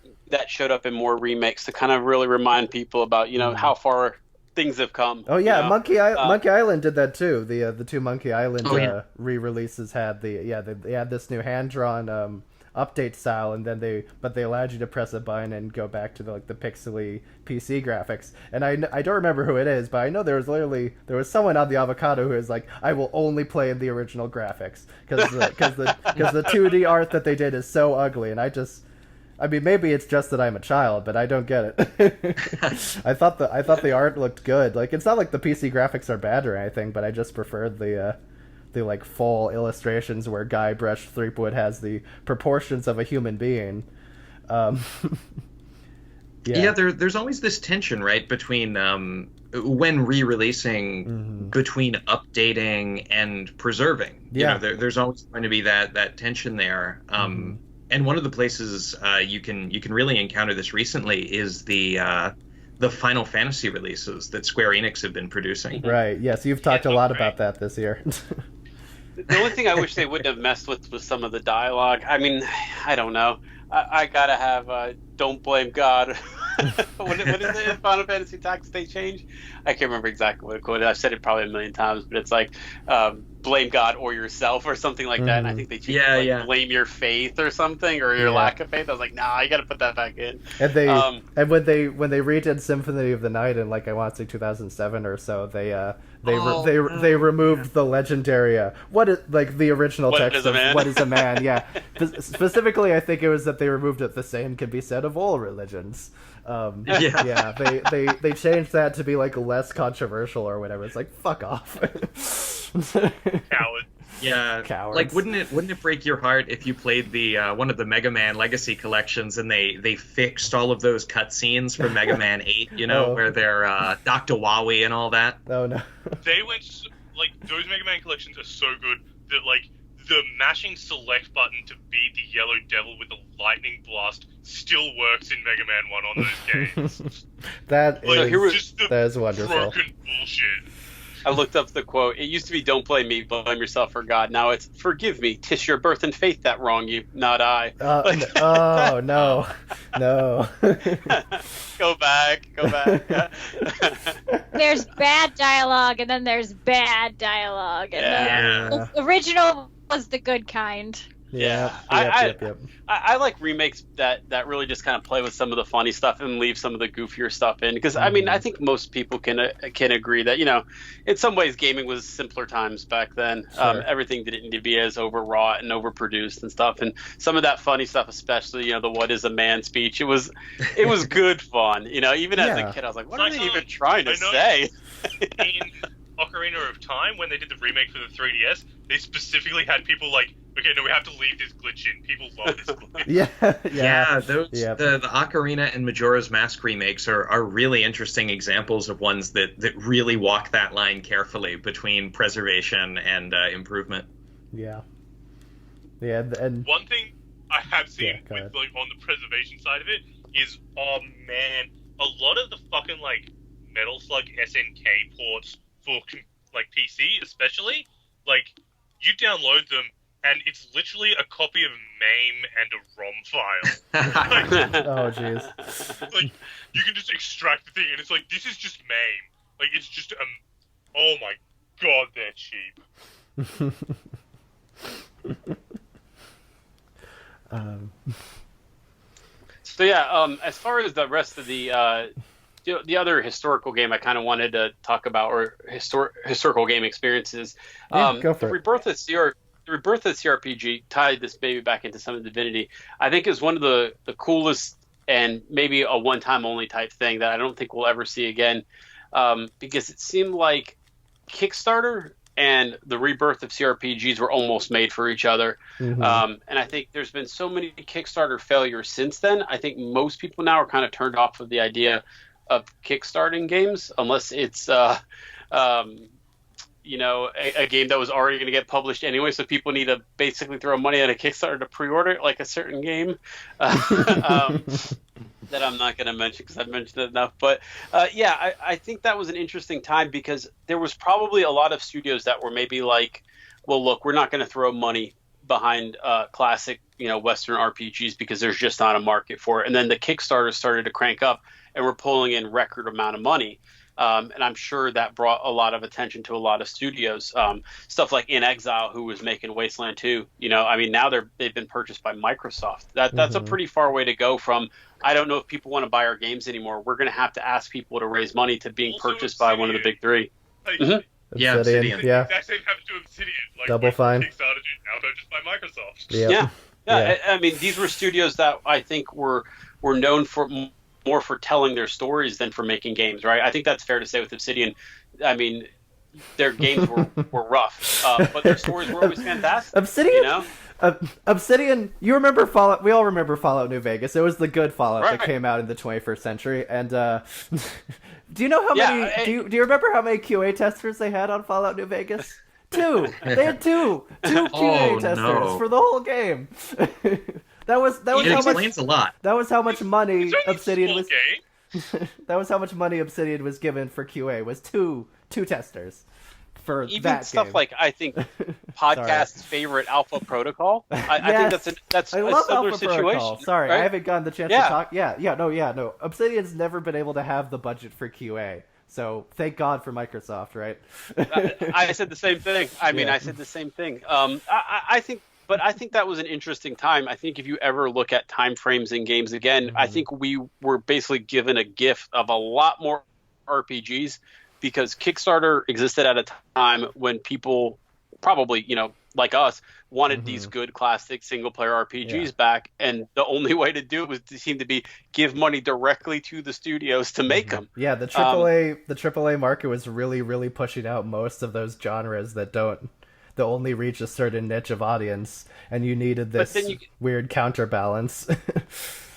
Speaker 5: showed up in more remakes to kind of really remind people about, how far things have come.
Speaker 1: Oh yeah, Monkey Island did that too. The two Monkey Island re-releases had they had this new hand-drawn update style, and then they allowed you to press a button and go back to the pixely PC graphics. And I don't remember who it is, but I know there was someone on the Avocado who was like, I will only play in the original graphics because the 2D art that they did is so ugly, and I mean, maybe it's just that I'm a child, but I don't get it. I thought the art looked good. Like, it's not like the PC graphics are bad or anything, but I just preferred the full illustrations where Guybrush Threepwood has the proportions of a human being.
Speaker 3: There's always this tension, right, between when re-releasing, between updating and preserving. There's always going to be that tension there. And one of the places you can really encounter this recently is the Final Fantasy releases that Square Enix have been producing.
Speaker 1: Right. Yes, you've talked a lot about that this year.
Speaker 5: The only thing I wish they wouldn't have messed with was some of the dialogue. I mean, I don't know. I gotta have "Don't blame God." what is it in Final Fantasy Tactics they change? I can't remember exactly what it quoted. I've said it probably a million times, but it's like blame God or yourself or something like that. And I think they changed it, blame your faith or something, or your lack of faith. I was like, nah, you got to put that back in.
Speaker 1: And they and when they redid Symphony of the Night in, like, I want to say 2007 or so, they removed the legendary the original text of "What is a man?" Yeah, specifically, I think it was that they removed it. The same can be said of all religions. They changed that to be like less controversial or whatever. It's like, fuck off.
Speaker 2: Coward.
Speaker 3: Yeah,
Speaker 1: cowards.
Speaker 3: Like, wouldn't it break your heart if you played the one of the Mega Man Legacy collections and they fixed all of those cutscenes from Mega Man 8, where they're Dr. Wowie and all that?
Speaker 1: Oh no.
Speaker 2: They went those Mega Man collections are so good that the mashing select button to beat the Yellow Devil with the lightning blast still works in Mega Man 1 on those games.
Speaker 1: That is wonderful.
Speaker 2: Broken bullshit.
Speaker 5: I looked up the quote. It used to be, "Don't blame me, blame yourself or God." Now it's, "Forgive me, 'tis your birth and faith that wrong you, not I."
Speaker 1: Oh no.
Speaker 5: Go back.
Speaker 4: There's bad dialogue, and then there's bad dialogue, and the original was the good kind.
Speaker 1: Yeah.
Speaker 5: I like remakes that really just kind of play with some of the funny stuff and leave some of the goofier stuff in, because I mean, I think most people can agree that in some ways gaming was simpler times back then.
Speaker 1: Sure.
Speaker 5: Everything didn't need to be as overwrought and overproduced and stuff, and some of that funny stuff, especially the "What is a man" speech, it was good fun. Even as a kid, I was like, what are they even trying to say?
Speaker 2: In Ocarina of Time, when they did the remake for the 3DS, they specifically had people like, okay, no, we have to leave this glitch in. People love this glitch.
Speaker 3: The Ocarina and Majora's Mask remakes are really interesting examples of ones that really walk that line carefully between preservation and improvement.
Speaker 1: Yeah, and
Speaker 2: one thing I have seen with on the preservation side of it is, oh man, a lot of the fucking Metal Slug SNK ports for PC especially, you download them and it's literally a copy of MAME and a ROM file.
Speaker 1: Oh jeez.
Speaker 2: You can just extract the thing and it's like, this is just MAME. It's just oh my god, they're cheap.
Speaker 5: So yeah, as far as the rest of the other historical game I kind of wanted to talk about, or historical game experiences,
Speaker 1: go for
Speaker 5: the rebirth of CRPG tied this baby back into some of Divinity. I think is one of the coolest and maybe a one-time only type thing that I don't think we'll ever see again. because it seemed like Kickstarter and the rebirth of CRPGs were almost made for each other. And I think there's been so many Kickstarter failures since then. I think most people now are kind of turned off of the idea of kickstarting games, unless it's you know, a game that was already going to get published anyway, so people need to basically throw money at a Kickstarter to pre-order it, like a certain game that I'm not going to mention because I've mentioned it enough. But yeah, I think that was an interesting time because there was probably a lot of studios that were maybe like, well, look, we're not going to throw money behind classic, you know, Western RPGs because there's just not a market for it. And then the Kickstarter started to crank up and we're pulling in record amount of money. And I'm sure that brought a lot of attention to a lot of studios. Stuff like In Exile, who was making Wasteland 2. You know, I mean, now they've been purchased by Microsoft. That's a pretty far way to go from, I don't know if people want to buy our games anymore. We're going to have to ask people to raise money to being
Speaker 2: Also
Speaker 5: purchased by one of the big three.
Speaker 2: Like,
Speaker 3: Yeah,
Speaker 1: Obsidian,
Speaker 3: Obsidian.
Speaker 1: yeah.
Speaker 2: The exact same happened to Obsidian. Like,
Speaker 1: Double Fine.
Speaker 2: Kickstarter now purchased by Microsoft.
Speaker 1: Yeah.
Speaker 5: Yeah. I mean, these were studios that I think were known for more for telling their stories than for making games, right? I think that's fair to say with Obsidian. I mean, their games were rough, but their stories were always fantastic.
Speaker 1: Obsidian,
Speaker 5: you know?
Speaker 1: Obsidian. You remember Fallout? We all remember Fallout New Vegas. It was the good Fallout
Speaker 5: Right.
Speaker 1: that came out in the 21st century. And do you know how
Speaker 5: Yeah,
Speaker 1: many? Do you remember how many QA testers they had on Fallout New Vegas? Two. They had two QA testers
Speaker 3: no.
Speaker 1: for the whole game. That was
Speaker 3: It
Speaker 1: how much.
Speaker 3: explains a lot.
Speaker 1: That was how much money
Speaker 2: It's only
Speaker 1: Obsidian
Speaker 2: small
Speaker 1: was.
Speaker 2: game.
Speaker 1: That was how much money Obsidian was given for QA. Was two testers for
Speaker 5: Even
Speaker 1: that
Speaker 5: stuff
Speaker 1: game.
Speaker 5: like, I think, podcast's favorite Alpha Protocol. I think that's
Speaker 1: I
Speaker 5: a
Speaker 1: love
Speaker 5: similar
Speaker 1: Alpha
Speaker 5: situation.
Speaker 1: Protocol. Sorry,
Speaker 5: right?
Speaker 1: I haven't gotten the chance
Speaker 5: Yeah.
Speaker 1: to talk. No. Obsidian's never been able to have the budget for QA, so thank God for Microsoft, right?
Speaker 5: I said the same thing. I mean,
Speaker 1: Yeah.
Speaker 5: I said the same thing. I think that was an interesting time. I think if you ever look at time frames in games again, I think we were basically given a gift of a lot more RPGs because Kickstarter existed at a time when people probably, you know, like us, wanted these good classic single player RPGs back, and the only way to do it was to seem to be give money directly to the studios to make them.
Speaker 1: Yeah, the AAA market was really pushing out most of those genres that only reach a certain niche of audience, and you needed this weird counterbalance.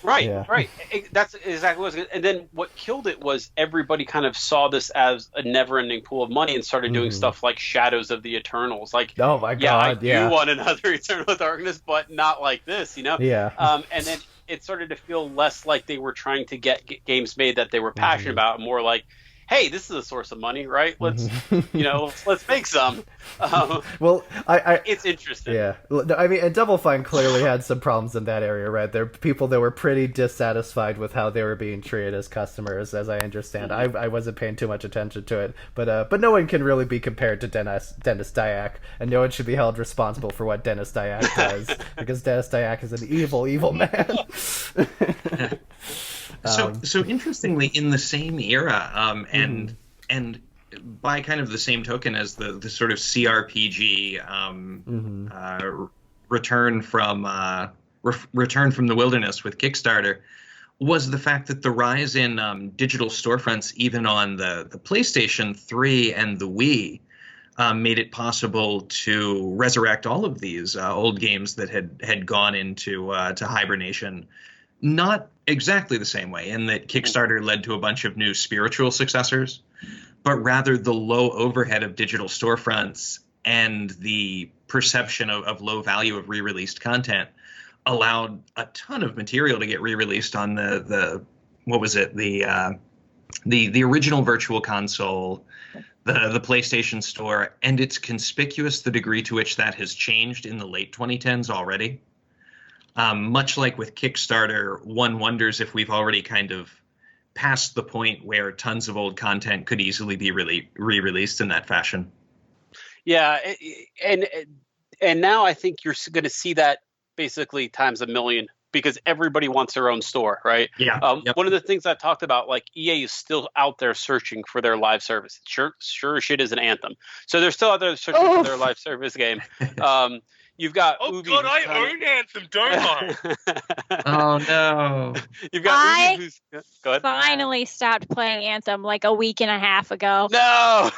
Speaker 5: Right,
Speaker 1: Yeah.
Speaker 5: right. That's exactly what it was. And then what killed it was everybody kind of saw this as a never-ending pool of money and started doing stuff like Shadows of the Eternals. Like,
Speaker 1: Oh my God,
Speaker 5: I do want another Eternal Darkness, but not like this, you know?
Speaker 1: Yeah.
Speaker 5: And then it started to feel less like they were trying to get games made that they were passionate about, and more like, hey, this is a source of money, right? Let's, let's make some.
Speaker 1: Well,
Speaker 5: It's interesting.
Speaker 1: Yeah, I mean, and Double Fine clearly had some problems in that area, right? There are people that were pretty dissatisfied with how they were being treated as customers, as I understand. I wasn't paying too much attention to it, but no one can really be compared to Dennis Dyack, and no one should be held responsible for what Dennis Dyack does, because Dennis Dyack is an evil man.
Speaker 3: So interestingly, in the same era, and by kind of the same token as the sort of CRPG return from the wilderness with Kickstarter, was the fact that the rise in digital storefronts, even on the PlayStation 3 and the Wii, made it possible to resurrect all of these old games that had gone into to hibernation. Not exactly the same way, in that Kickstarter led to a bunch of new spiritual successors, but rather the low overhead of digital storefronts and the perception of low value of re-released content allowed a ton of material to get re-released on the original Virtual Console, the PlayStation Store, and it's conspicuous the degree to which that has changed in the late 2010s already. Much like with Kickstarter, one wonders if we've already kind of passed the point where tons of old content could easily be re-released in that fashion.
Speaker 5: Yeah, and now I think you're going to see that basically times a million, because everybody wants their own store, right?
Speaker 3: Yeah.
Speaker 5: One of the things I talked about, like EA is still out there searching for their live service. Sure as shit is an Anthem. So they're still out there searching for their live service game. You've got
Speaker 2: Oh
Speaker 5: Ubi.
Speaker 2: God, I own Anthem, don't I?
Speaker 3: Oh no.
Speaker 5: You've got Ubi who's go ahead.
Speaker 4: Finally stopped playing Anthem like a week and a half ago.
Speaker 5: No.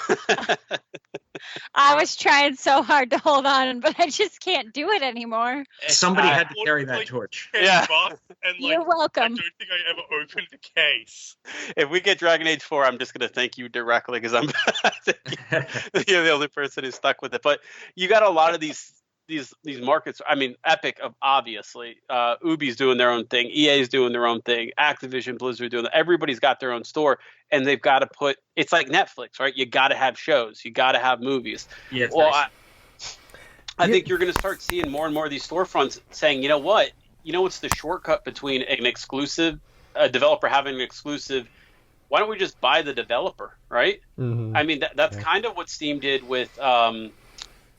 Speaker 4: I was trying so hard to hold on, but I just can't do it anymore.
Speaker 3: Somebody had to
Speaker 2: bought
Speaker 3: carry
Speaker 2: it for,
Speaker 3: that
Speaker 2: like,
Speaker 3: torch.
Speaker 2: $10,
Speaker 5: Yeah.
Speaker 2: and
Speaker 4: You're
Speaker 2: I
Speaker 4: welcome.
Speaker 2: don't think I ever opened the case.
Speaker 5: If we get Dragon Age 4, I'm just going to thank you directly because I'm you're the only person who's stuck with it. But you got a lot of these markets. I mean, Epic, obviously. Ubi's doing their own thing. EA's doing their own thing. Activision, Blizzard doing that. Everybody's got their own store, and they've got to put. It's like Netflix, right? You got to have shows. You got to have movies.
Speaker 3: Yeah, it's
Speaker 5: Well,
Speaker 3: nice.
Speaker 5: I think you're going to start seeing more and more of these storefronts saying, you know what? You know what's the shortcut between a developer having an exclusive? Why don't we just buy the developer, right?
Speaker 1: Mm-hmm.
Speaker 5: I mean, that's kind of what Steam did with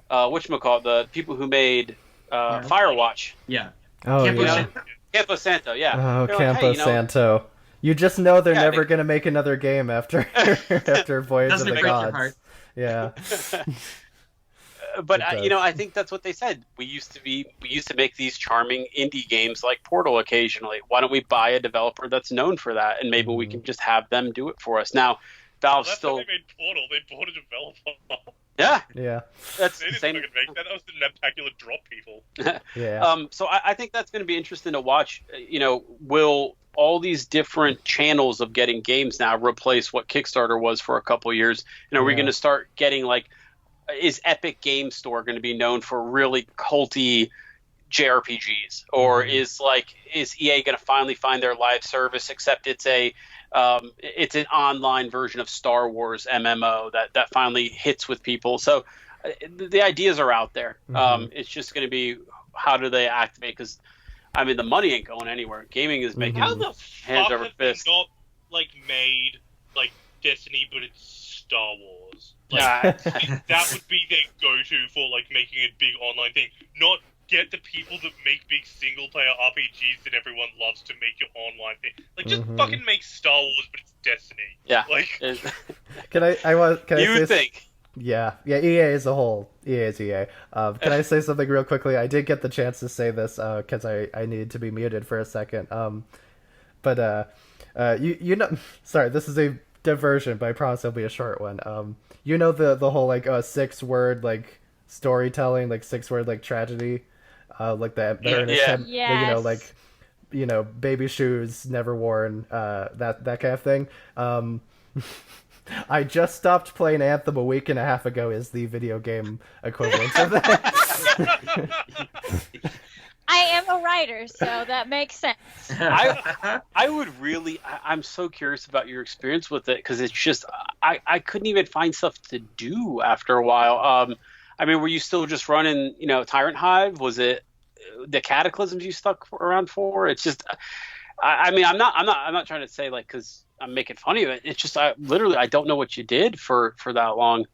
Speaker 5: whatchamacallit, the people who made Firewatch.
Speaker 3: Yeah.
Speaker 1: Oh,
Speaker 3: Campo
Speaker 1: yeah.
Speaker 3: Santo.
Speaker 5: Campo Santo, yeah.
Speaker 1: Oh,
Speaker 5: They're
Speaker 1: Campo
Speaker 5: like, hey,
Speaker 1: Santo. You just know they're
Speaker 5: Yeah,
Speaker 1: never
Speaker 5: they-
Speaker 1: going to make another game after after Voyage of
Speaker 3: Doesn't
Speaker 1: the
Speaker 3: it break your
Speaker 1: Gods.
Speaker 3: heart?
Speaker 1: Yeah.
Speaker 5: But
Speaker 1: It does.
Speaker 5: I think that's what they said. We used to make these charming indie games like Portal occasionally. Why don't we buy a developer that's known for that, and maybe we can just have them do it for us? Now, Valve's
Speaker 2: That's
Speaker 5: still,
Speaker 2: how they made Portal. They bought a developer.
Speaker 5: yeah,
Speaker 1: Yeah.
Speaker 5: that's
Speaker 2: They
Speaker 5: the
Speaker 2: didn't
Speaker 5: same.
Speaker 2: fucking make that. That was the Neptacular drop people.
Speaker 1: Yeah.
Speaker 5: So I think that's going to be interesting to watch. You know, will all these different channels of getting games now replace what Kickstarter was for a couple of years? And are we
Speaker 1: Yeah.
Speaker 5: going to start getting like, is Epic Game Store going to be known for really culty JRPGs, or is EA going to finally find their live service? Except it's an online version of Star Wars MMO that finally hits with people. So the ideas are out there. It's just going to be how do they activate? Because I mean, the money ain't going anywhere. Gaming is making
Speaker 2: How the
Speaker 5: hands
Speaker 2: fuck
Speaker 5: over
Speaker 2: have they
Speaker 5: fist.
Speaker 2: not made Destiny, but it's Star Wars?
Speaker 5: Yeah.
Speaker 2: That would be their go-to for making a big online thing. Not get the people that make big single-player RPGs that everyone loves to make your online thing. Just fucking make Star Wars, but it's Destiny.
Speaker 5: Yeah.
Speaker 1: Can I
Speaker 5: You
Speaker 1: say
Speaker 5: think?
Speaker 1: Yeah, EA as a whole. EA is EA. Can I say something real quickly? I did get the chance to say this because I needed to be muted for a second. But you know, sorry, this is a diversion, but I promise it'll be a short one. You know the whole 6-word storytelling, 6-word tragedy, the Ernest Hemingway,
Speaker 4: Yes.
Speaker 1: baby shoes never worn, that kind of thing. I just stopped playing Anthem a week and a half ago is the video game equivalent of that.
Speaker 4: I am a writer, so that makes sense.
Speaker 5: I would really. I'm so curious about your experience with it because it's just I couldn't even find stuff to do after a while. I mean, were you still just running Tyrant Hive? Was it the Cataclysms you stuck around for? It's just. I mean, I'm not trying to say because I'm making fun of it. It's just I don't know what you did for that long.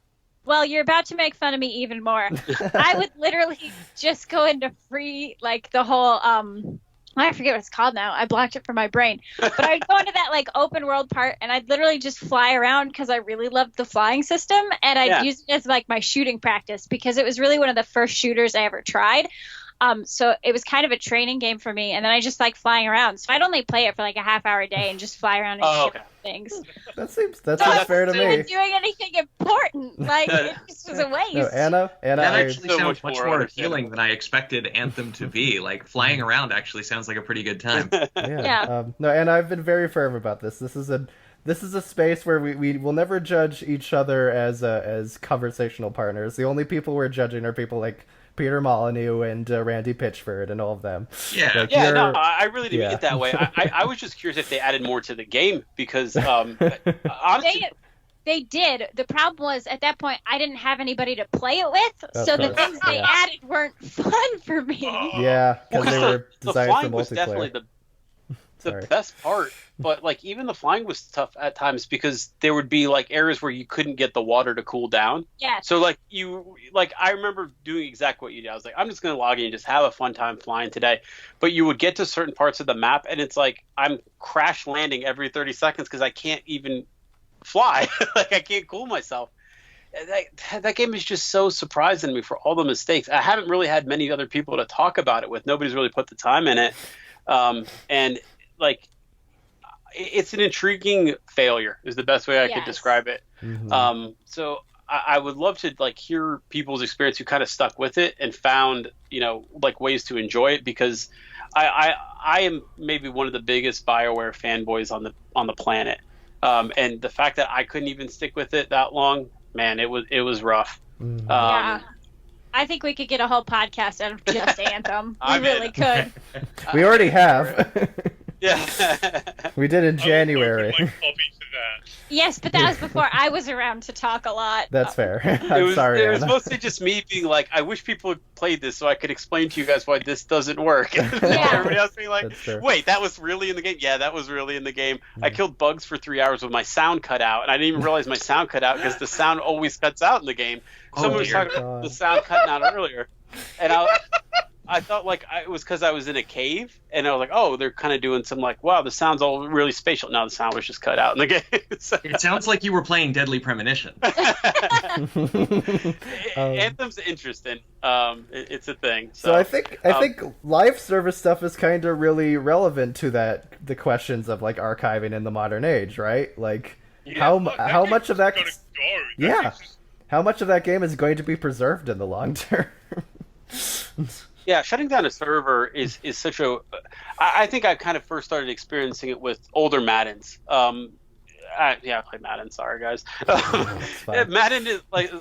Speaker 4: Well, you're about to make fun of me even more. I would literally just go into free, the whole, I forget what it's called now. I blocked it from my brain. But I'd go into that, open world part, and I'd literally just fly around because I really loved the flying system, and I'd use it as, my shooting practice because it was really one of the first shooters I ever tried. So it was kind of a training game for me, and then I just like flying around. So I'd only play it for a half hour a day and just fly around and shoot things.
Speaker 1: That seems
Speaker 4: So
Speaker 1: fair to
Speaker 4: I wasn't
Speaker 1: me.
Speaker 4: doing anything important. It just was a waste.
Speaker 1: No, Anna,
Speaker 3: That actually
Speaker 5: so
Speaker 3: sounds
Speaker 5: much
Speaker 3: much
Speaker 5: more
Speaker 3: more
Speaker 5: understandable.
Speaker 3: appealing than I expected Anthem to be. Flying around actually sounds like a pretty good time.
Speaker 1: Yeah. No, and I've been very firm about this. This is a space where we will never judge each other as conversational partners. The only people we're judging are people like Peter Molyneux and Randy Pitchford and all of them.
Speaker 3: Yeah.
Speaker 5: No, I really didn't mean it that way. I was just curious if they added more to the game because honestly,
Speaker 4: They did. The problem was at that point I didn't have anybody to play it with,
Speaker 1: Of
Speaker 4: so the
Speaker 1: course,
Speaker 4: things they added weren't fun for me.
Speaker 1: Yeah, because they were
Speaker 5: the
Speaker 1: designed for
Speaker 5: flying was definitely
Speaker 1: multiplayer.
Speaker 5: the best part, but even the flying was tough at times because there would be areas where you couldn't get the water to cool down.
Speaker 4: Yeah.
Speaker 5: So I remember doing exactly what you did. I was like, I'm just going to log in and just have a fun time flying today. But you would get to certain parts of the map and it's I'm crash landing every 30 seconds because I can't even fly. I can't cool myself. that game is just so surprising to me for all the mistakes. I haven't really had many other people to talk about it with. Nobody's really put the time in it, and like it's an intriguing failure is the best way I could describe it.
Speaker 1: Mm-hmm.
Speaker 5: So I would love to like hear people's experience who kind of stuck with it and found like ways to enjoy it, because I am maybe one of the biggest BioWare fanboys on the planet, and the fact that I couldn't even stick with it that long, man, it was rough.
Speaker 1: Mm-hmm.
Speaker 4: Yeah. I think we could get a whole podcast out of just Anthem. We really could.
Speaker 1: We already have.
Speaker 5: Yeah.
Speaker 1: We did in January.
Speaker 2: I would like copy to that.
Speaker 4: Yes, but that was before I was around to talk a lot.
Speaker 1: That's fair. I'm sorry,
Speaker 5: It was
Speaker 1: Anna.
Speaker 5: mostly just me being like, I wish people had played this so I could explain to you guys why this doesn't work. Everybody else being like, wait, that was really in the game? Yeah, that was really in the game. I killed bugs for 3 hours with my sound cut out, and I didn't even realize my sound cut out because the sound always cuts out in the game. Someone was talking about the sound cutting out earlier, and I thought like it was because I was in a cave, and I was like, oh, they're kind of doing some like, wow, the sound's all really spatial. No, the sound was just cut out in the game.
Speaker 3: It sounds like you were playing Deadly Premonition.
Speaker 5: Anthem's interesting. It's a thing.
Speaker 1: So I think live service stuff is kind of really relevant to the questions of like archiving in the modern age, right? Like how much of that? How much of that game is going to be preserved in the long term?
Speaker 5: Yeah, shutting down a server is such a. I think I kind of first started experiencing it with older Maddens. I played Madden. Sorry, guys. Madden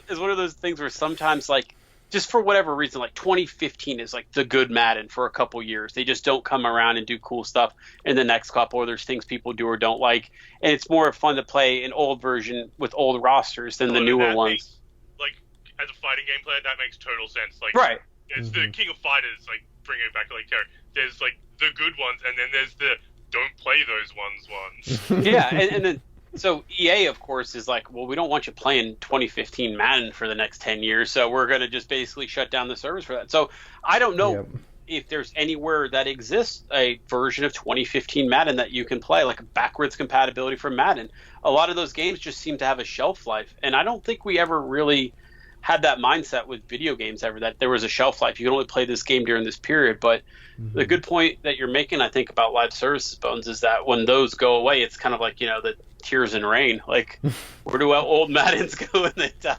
Speaker 5: is one of those things where sometimes like just for whatever reason, like 2015 is like the good Madden for a couple years. They just don't come around and do cool stuff in the next couple, or there's things people do or don't like, and it's more fun to play an old version with old rosters than the newer ones.
Speaker 2: Like as a fighting game player, that makes total sense. Like
Speaker 5: right.
Speaker 2: It's the King of Fighters, like bringing it back to like Terry. There's like the good ones, and then there's the don't play those ones.
Speaker 5: Yeah, and then so EA of course is like, well, we don't want you playing 2015 Madden for the next 10 years, so we're going to just basically shut down the servers for that. So I don't know if there's anywhere that exists a version of 2015 Madden that you can play, like a backwards compatibility for Madden. A lot of those games just seem to have a shelf life, and I don't think we ever really had that mindset with video games ever, that there was a shelf life. You can only play this game during this period. But the good point that you're making, I think, about live services, Bones, is that when those go away, it's kind of like, the tears in rain. Like, where do old Maddens go when they die?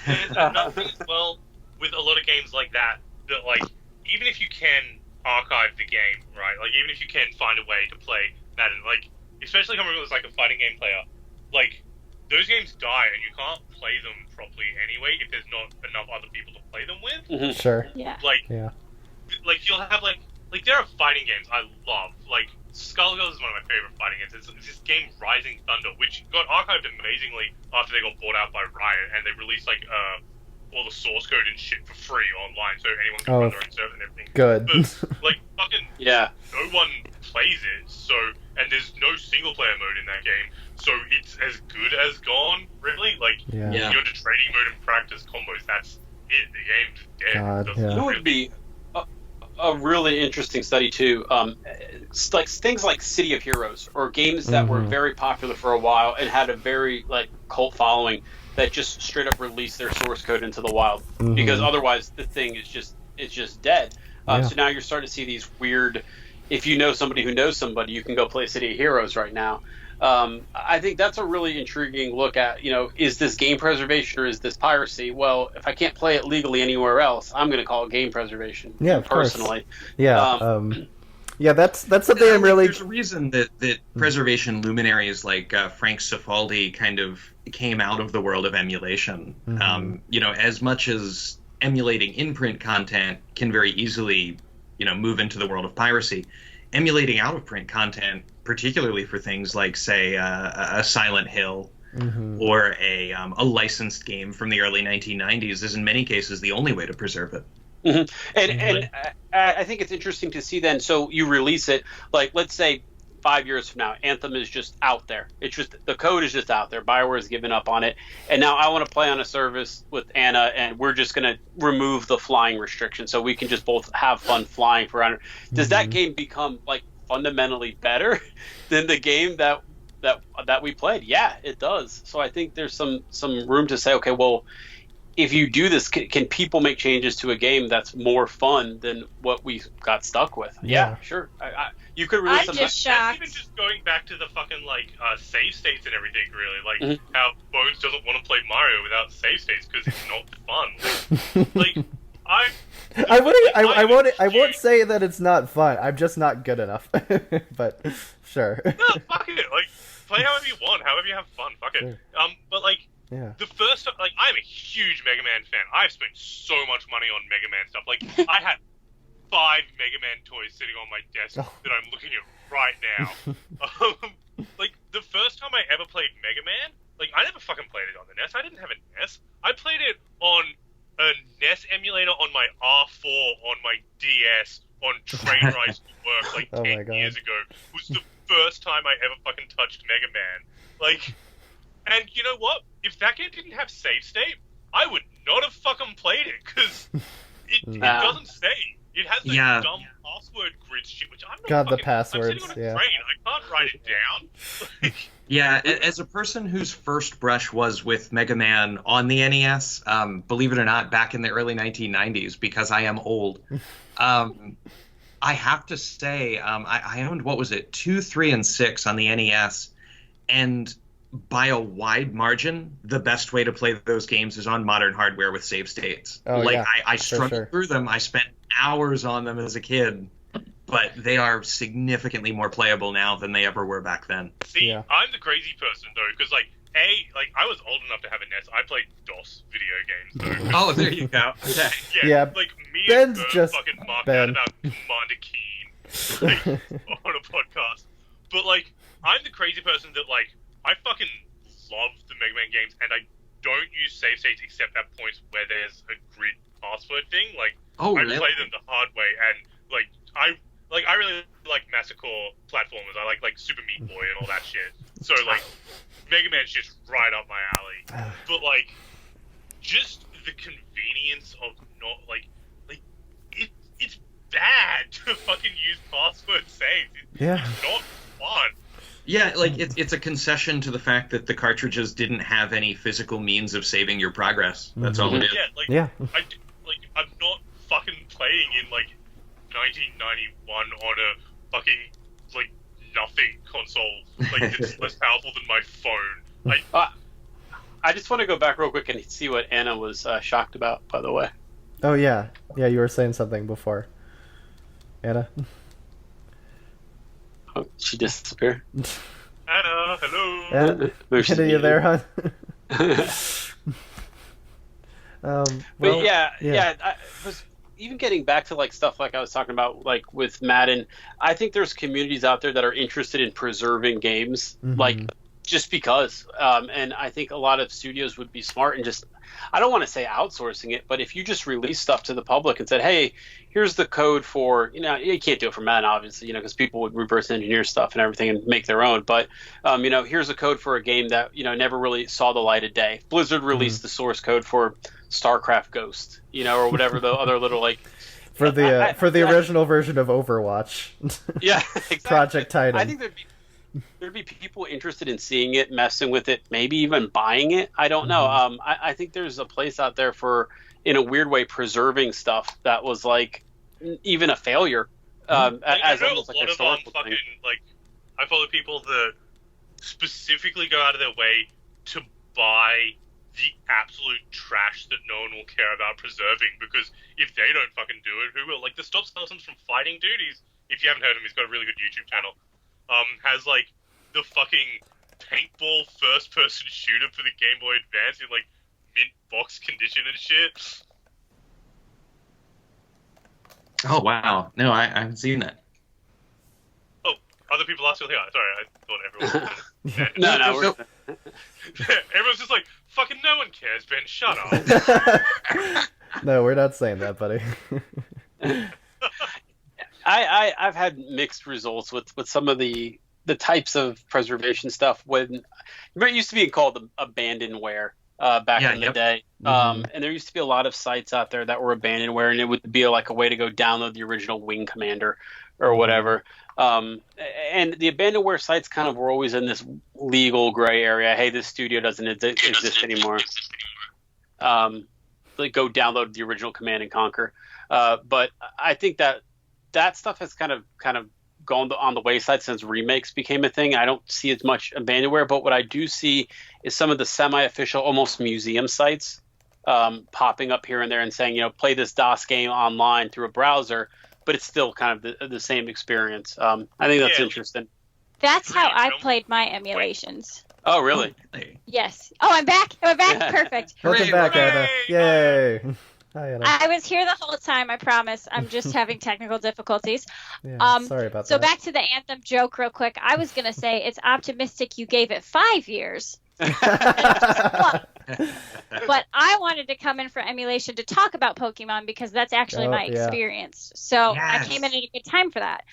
Speaker 2: And another thing as well, with a lot of games like that, like, even if you can archive the game, right? Like, even if you can find a way to play Madden, like, especially coming as like a fighting game player, like, those games die and you can't play them properly anyway if there's not enough other people to play them with.
Speaker 5: Mm-hmm.
Speaker 1: Sure.
Speaker 4: Yeah.
Speaker 2: Like you'll have like there are fighting games I love. Like Skullgirls is one of my favorite fighting games. It's this game Rising Thunder, which got archived amazingly after they got bought out by Riot, and they released like all the source code and shit for free online, so anyone can run their own server and everything.
Speaker 1: Good.
Speaker 2: But, like fucking
Speaker 5: yeah,
Speaker 2: no one plays it. So and there's no single player mode in that game. So it's as good as gone, really. Like, you go to trading mode and practice combos, that's it. The game's dead.
Speaker 1: God,
Speaker 5: It would be a really interesting study, too. Like things like City of Heroes, or games that were very popular for a while and had a very, cult following that just straight up released their source code into the wild. Because otherwise, the thing is just dead. So now you're starting to see these weird... If you know somebody who knows somebody, you can go play City of Heroes right now. I think that's a really intriguing look at, is this game preservation or is this piracy? Well, if I can't play it legally anywhere else, I'm going to call it game preservation.
Speaker 1: Yeah,
Speaker 5: personally.
Speaker 1: Yeah. That's something I'm really.
Speaker 3: There's a reason that preservation luminaries like Frank Cifaldi kind of came out of the world of emulation. As much as emulating in-print content can very easily, move into the world of piracy, emulating out-of-print content, particularly for things like, say, a Silent Hill or a licensed game from the early 1990s, is in many cases the only way to preserve it.
Speaker 5: And I think it's interesting to see then, so you release it, like, let's say 5 years from now, Anthem is just out there. It's just, the code is just out there. BioWare has given up on it. And now I want to play on a service with Anna, and we're just going to remove the flying restriction so we can just both have fun flying for around. Does that game become, fundamentally better than the game that that we played. Yeah, it does. So I think there's some room to say, okay, well, if you do this, can people make changes to a game that's more fun than what we got stuck with? Yeah, sure. You could release
Speaker 4: I'm just shocked.
Speaker 2: Even just going back to the fucking save states and everything, really, how Bones doesn't want to play Mario without save states because it's not fun.
Speaker 1: I won't say that it's not fun. I'm just not good enough. But sure.
Speaker 2: No, fuck it. Play however you want, however you have fun. Fuck it.
Speaker 1: Yeah.
Speaker 2: The first, I'm a huge Mega Man fan. I've spent so much money on Mega Man stuff. I had 5 Mega Man toys sitting on my desk that I'm looking at right now. The first time I ever played Mega Man, I never fucking played it on the NES. I didn't have a NES. I played it on a NES emulator on my R4 on my DS on train rides to work 10 years ago. It was the first time I ever fucking touched Mega Man. And you know what? If that game didn't have save state, I would not have fucking played it, because it doesn't save. It has the dumb password grid shit, which I'm not
Speaker 1: the passwords,
Speaker 2: I'm sitting on a train. I can't write it down.
Speaker 3: Yeah, as a person whose first brush was with Mega Man on the NES, believe it or not, back in the early 1990s, because I am old, I have to say, I owned, 2, 3, and 6 on the NES, and by a wide margin, the best way to play those games is on modern hardware with save states. I struggled through them. I spent hours on them as a kid, but they are significantly more playable now than they ever were back then.
Speaker 2: See, I'm the crazy person, though, because, I was old enough to have a NES. I played DOS video games, though.
Speaker 3: Oh, there you go. Okay.
Speaker 2: Yeah. Me
Speaker 1: Ben's
Speaker 2: and
Speaker 1: just
Speaker 2: fucking marked
Speaker 1: Ben.
Speaker 2: out about Commander Keen on a podcast. But, I'm the crazy person that, I fucking love the Mega Man games, and I don't use save states except at points where there's a grid password thing. I play them the hard way, and I really like Massacre platformers. I like Super Meat Boy and all that shit. So Mega Man's just right up my alley. But just the convenience of not it's bad to fucking use password saves. It's not fun.
Speaker 3: Yeah, it's a concession to the fact that the cartridges didn't have any physical means of saving your progress. That's all it is.
Speaker 2: I'm not fucking playing in 1991 on a fucking nothing console it's less powerful than my phone.
Speaker 5: I just want to go back real quick and see what Anna was shocked about. By the way.
Speaker 1: Oh yeah, you were saying something before, Anna.
Speaker 5: Oh, she disappeared.
Speaker 2: Anna, hello.
Speaker 1: Anna, are you there, hon?
Speaker 5: But I was even getting back to stuff I was talking about with Madden. I think there's communities out there that are interested in preserving games, just because. And I think a lot of studios would be smart and just, I don't want to say outsourcing it, but if you just release stuff to the public and said, hey, here's the code for, you can't do it for Madden, obviously, because people would reverse engineer stuff and everything and make their own. But, here's a code for a game that, never really saw the light of day. Blizzard released the source code for StarCraft Ghost, or whatever the other little,
Speaker 1: for the original version of Overwatch.
Speaker 5: Yeah, exactly.
Speaker 1: Project Titan.
Speaker 5: I think there'd be people interested in seeing it, messing with it, maybe even buying it. I don't know. I think there's a place out there for, in a weird way, preserving stuff that was even a failure.
Speaker 2: I know a lot of fucking I follow people that specifically go out of their way to buy the absolute trash that no one will care about preserving, because if they don't fucking do it, who will? The Stop Skeletons from Fighting Duties, if you haven't heard him, he's got a really good YouTube channel. Has the fucking paintball first-person shooter for the Game Boy Advance in mint box condition and shit.
Speaker 3: Oh wow! No, I haven't seen that.
Speaker 2: Oh, other people are still here. Sorry, I thought everyone.
Speaker 5: No.
Speaker 2: Everyone's just fucking no one cares, Ben. Shut up.
Speaker 1: No, we're not saying that, buddy.
Speaker 5: I've had mixed results with some of the types of preservation stuff. When it used to be called abandonware, back
Speaker 3: Yeah,
Speaker 5: in the
Speaker 3: yep.
Speaker 5: day.
Speaker 1: Mhm.
Speaker 5: And there used to be a lot of sites out there that were abandonware, and it would be like a way to go download the original Wing Commander or whatever. And the abandonware sites kind of were always in this legal gray area. Hey, this studio doesn't exist anymore. Like go download the original Command and Conquer. But I think that stuff has kind of gone on the wayside since remakes became a thing. I don't see as much abandonware, but what I do see is some of the semi-official, almost museum sites popping up here and there and saying, play this DOS game online through a browser, but it's still kind of the same experience. I think that's interesting.
Speaker 4: That's how I played my emulations.
Speaker 5: Oh, really?
Speaker 4: Yes. Oh, I'm back. Perfect.
Speaker 1: Welcome back, Anna. Yay. Hi, Anna.
Speaker 4: I was here the whole time, I promise. I'm just having technical difficulties.
Speaker 1: Yeah, sorry about that.
Speaker 4: So back to the Anthem joke real quick. I was going to say it's optimistic you gave it 5 years. But I wanted to come in for emulation to talk about Pokemon because that's actually my experience. So I came in at a good time for that.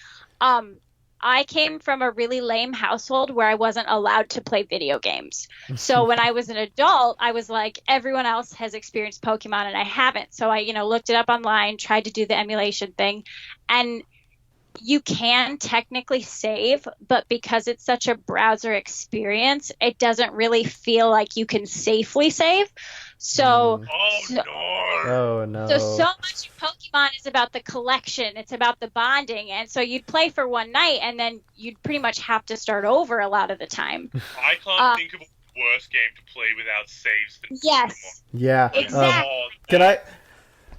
Speaker 4: I came from a really lame household where I wasn't allowed to play video games. So when I was an adult, I was like, everyone else has experienced Pokemon and I haven't. So I, looked it up online, tried to do the emulation thing. And you can technically save, but because it's such a browser experience, it doesn't really feel like you can safely save. So,
Speaker 1: oh no.
Speaker 4: So much of Pokemon is about the collection. It's about the bonding. And so you'd play for one night and then you'd pretty much have to start over a lot of the time.
Speaker 2: I can't think of a worse game to play without saves than
Speaker 4: Yes.
Speaker 2: Pokemon.
Speaker 1: Yeah.
Speaker 4: Exactly.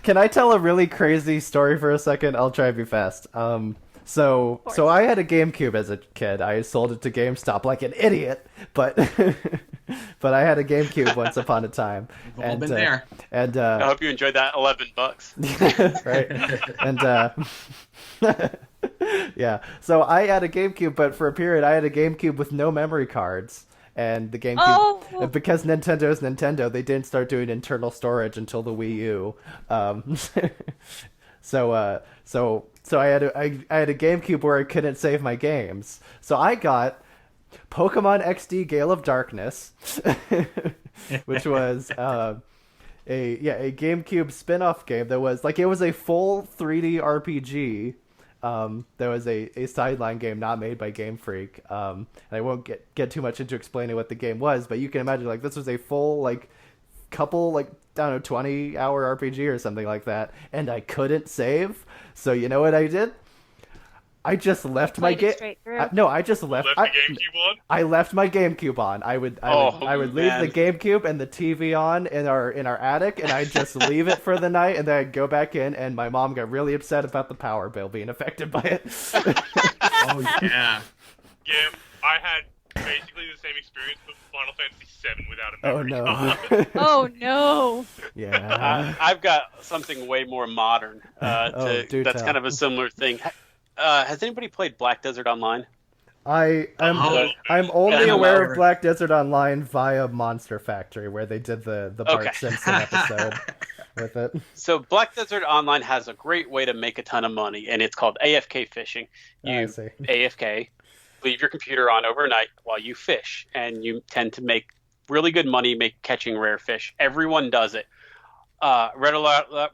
Speaker 1: Can I tell a really crazy story for a second? I'll try to be fast. So I had a GameCube as a kid. I sold it to GameStop like an idiot, but but I had a GameCube once upon a time.
Speaker 3: We've all been there.
Speaker 1: And
Speaker 5: I hope you enjoyed that $11.
Speaker 1: Right. And yeah. So I had a GameCube, but for a period I had a GameCube with no memory cards. And the GameCube, because Nintendo's Nintendo, they didn't start doing internal storage until the Wii U. So I had a GameCube where I couldn't save my games. So I got Pokemon XD Gale of Darkness, which was a GameCube spin-off game that was it was a full 3D RPG. There was a sideline game not made by Game Freak. And I won't get too much into explaining what the game was, but you can imagine this was a full couple 20-hour RPG or something like that, and I couldn't save. So you know what I did? I just left my game. I just left.
Speaker 2: The GameCube on?
Speaker 1: I left my GameCube on. I would leave the GameCube and the TV on in our attic, and I'd just leave it for the night, and then I'd go back in, and my mom got really upset about the power bill being affected by it.
Speaker 3: Oh yeah.
Speaker 2: Yeah, I had basically the same experience with Final Fantasy VII without a memory
Speaker 1: card.
Speaker 4: Oh no.
Speaker 5: Yeah. I've got something way more modern. That's kind of a similar thing. Has anybody played Black Desert Online?
Speaker 1: I'm only aware of Black Desert Online via Monster Factory, where they did the Bart Simpson episode with it.
Speaker 5: So Black Desert Online has a great way to make a ton of money, and it's called AFK fishing. You AFK, leave your computer on overnight while you fish, and you tend to make really good money catching rare fish. Everyone does it. Read a lot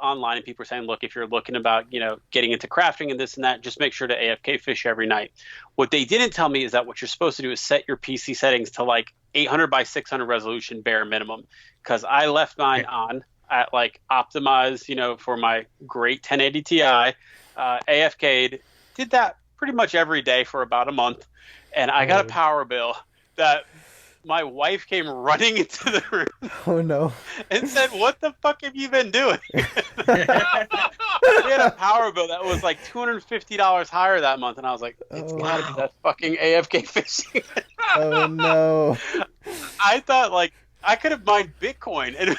Speaker 5: online, and people are saying, look, if you're looking about getting into crafting and this and that, just make sure to AFK fish every night. What they didn't tell me is that what you're supposed to do is set your PC settings to 800 by 600 resolution bare minimum, because I left mine on at optimized for my great 1080 Ti. AFK'd, did that pretty much every day for about a month, and I got a power bill that my wife came running into the room.
Speaker 1: Oh no!
Speaker 5: And said, "What the fuck have you been doing?" We had a power bill that was $250 higher that month, and I was like, "It's gotta be that fucking AFK fishing."
Speaker 1: Oh no!
Speaker 5: I thought I could have mined Bitcoin, and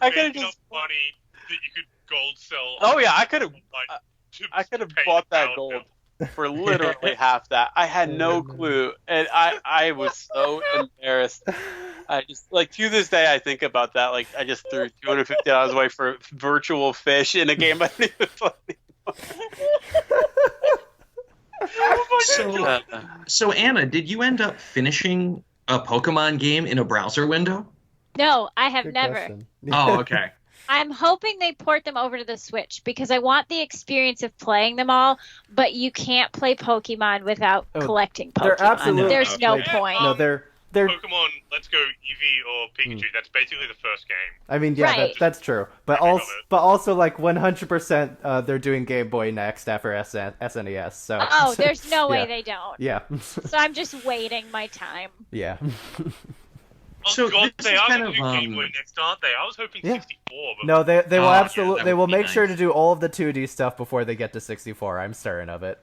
Speaker 2: I could have just money that you could gold sell.
Speaker 5: Oh yeah, I could have bought that gold for literally half that. I had no clue, and I was so embarrassed. I just to this day I think about that. I just threw $250 away for virtual fish in a game I didn't even play.
Speaker 3: So Anna, did you end up finishing A Pokemon game in a browser window?
Speaker 4: No, I have
Speaker 1: Good
Speaker 4: never.
Speaker 1: question.
Speaker 3: Oh, okay.
Speaker 4: I'm hoping they port them over to the Switch because I want the experience of playing them all, but you can't play Pokemon without collecting Pokemon.
Speaker 1: They're absolutely
Speaker 4: There's no
Speaker 1: like,
Speaker 4: point.
Speaker 1: No, they're
Speaker 2: Pokemon Let's Go Eevee or Pikachu. That's basically the first game.
Speaker 1: I mean, yeah,
Speaker 4: Right.
Speaker 1: that's true. But also like 100% they're doing Game Boy next after SNES. So
Speaker 4: Oh, there's no way
Speaker 1: Yeah.
Speaker 4: they don't.
Speaker 1: yeah.
Speaker 4: So I'm just waiting my time.
Speaker 1: Yeah.
Speaker 2: Oh
Speaker 3: So
Speaker 2: god,
Speaker 3: this
Speaker 2: they
Speaker 3: is
Speaker 2: are
Speaker 3: kind
Speaker 2: going to
Speaker 3: of,
Speaker 2: do Game Boy next, aren't they? I was hoping
Speaker 1: Yeah.
Speaker 2: 64, but
Speaker 1: No, they will
Speaker 3: Oh, yeah,
Speaker 1: absolutely
Speaker 3: that
Speaker 1: they will
Speaker 3: would be
Speaker 1: make sure to
Speaker 3: nice.
Speaker 1: do all of the 2D stuff before they get to 64. I'm certain of it.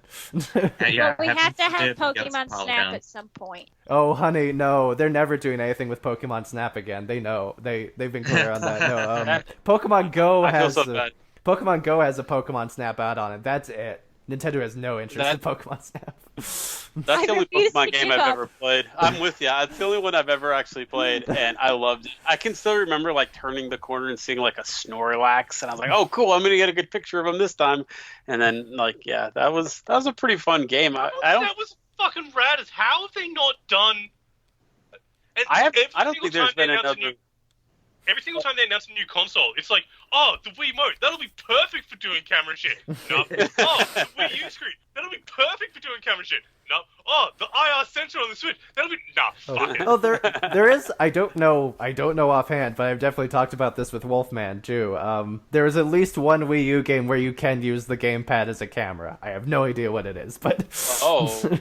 Speaker 3: Yeah,
Speaker 4: But we have to have
Speaker 3: heaven forbid it gets
Speaker 4: Pokemon
Speaker 3: piled
Speaker 4: Snap
Speaker 3: down.
Speaker 4: at some point.
Speaker 1: Oh, honey, no, they're never doing anything with Pokemon Snap again. They know. They've been clear on that. No, Pokemon Go
Speaker 5: I feel
Speaker 1: has
Speaker 5: so bad.
Speaker 1: Pokemon Go has a Pokemon Snap add-on, and that's it. Nintendo has no interest in
Speaker 5: That-
Speaker 1: Pokemon Snap.
Speaker 5: That's
Speaker 4: I
Speaker 5: the only
Speaker 4: refuse
Speaker 5: Pokemon
Speaker 4: to
Speaker 5: game
Speaker 4: give
Speaker 5: I've
Speaker 4: up.
Speaker 5: ever played. I'm with you. It's the only one I've ever actually played, and I loved it. I can still remember like turning the corner and seeing like a Snorlax, and I was like, "Oh, cool! I'm gonna get a good picture of him this time." And then, like, yeah, that was a pretty fun game. I don't.
Speaker 2: that was fucking rad. As how have they not done? And
Speaker 5: I
Speaker 2: every
Speaker 5: don't
Speaker 2: single
Speaker 5: think there's
Speaker 2: time they
Speaker 5: been
Speaker 2: announce a
Speaker 5: another.
Speaker 2: new- Every single time they announce a new console, it's like, oh, the Wii Mote, that'll be perfect for doing camera shit. No. Oh, the Wii U screen, that'll be perfect for doing camera shit. No. Oh, the IR sensor on the Switch, that'll be fuck it.
Speaker 1: Oh, there is. I don't know offhand, but I've definitely talked about this with Wolfman too. There is at least one Wii U game where you can use the gamepad as a camera. I have no idea what it is, but
Speaker 5: Oh.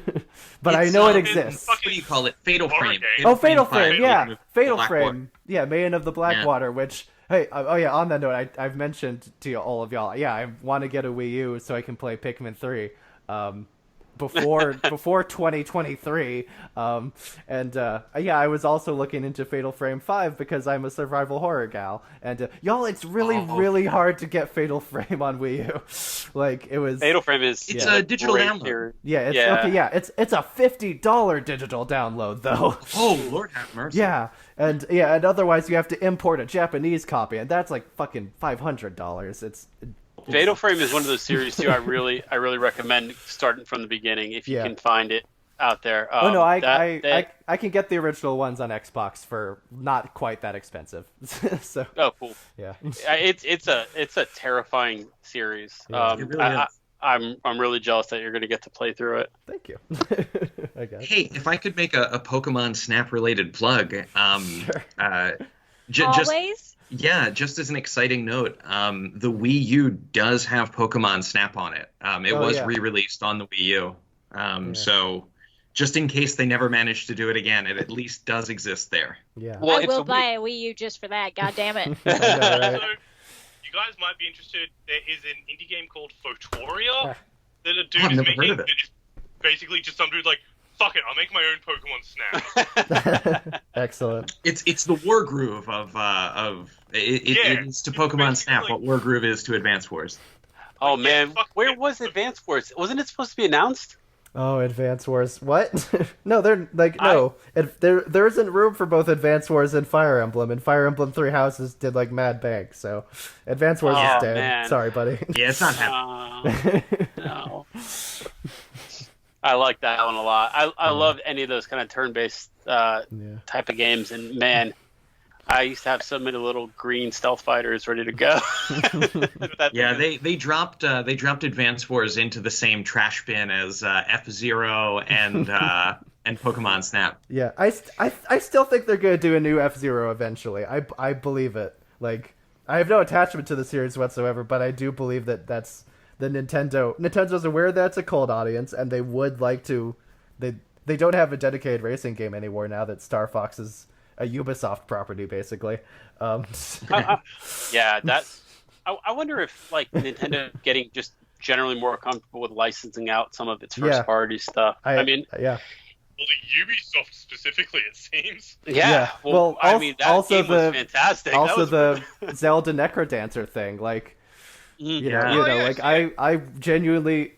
Speaker 1: but I
Speaker 3: It's,
Speaker 1: know it
Speaker 3: it's
Speaker 1: exists.
Speaker 3: What do you call it? Fatal
Speaker 2: Horror
Speaker 3: Frame.
Speaker 2: game.
Speaker 1: Oh, Fatal Frame,
Speaker 3: Frame
Speaker 1: yeah,
Speaker 3: with
Speaker 1: Fatal
Speaker 3: Blackwater.
Speaker 1: Frame, yeah, Maiden of the Blackwater. Which, hey, oh yeah, on that note, I've mentioned to all of y'all, yeah, I want to get a Wii U so I can play Pikmin 3. Before 2023, yeah, I was also looking into Fatal Frame 5 because I'm a survival horror gal, and y'all, it's really hard to get Fatal Frame on Wii U. Like it was.
Speaker 5: Fatal Frame is
Speaker 3: It's
Speaker 1: Yeah.
Speaker 3: a digital
Speaker 5: great
Speaker 3: download.
Speaker 5: theory.
Speaker 1: Yeah, it's
Speaker 5: Yeah.
Speaker 1: okay. Yeah, it's a $50 digital download though.
Speaker 3: Oh, Lord have mercy.
Speaker 1: Yeah, and otherwise you have to import a Japanese copy, and that's like fucking $500. It's
Speaker 5: Fatal Frame is one of those series too. I really recommend starting from the beginning if you
Speaker 1: Yeah.
Speaker 5: can find it out there.
Speaker 1: Oh no,
Speaker 5: That-
Speaker 1: I can get the original ones on Xbox for not quite that expensive. So
Speaker 5: Oh, cool.
Speaker 1: yeah,
Speaker 5: It's a terrifying series.
Speaker 1: Yeah.
Speaker 3: It really is.
Speaker 5: I'm really jealous that you're going to get to play through it.
Speaker 1: thank you. I guess.
Speaker 3: Hey, if I could make a Pokemon Snap related plug,
Speaker 1: Sure.
Speaker 3: just
Speaker 4: Always?
Speaker 3: just as an exciting note, the Wii U does have Pokemon Snap on it. It
Speaker 1: Oh,
Speaker 3: was
Speaker 1: yeah.
Speaker 3: re-released on the Wii U, so just in case they never manage to do it again, it at least does exist there.
Speaker 1: Yeah.
Speaker 5: Well,
Speaker 4: I
Speaker 5: it's
Speaker 4: will
Speaker 5: a-
Speaker 4: buy a Wii U just for that. God damn it.
Speaker 1: I know, right?
Speaker 2: So, you guys might be interested. There is an indie game called Photoria
Speaker 1: Ah.
Speaker 2: that a
Speaker 3: Oh,
Speaker 2: dude
Speaker 3: I've
Speaker 2: is
Speaker 3: never heard
Speaker 2: making.
Speaker 3: of it.
Speaker 2: That is basically just some dude like, fuck it, I'll make my own Pokemon Snap.
Speaker 1: Excellent.
Speaker 3: It's the war groove of it
Speaker 2: Yeah,
Speaker 3: is to
Speaker 2: it's
Speaker 3: Pokemon Snap
Speaker 2: basically-
Speaker 3: what war groove is to Advance Wars.
Speaker 5: Oh
Speaker 2: Yeah,
Speaker 5: man,
Speaker 2: fuck
Speaker 5: where
Speaker 2: it.
Speaker 5: was Advance Wars? Wasn't it supposed to be announced?
Speaker 1: Oh, Advance Wars. What? No, they're like no. There isn't room for both Advance Wars and Fire Emblem, and Fire Emblem Three Houses did like mad bank. So Advance Wars
Speaker 5: Oh,
Speaker 1: is dead.
Speaker 5: man.
Speaker 1: Sorry, buddy.
Speaker 3: Yeah, it's not happening.
Speaker 5: No. I like that one a lot. I love any of those kind of turn-based
Speaker 1: Yeah.
Speaker 5: type of games, and man, I used to have so many little green stealth fighters ready to go.
Speaker 3: Yeah, they dropped Advance Wars into the same trash bin as F-Zero and Pokemon Snap.
Speaker 1: Yeah, I still think they're gonna do a new F-Zero eventually. I believe it. Like I have no attachment to the series whatsoever, but I do believe that that's the Nintendo's aware that's a cold audience, and they would like to. They don't have a dedicated racing game anymore now that Star Fox is a Ubisoft property, basically.
Speaker 5: Yeah, that's. I wonder if like Nintendo getting just generally more comfortable with licensing out some of its first-party stuff. I mean,
Speaker 1: yeah.
Speaker 2: Well, the Ubisoft specifically, it seems.
Speaker 5: yeah. Well, I mean, that
Speaker 1: also
Speaker 5: game was fantastic.
Speaker 1: Also,
Speaker 5: that was
Speaker 1: the Zelda Necrodancer thing, like. You know,
Speaker 3: Yeah.
Speaker 1: like I genuinely,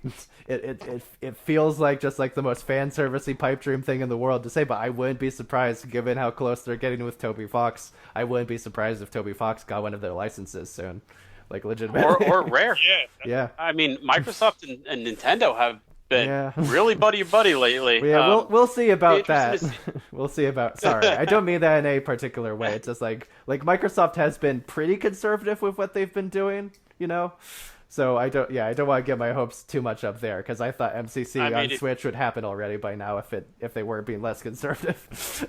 Speaker 1: it feels like just like the most fan servicey pipe dream thing in the world to say, but I wouldn't be surprised given how close they're getting with Toby Fox. I wouldn't be surprised if Toby Fox got one of their licenses soon, like legitimately.
Speaker 5: or Rare.
Speaker 2: Yeah.
Speaker 1: Yeah,
Speaker 5: I mean, Microsoft and Nintendo have been really buddy lately.
Speaker 1: Yeah, we'll see about that.
Speaker 5: See.
Speaker 1: We'll see about. Sorry, I don't mean that in a particular way. It's just like Microsoft has been pretty conservative with what they've been doing, you know. So I don't want to get my hopes too much up there because I thought MCC on Switch would happen already by now if they were being less conservative.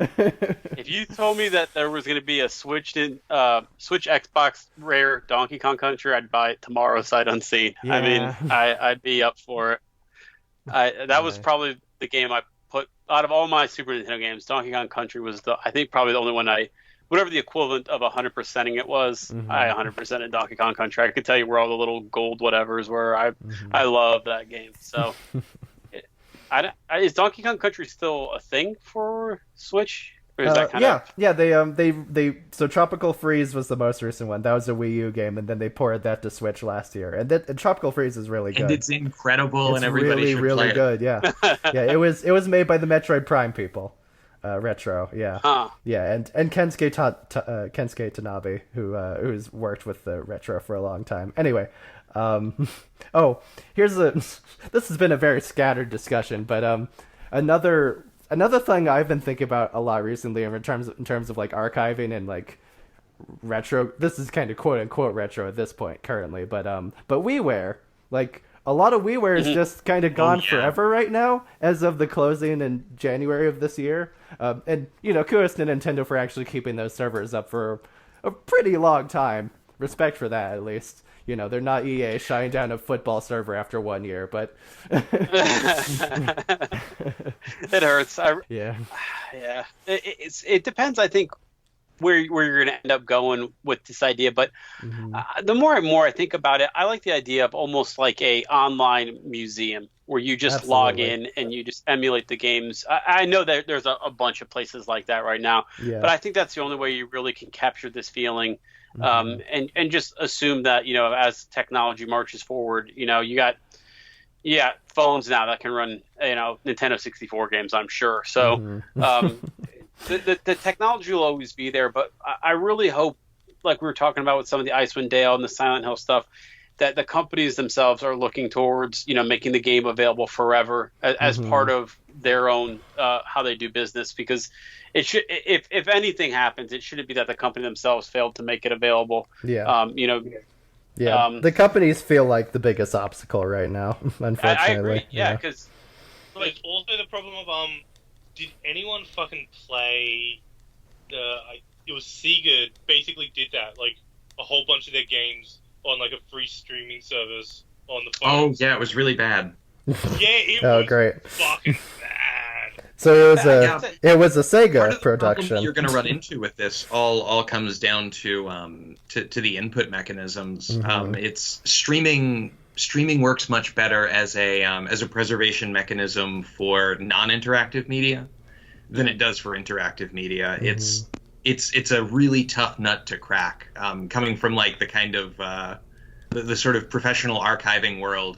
Speaker 5: If you told me that there was going to be a Switch Xbox Rare Donkey Kong Country, I'd buy it tomorrow sight unseen. Yeah. I mean, I'd be up for it. That was probably the game I put out of all my Super Nintendo games. Donkey Kong Country was I think probably the only one whatever the equivalent of 100%ing it was, I 100%ed Donkey Kong Country. I could tell you where all the little gold whatevers were. I love that game. So, is Donkey Kong Country still a thing for Switch? Or is that kind of...
Speaker 1: They so Tropical Freeze was the most recent one. That was a Wii U game, and then they ported that to Switch last year. And Tropical Freeze is really good.
Speaker 3: And it's incredible, and everybody
Speaker 1: really,
Speaker 3: should
Speaker 1: really
Speaker 3: play
Speaker 1: good. Yeah, it was made by the Metroid Prime people. Retro, yeah, and Kensuke Tanabe, who's worked with the Retro for a long time. Anyway, this has been a very scattered discussion, but another thing I've been thinking about a lot recently in terms of like archiving and like retro. This is kind of quote unquote retro at this point currently, but WiiWare, like. A lot of WiiWare is just kind of gone forever right now, as of the closing in January of this year. And, kudos to Nintendo for actually keeping those servers up for a pretty long time. Respect for that, at least. They're not EA shutting down a football server after 1 year, but...
Speaker 5: It hurts.
Speaker 1: Yeah.
Speaker 5: It depends, I think, where you're going to end up going with this idea, but the more and more I think about it, I like the idea of almost like a online museum where you just log in and you just emulate the games. I know that there's a bunch of places like that right now, but I think that's the only way you really can capture this feeling, and just assume that as technology marches forward, you got phones now that can run Nintendo 64 games, I'm sure. So. The technology will always be there, but I really hope, like we were talking about with some of the Icewind Dale and the Silent Hill stuff, that the companies themselves are looking towards, making the game available forever as part of their own how they do business. Because it should, if anything happens, it shouldn't be that the company themselves failed to make it available.
Speaker 1: Yeah. The companies feel like the biggest obstacle right now. Unfortunately,
Speaker 2: I agree. Yeah, because it's also the problem of did anyone fucking play it was Sega basically did that, like a whole bunch of their games on like a free streaming service on the phone.
Speaker 3: Oh yeah, it was really bad.
Speaker 2: Yeah, it was
Speaker 1: great.
Speaker 2: Fucking bad.
Speaker 1: So it was a Sega production.
Speaker 3: That you're going to run into with this all comes down to the input mechanisms. It's streaming works much better as a preservation mechanism for non-interactive media than it does for interactive media. It's a really tough nut to crack, coming from like the kind of the sort of professional archiving world.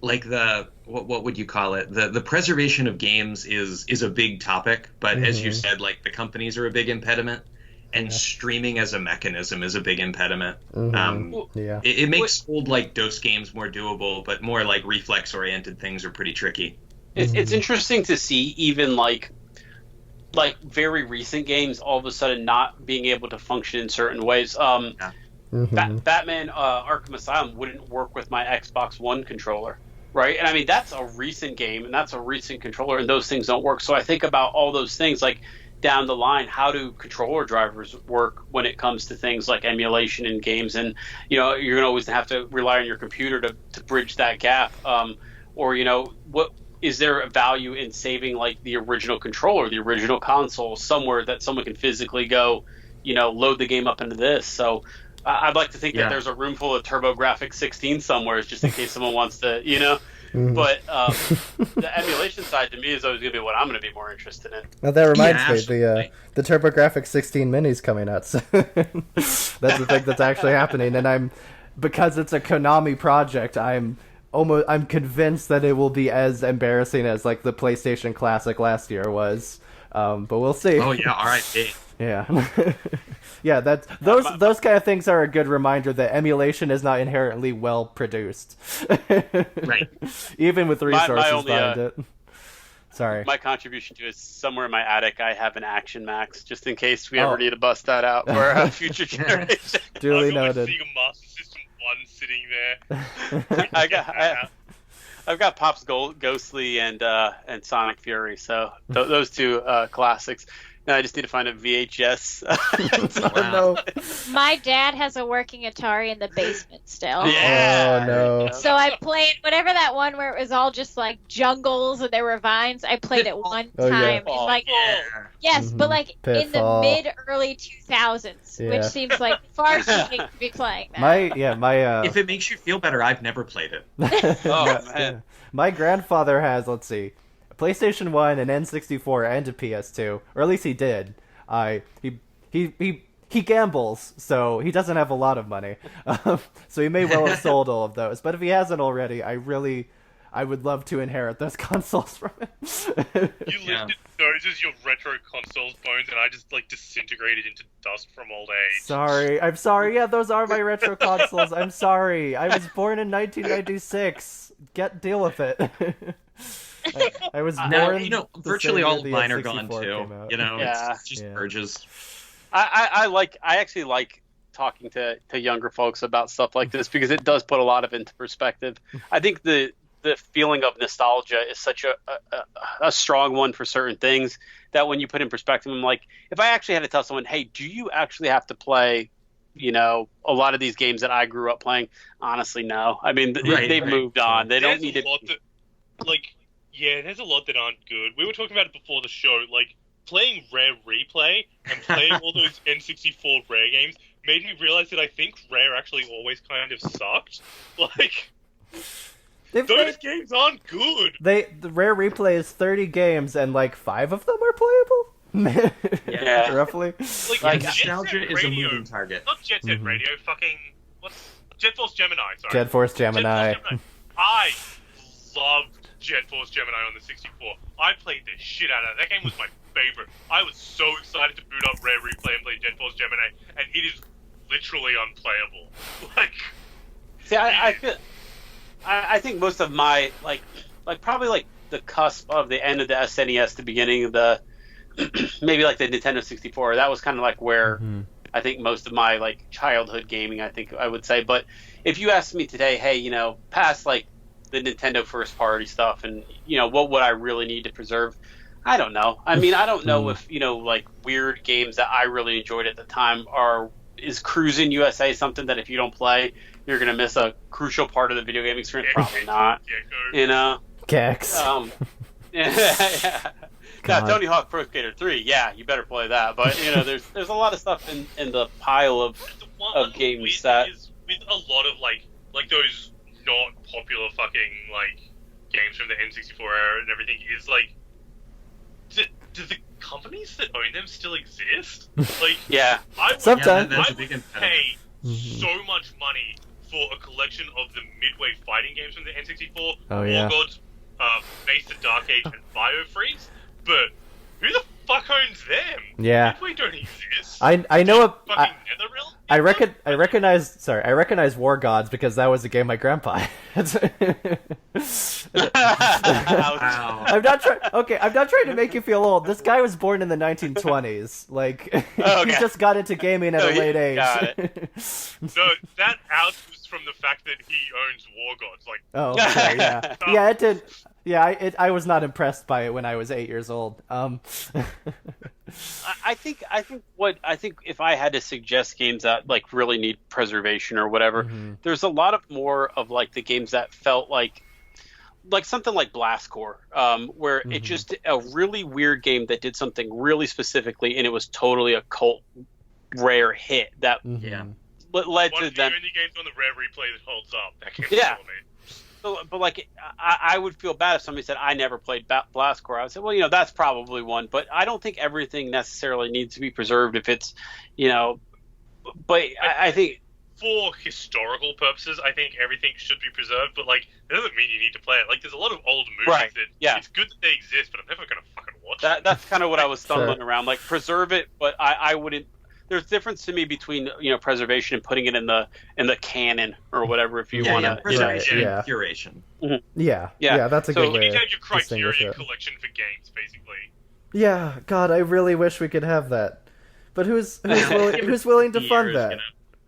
Speaker 3: Like what would you call it? The preservation of games is a big topic, but as you said, like the companies are a big impediment. And streaming as a mechanism is a big impediment. It makes old like DOS games more doable, but more like reflex-oriented things are pretty tricky.
Speaker 5: It's interesting to see even like very recent games all of a sudden not being able to function in certain ways. Batman Arkham Asylum wouldn't work with my Xbox One controller, right? And I mean that's a recent game and that's a recent controller, and those things don't work. So I think about all those things like. Down the line, how do controller drivers work when it comes to things like emulation in games? And you're going to always have to rely on your computer to bridge that gap. Or what is there a value in saving like the original controller, the original console somewhere that someone can physically go, load the game up into this? So I'd like to think that there's a room full of TurboGrafx 16 somewhere, just in case someone wants to, But the emulation side to me is always going to be what I'm going to be more interested in.
Speaker 1: Well, that reminds me, the TurboGrafx 16 Mini's coming out soon. That's the thing that's actually happening, and because it's a Konami project, I'm convinced that it will be as embarrassing as like the PlayStation Classic last year was. But we'll see.
Speaker 3: Oh yeah, all right.
Speaker 1: Yeah. Yeah, those kind of things are a good reminder that emulation is not inherently well produced.
Speaker 3: Right.
Speaker 1: Even with resources
Speaker 5: only,
Speaker 1: behind it. Sorry.
Speaker 5: My contribution to it is somewhere in my attic I have an Action Max, just in case we ever need to bust that out for a future generation.
Speaker 1: Duly
Speaker 2: I've got
Speaker 1: noted.
Speaker 2: my Sega Master System 1 sitting there.
Speaker 5: I've got Pop's Ghostly and Sonic Fury, so those two classics. Now I just need to find a VHS.
Speaker 1: No.
Speaker 4: My dad has a working Atari in the basement still.
Speaker 5: Yeah.
Speaker 1: Oh, no.
Speaker 4: So I played whatever that one where it was all just like jungles and there were vines. I played it one
Speaker 1: Oh, yeah.
Speaker 4: time. And
Speaker 5: Oh,
Speaker 4: like
Speaker 5: yeah.
Speaker 4: yes, but like in the
Speaker 1: Pitfall.
Speaker 4: mid-early 2000s,
Speaker 1: Yeah.
Speaker 4: which seems like far too late to be playing that.
Speaker 1: My
Speaker 3: If it makes you feel better, I've never played it.
Speaker 5: Oh, man.
Speaker 1: My grandfather has, let's see, a PlayStation 1, an N64, and a PS2, or at least he did. He gambles, so he doesn't have a lot of money. So he may well have sold all of those. But if he hasn't already, I would love to inherit those consoles from him.
Speaker 2: You lifted those as your retro consoles, Bones, and I just like disintegrated into dust from old age.
Speaker 1: I'm sorry. Yeah, those are my retro consoles. I'm sorry. I was born in 1996. Deal with it. I was born.
Speaker 3: Now, virtually all of
Speaker 1: the
Speaker 3: mine are
Speaker 1: N64
Speaker 3: gone too.
Speaker 1: came out.
Speaker 3: It's just
Speaker 1: Yeah.
Speaker 3: urges.
Speaker 5: I actually like talking to younger folks about stuff like this because it does put a lot of into perspective. I think the feeling of nostalgia is such a strong one for certain things that when you put in perspective, I'm like, if I actually had to tell someone, hey, do you actually have to play, a lot of these games that I grew up playing? Honestly, no. I mean, they've moved on. They don't need to.
Speaker 2: There's a lot that aren't good. We were talking about it before the show. Like, playing Rare Replay and playing all those N64 Rare games made me realize that I think Rare actually always kind of sucked. Like, those games aren't good.
Speaker 1: The Rare Replay is 30 games, and like 5 of them are playable.
Speaker 5: Yeah.
Speaker 1: Roughly.
Speaker 2: Like
Speaker 3: nostalgia
Speaker 2: Jet Set
Speaker 3: is a
Speaker 2: Radio,
Speaker 3: moving target.
Speaker 2: Not Jet Set
Speaker 1: Mhm.
Speaker 2: Radio, fucking Jet Force Gemini. Sorry,
Speaker 1: Jet Force Gemini.
Speaker 2: I loved Jet Force Gemini on the 64. I played the shit out of that. That game was my favorite. I was so excited to boot up Rare Replay and play Jet Force Gemini, and it is literally unplayable. Like,
Speaker 5: See, I think most of my like probably like the cusp of the end of the SNES, the beginning of the maybe like the Nintendo 64. That was kind of like where I think most of my like childhood gaming, I think I would say. But if you asked me today, hey, past like the Nintendo first party stuff, and what would I really need to preserve? I don't know. I mean, I don't know if like weird games that I really enjoyed at the time is Cruisin' USA something that if you don't play, you're gonna miss a crucial part of the video game experience? Probably not.
Speaker 1: Gex.
Speaker 5: Yeah. Now, Tony Hawk Pro Skater 3, yeah, you better play that. But there's a lot of stuff in the pile of games that
Speaker 2: is with a lot of like those not popular fucking like games from the N64 era and everything is like, do the companies that own them still exist? Like,
Speaker 5: yeah.
Speaker 1: Sometimes.
Speaker 2: I would pay so much money for a collection of the Midway fighting games from the N64,
Speaker 1: Oh, yeah.
Speaker 2: War Gods, Base to Dark Age, and BioFreeze, but who the fuck owns them?
Speaker 1: Yeah.
Speaker 2: Midway don't exist.
Speaker 1: I know
Speaker 2: Fucking NetherRealm?
Speaker 1: I recognize War Gods because that was a game my grandpa had. I'm not trying to make you feel old. This guy was born in the 1920s. Like, he just got into gaming at a late age.
Speaker 5: Got it.
Speaker 2: No, that out was from the fact that he owns War Gods. Like,
Speaker 1: Oh, okay, yeah. Yeah, it did. Yeah, I was not impressed by it when I was 8 years old.
Speaker 5: I think if I had to suggest games that like really need preservation or whatever, there's a lot of more of like the games that felt like something like Blast Corps, where it just a really weird game that did something really specifically, and it was totally a cult rare hit that led
Speaker 2: one
Speaker 5: to
Speaker 2: of the
Speaker 5: them.
Speaker 2: only games on the Rare Replay that holds up. That game's
Speaker 5: Yeah.
Speaker 2: still made.
Speaker 5: But like, I would feel bad if somebody said I never played Blast Corps. I would say, well, that's probably one, but I don't think everything necessarily needs to be preserved if it's, But I think
Speaker 2: for historical purposes, I think everything should be preserved. But like, that doesn't mean you need to play it. Like, there's a lot of old movies
Speaker 5: Right,
Speaker 2: that
Speaker 5: yeah.
Speaker 2: it's good that they exist, but I'm never gonna fucking watch.
Speaker 5: That's kind of what I was stumbling around. Like, preserve it, but I wouldn't. There's difference to me between preservation and putting it in the canon or whatever. If you want to,
Speaker 3: preservation and curation.
Speaker 5: Mm-hmm.
Speaker 1: Yeah, that's a
Speaker 2: so
Speaker 1: good way.
Speaker 2: You need to have your
Speaker 1: distinguish
Speaker 2: Criterion
Speaker 1: it.
Speaker 2: collection for games, basically.
Speaker 1: Yeah, God, I really wish we could have that. But who's willing to fund that?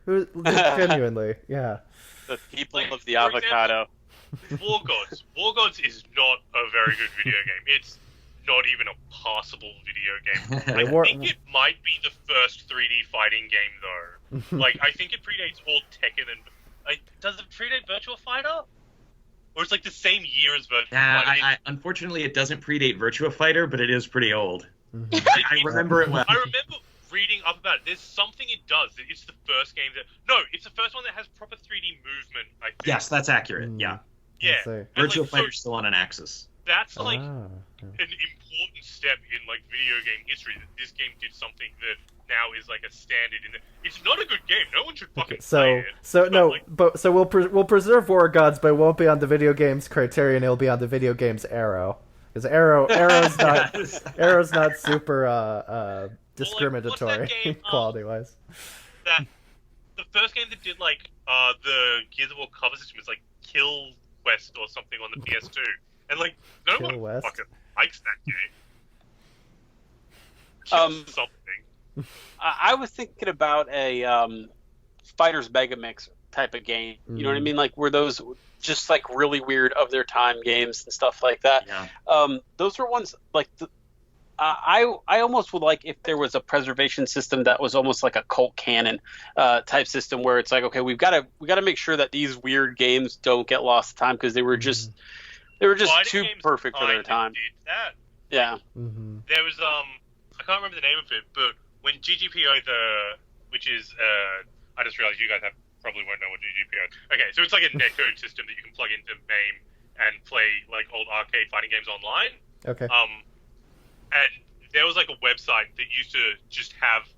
Speaker 1: Who genuinely? Yeah.
Speaker 5: The people of the avocado.
Speaker 2: War Gods is not a very good video game. It's not even a passable video game. I think it might be the first 3D fighting game, though. Like, I think it predates all Tekken and... does it predate Virtua Fighter? Or it's like the same year as Virtua Fighter?
Speaker 3: Unfortunately, it doesn't predate Virtua Fighter, but it is pretty old.
Speaker 1: Mm-hmm.
Speaker 3: I remember it well.
Speaker 2: I remember reading up about it. There's something it does. It's the first game that... No, it's the first one that has proper 3D movement, I think.
Speaker 3: Yes, that's accurate, yeah.
Speaker 2: Yeah.
Speaker 3: Virtua Fighter's still on an axis.
Speaker 2: That's like an important step in like video game history. That this game did something that now is like a standard. It's not a good game. No one should fucking play it.
Speaker 1: So we'll preserve War Gods, but it won't be on the video games Criterion. It'll be on the video games Arrow, because Arrow's not super discriminatory quality wise.
Speaker 2: The first game that did like the Gears of War cover system is like Kill West or something on the PS2. And, like, no one fucking likes that game. Something.
Speaker 5: I was thinking about a Fighters Mega Mix type of game. You know what I mean? Like, were those just, like, really weird of their time games and stuff like that?
Speaker 3: Yeah.
Speaker 5: Those were ones, like, I almost would like if there was a preservation system that was almost like a cult canon type system where it's like, okay, we got to make sure that these weird games don't get lost to time because they were just... They were just too perfect for their time.
Speaker 2: Did that.
Speaker 5: Yeah.
Speaker 1: Mm-hmm.
Speaker 2: There was I can't remember the name of it, but when GGPO which is I just realized you guys probably won't know what GGPO is. Okay, so it's like a netcode system that you can plug into MAME and play like old arcade fighting games online.
Speaker 1: Okay.
Speaker 2: And there was like a website that used to just have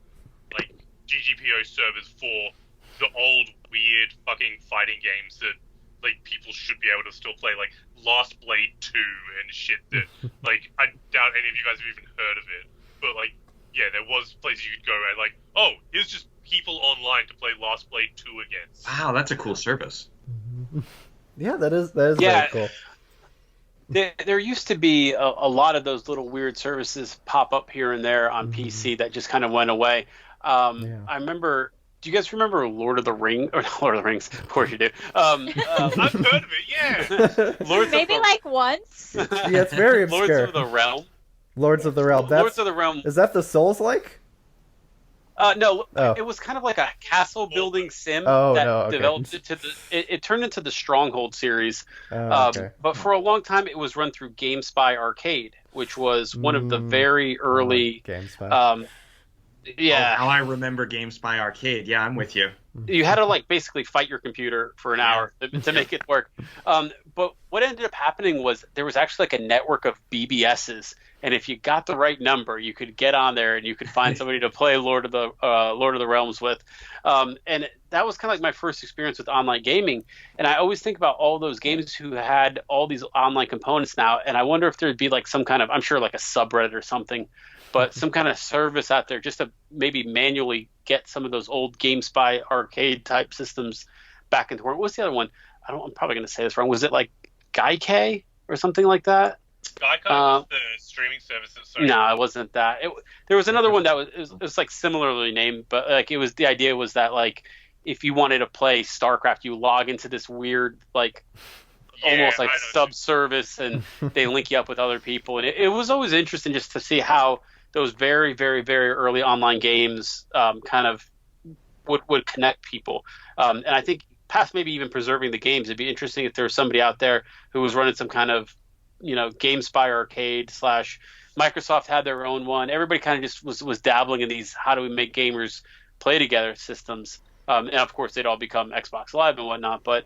Speaker 2: like GGPO servers for the old weird fucking fighting games that like people should be able to still play, like Lost Blade 2 and shit that like I doubt any of you guys have even heard of it. But like there was places you could go and like, oh, here's just people online to play Lost Blade 2 against.
Speaker 3: Wow, that's a cool service.
Speaker 1: Yeah, that is very cool.
Speaker 5: There used to be a lot of those little weird services pop up here and there on PC that just kind of went away. I remember. Do you guys remember Lord of the Rings? Or Lord of the Rings, of course you do.
Speaker 2: I've heard of it, yeah.
Speaker 4: Maybe like once.
Speaker 1: Yeah, it's very obscure.
Speaker 5: Lords of the Realm.
Speaker 1: Lords of the Realm.
Speaker 5: Lords of the Realm.
Speaker 1: Is that the Souls-like?
Speaker 5: No, it was kind of like a castle building sim developed it turned into the Stronghold series. But for a long time, it was run through GameSpy Arcade, which was one of the very early
Speaker 1: GameSpy.
Speaker 5: Yeah.
Speaker 3: Now I remember GameSpy Arcade. Yeah, I'm with you.
Speaker 5: You had to like basically fight your computer for an hour to make it work. But what ended up happening was there was actually like a network of BBSs, and if you got the right number, you could get on there and you could find somebody to play Lord of the Realms with. And that was kind of like my first experience with online gaming. And I always think about all those games who had all these online components now, and I wonder if there'd be like some kind of, I'm sure like a subreddit or something, but some kind of service out there just to maybe manually get some of those old GameSpy Arcade type systems back into work. What's the other one? I'm probably going to say this wrong. Was it like Gaikai or something like that?
Speaker 2: Gaikai was the streaming services.
Speaker 5: No, it wasn't that. There was another one that was like similarly named, but like the idea was that like if you wanted to play StarCraft, you log into this weird like almost like sub-service, and they link you up with other people. And it was always interesting just to see how those very, very, very early online games kind of would connect people. And I think past maybe even preserving the games, it'd be interesting if there was somebody out there who was running some kind of, GameSpy Arcade / Microsoft had their own one. Everybody kind of just was dabbling in these how do we make gamers play together systems. And of course, they'd all become Xbox Live and whatnot. But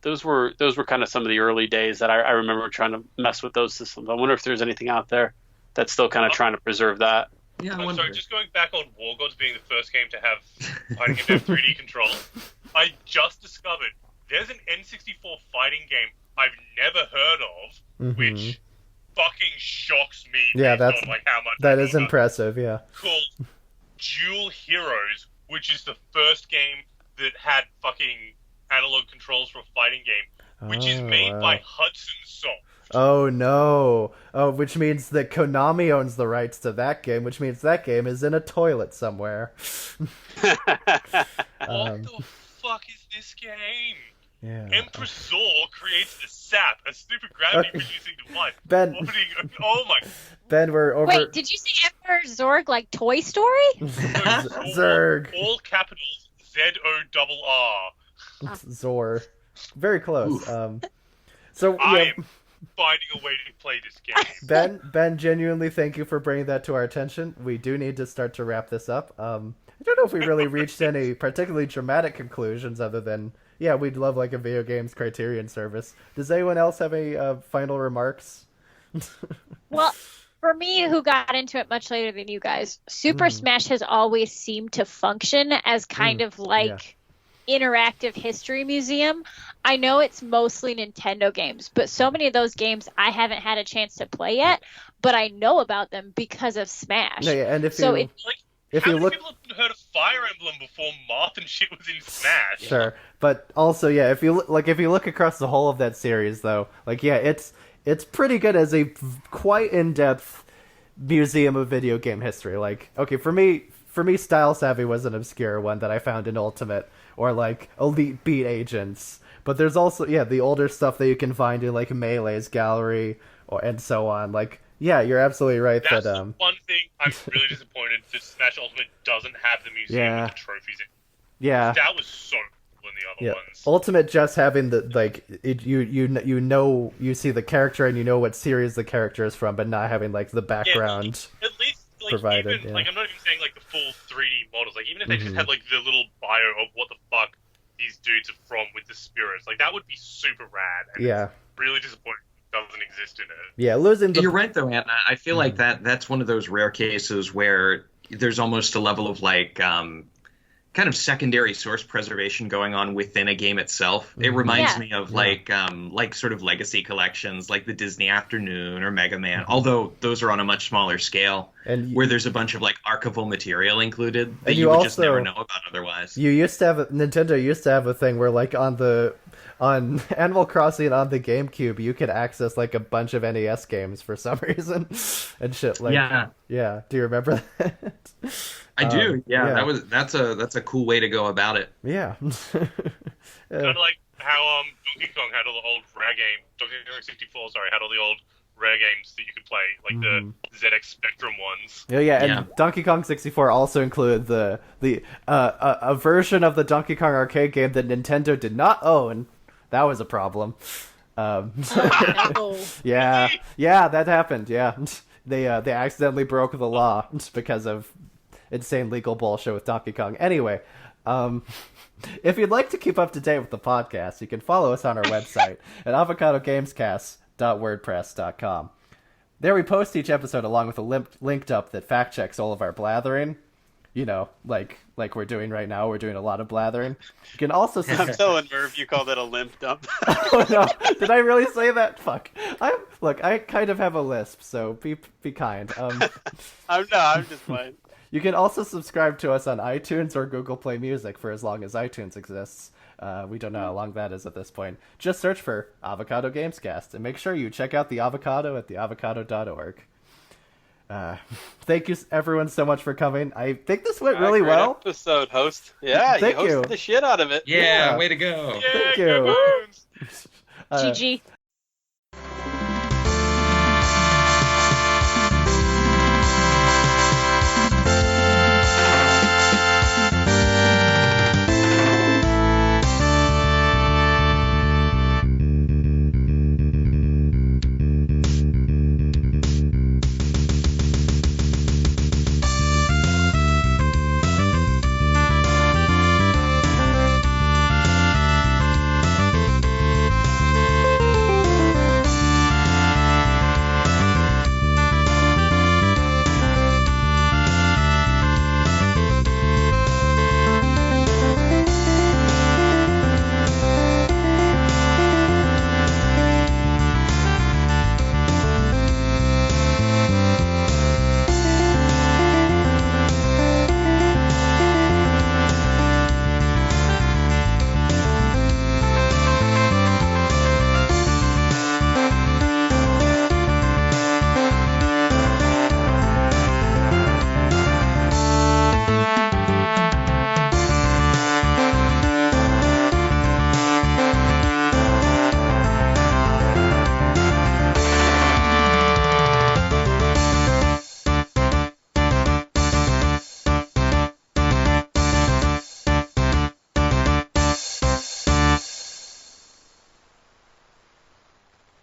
Speaker 5: those were kind of some of the early days that I remember trying to mess with those systems. I wonder if there's anything out there that's still kind of trying to preserve that.
Speaker 3: Yeah,
Speaker 2: I'm sorry, just going back on War Gods being the first game to have fighting game to have 3D control, I just discovered there's an N64 fighting game I've never heard of, which fucking shocks me
Speaker 1: Yeah,
Speaker 2: based on, like, how much
Speaker 1: that
Speaker 2: I
Speaker 1: is
Speaker 2: know about it,
Speaker 1: impressive. Yeah.
Speaker 2: called Dual Heroes, which is the first game that had fucking analog controls for a fighting game, which is made by Hudson Soft.
Speaker 1: Oh no! Oh, which means that Konami owns the rights to that game, which means that game is in a toilet somewhere.
Speaker 2: What the fuck is this game?
Speaker 1: Yeah.
Speaker 2: Empress Zor creates the SAP, a super gravity-producing device.
Speaker 1: Ben,
Speaker 2: Oh my...
Speaker 1: Ben, we're over.
Speaker 4: Wait, did you say Emperor Zorg like Toy Story?
Speaker 1: Zerg.
Speaker 2: All capitals, Z-O-R-R.
Speaker 1: Zor. Very close. So
Speaker 2: I
Speaker 1: yeah,
Speaker 2: am finding a way to play this game.
Speaker 1: Ben, genuinely thank you for bringing that to our attention. We do need to start to wrap this up. I don't know if we really reached any particularly dramatic conclusions other than, yeah, we'd love like a video games Criterion service. Does anyone else have any final remarks?
Speaker 4: Well, for me, who got into it much later than you guys, Super Smash has always seemed to function as kind of like interactive history museum. I know it's mostly Nintendo games, but so many of those games I haven't had a chance to play yet, but I know about them because of Smash.
Speaker 1: Yeah, and if
Speaker 4: so
Speaker 1: you
Speaker 2: how many people have heard of Fire Emblem before Marth and shit was in Smash?
Speaker 1: Sure, but also, yeah, if you look across the whole of that series, though, like, yeah, it's pretty good as a quite in-depth museum of video game history. Like, okay, for me, Style Savvy was an obscure one that I found in Ultimate, or like Elite Beat Agents. But there's also, yeah, the older stuff that you can find in like Melee's gallery, and so on. Like, yeah, you're absolutely right.
Speaker 2: That's the one thing I'm really disappointed that Smash Ultimate doesn't have the museum with the trophies in.
Speaker 1: Yeah,
Speaker 2: that was so cool in the other ones.
Speaker 1: Ultimate just having the like you see the character and you know what series the character is from, but not having like the background.
Speaker 2: At least like
Speaker 1: provided,
Speaker 2: even like I'm not even saying like the full 3D models. Like even if they just had like the little bio of what the fuck these dudes are from with the spirits, like that would be super rad. And it's really disappointing it doesn't exist in it.
Speaker 1: Yeah, losing the...
Speaker 3: You're right though, Anna. I feel like that's one of those rare cases where there's almost a level of like kind of secondary source preservation going on within a game itself. It reminds me of like sort of legacy collections like the Disney Afternoon or Mega Man, although those are on a much smaller scale, and where there's a bunch of like archival material included that you would just never know about otherwise.
Speaker 1: Nintendo used to have a thing where like on Animal Crossing on the GameCube, you could access like a bunch of NES games for some reason and shit. Like, yeah. Do you remember that?
Speaker 3: I do. Yeah. That's a cool way to go about it.
Speaker 1: Yeah.
Speaker 2: Kind of like how Donkey Kong had all the old rare games. Donkey Kong 64, had all the old rare games that you could play, like the ZX Spectrum ones.
Speaker 1: And Donkey Kong 64 also included a version of the Donkey Kong arcade game that Nintendo did not own. That was a problem. Yeah, that happened. Yeah, they accidentally broke the law because of insane legal bullshit with Donkey Kong. Anyway, if you'd like to keep up to date with the podcast, you can follow us on our website at avocadogamescast.wordpress.com. There we post each episode along with a linked up that fact checks all of our blathering. You know, like we're doing right now. We're doing a lot of blathering. You can also...
Speaker 5: I'm telling Merv you called it a limp dump.
Speaker 1: Oh no! Did I really say that? Fuck. I kind of have a lisp, so be kind.
Speaker 5: I'm just playing.
Speaker 1: You can also subscribe to us on iTunes or Google Play Music for as long as iTunes exists. We don't know how long that is at this point. Just search for Avocado Gamescast and make sure you check out the Avocado at theavocado.org. Thank you everyone so much for coming. I think this went really
Speaker 5: great
Speaker 1: well.
Speaker 5: Episode host. Yeah,
Speaker 1: Thank
Speaker 5: you hosted the shit out of it.
Speaker 3: Yeah, way to go.
Speaker 2: Yeah,
Speaker 1: Thank you.
Speaker 2: good
Speaker 4: GG.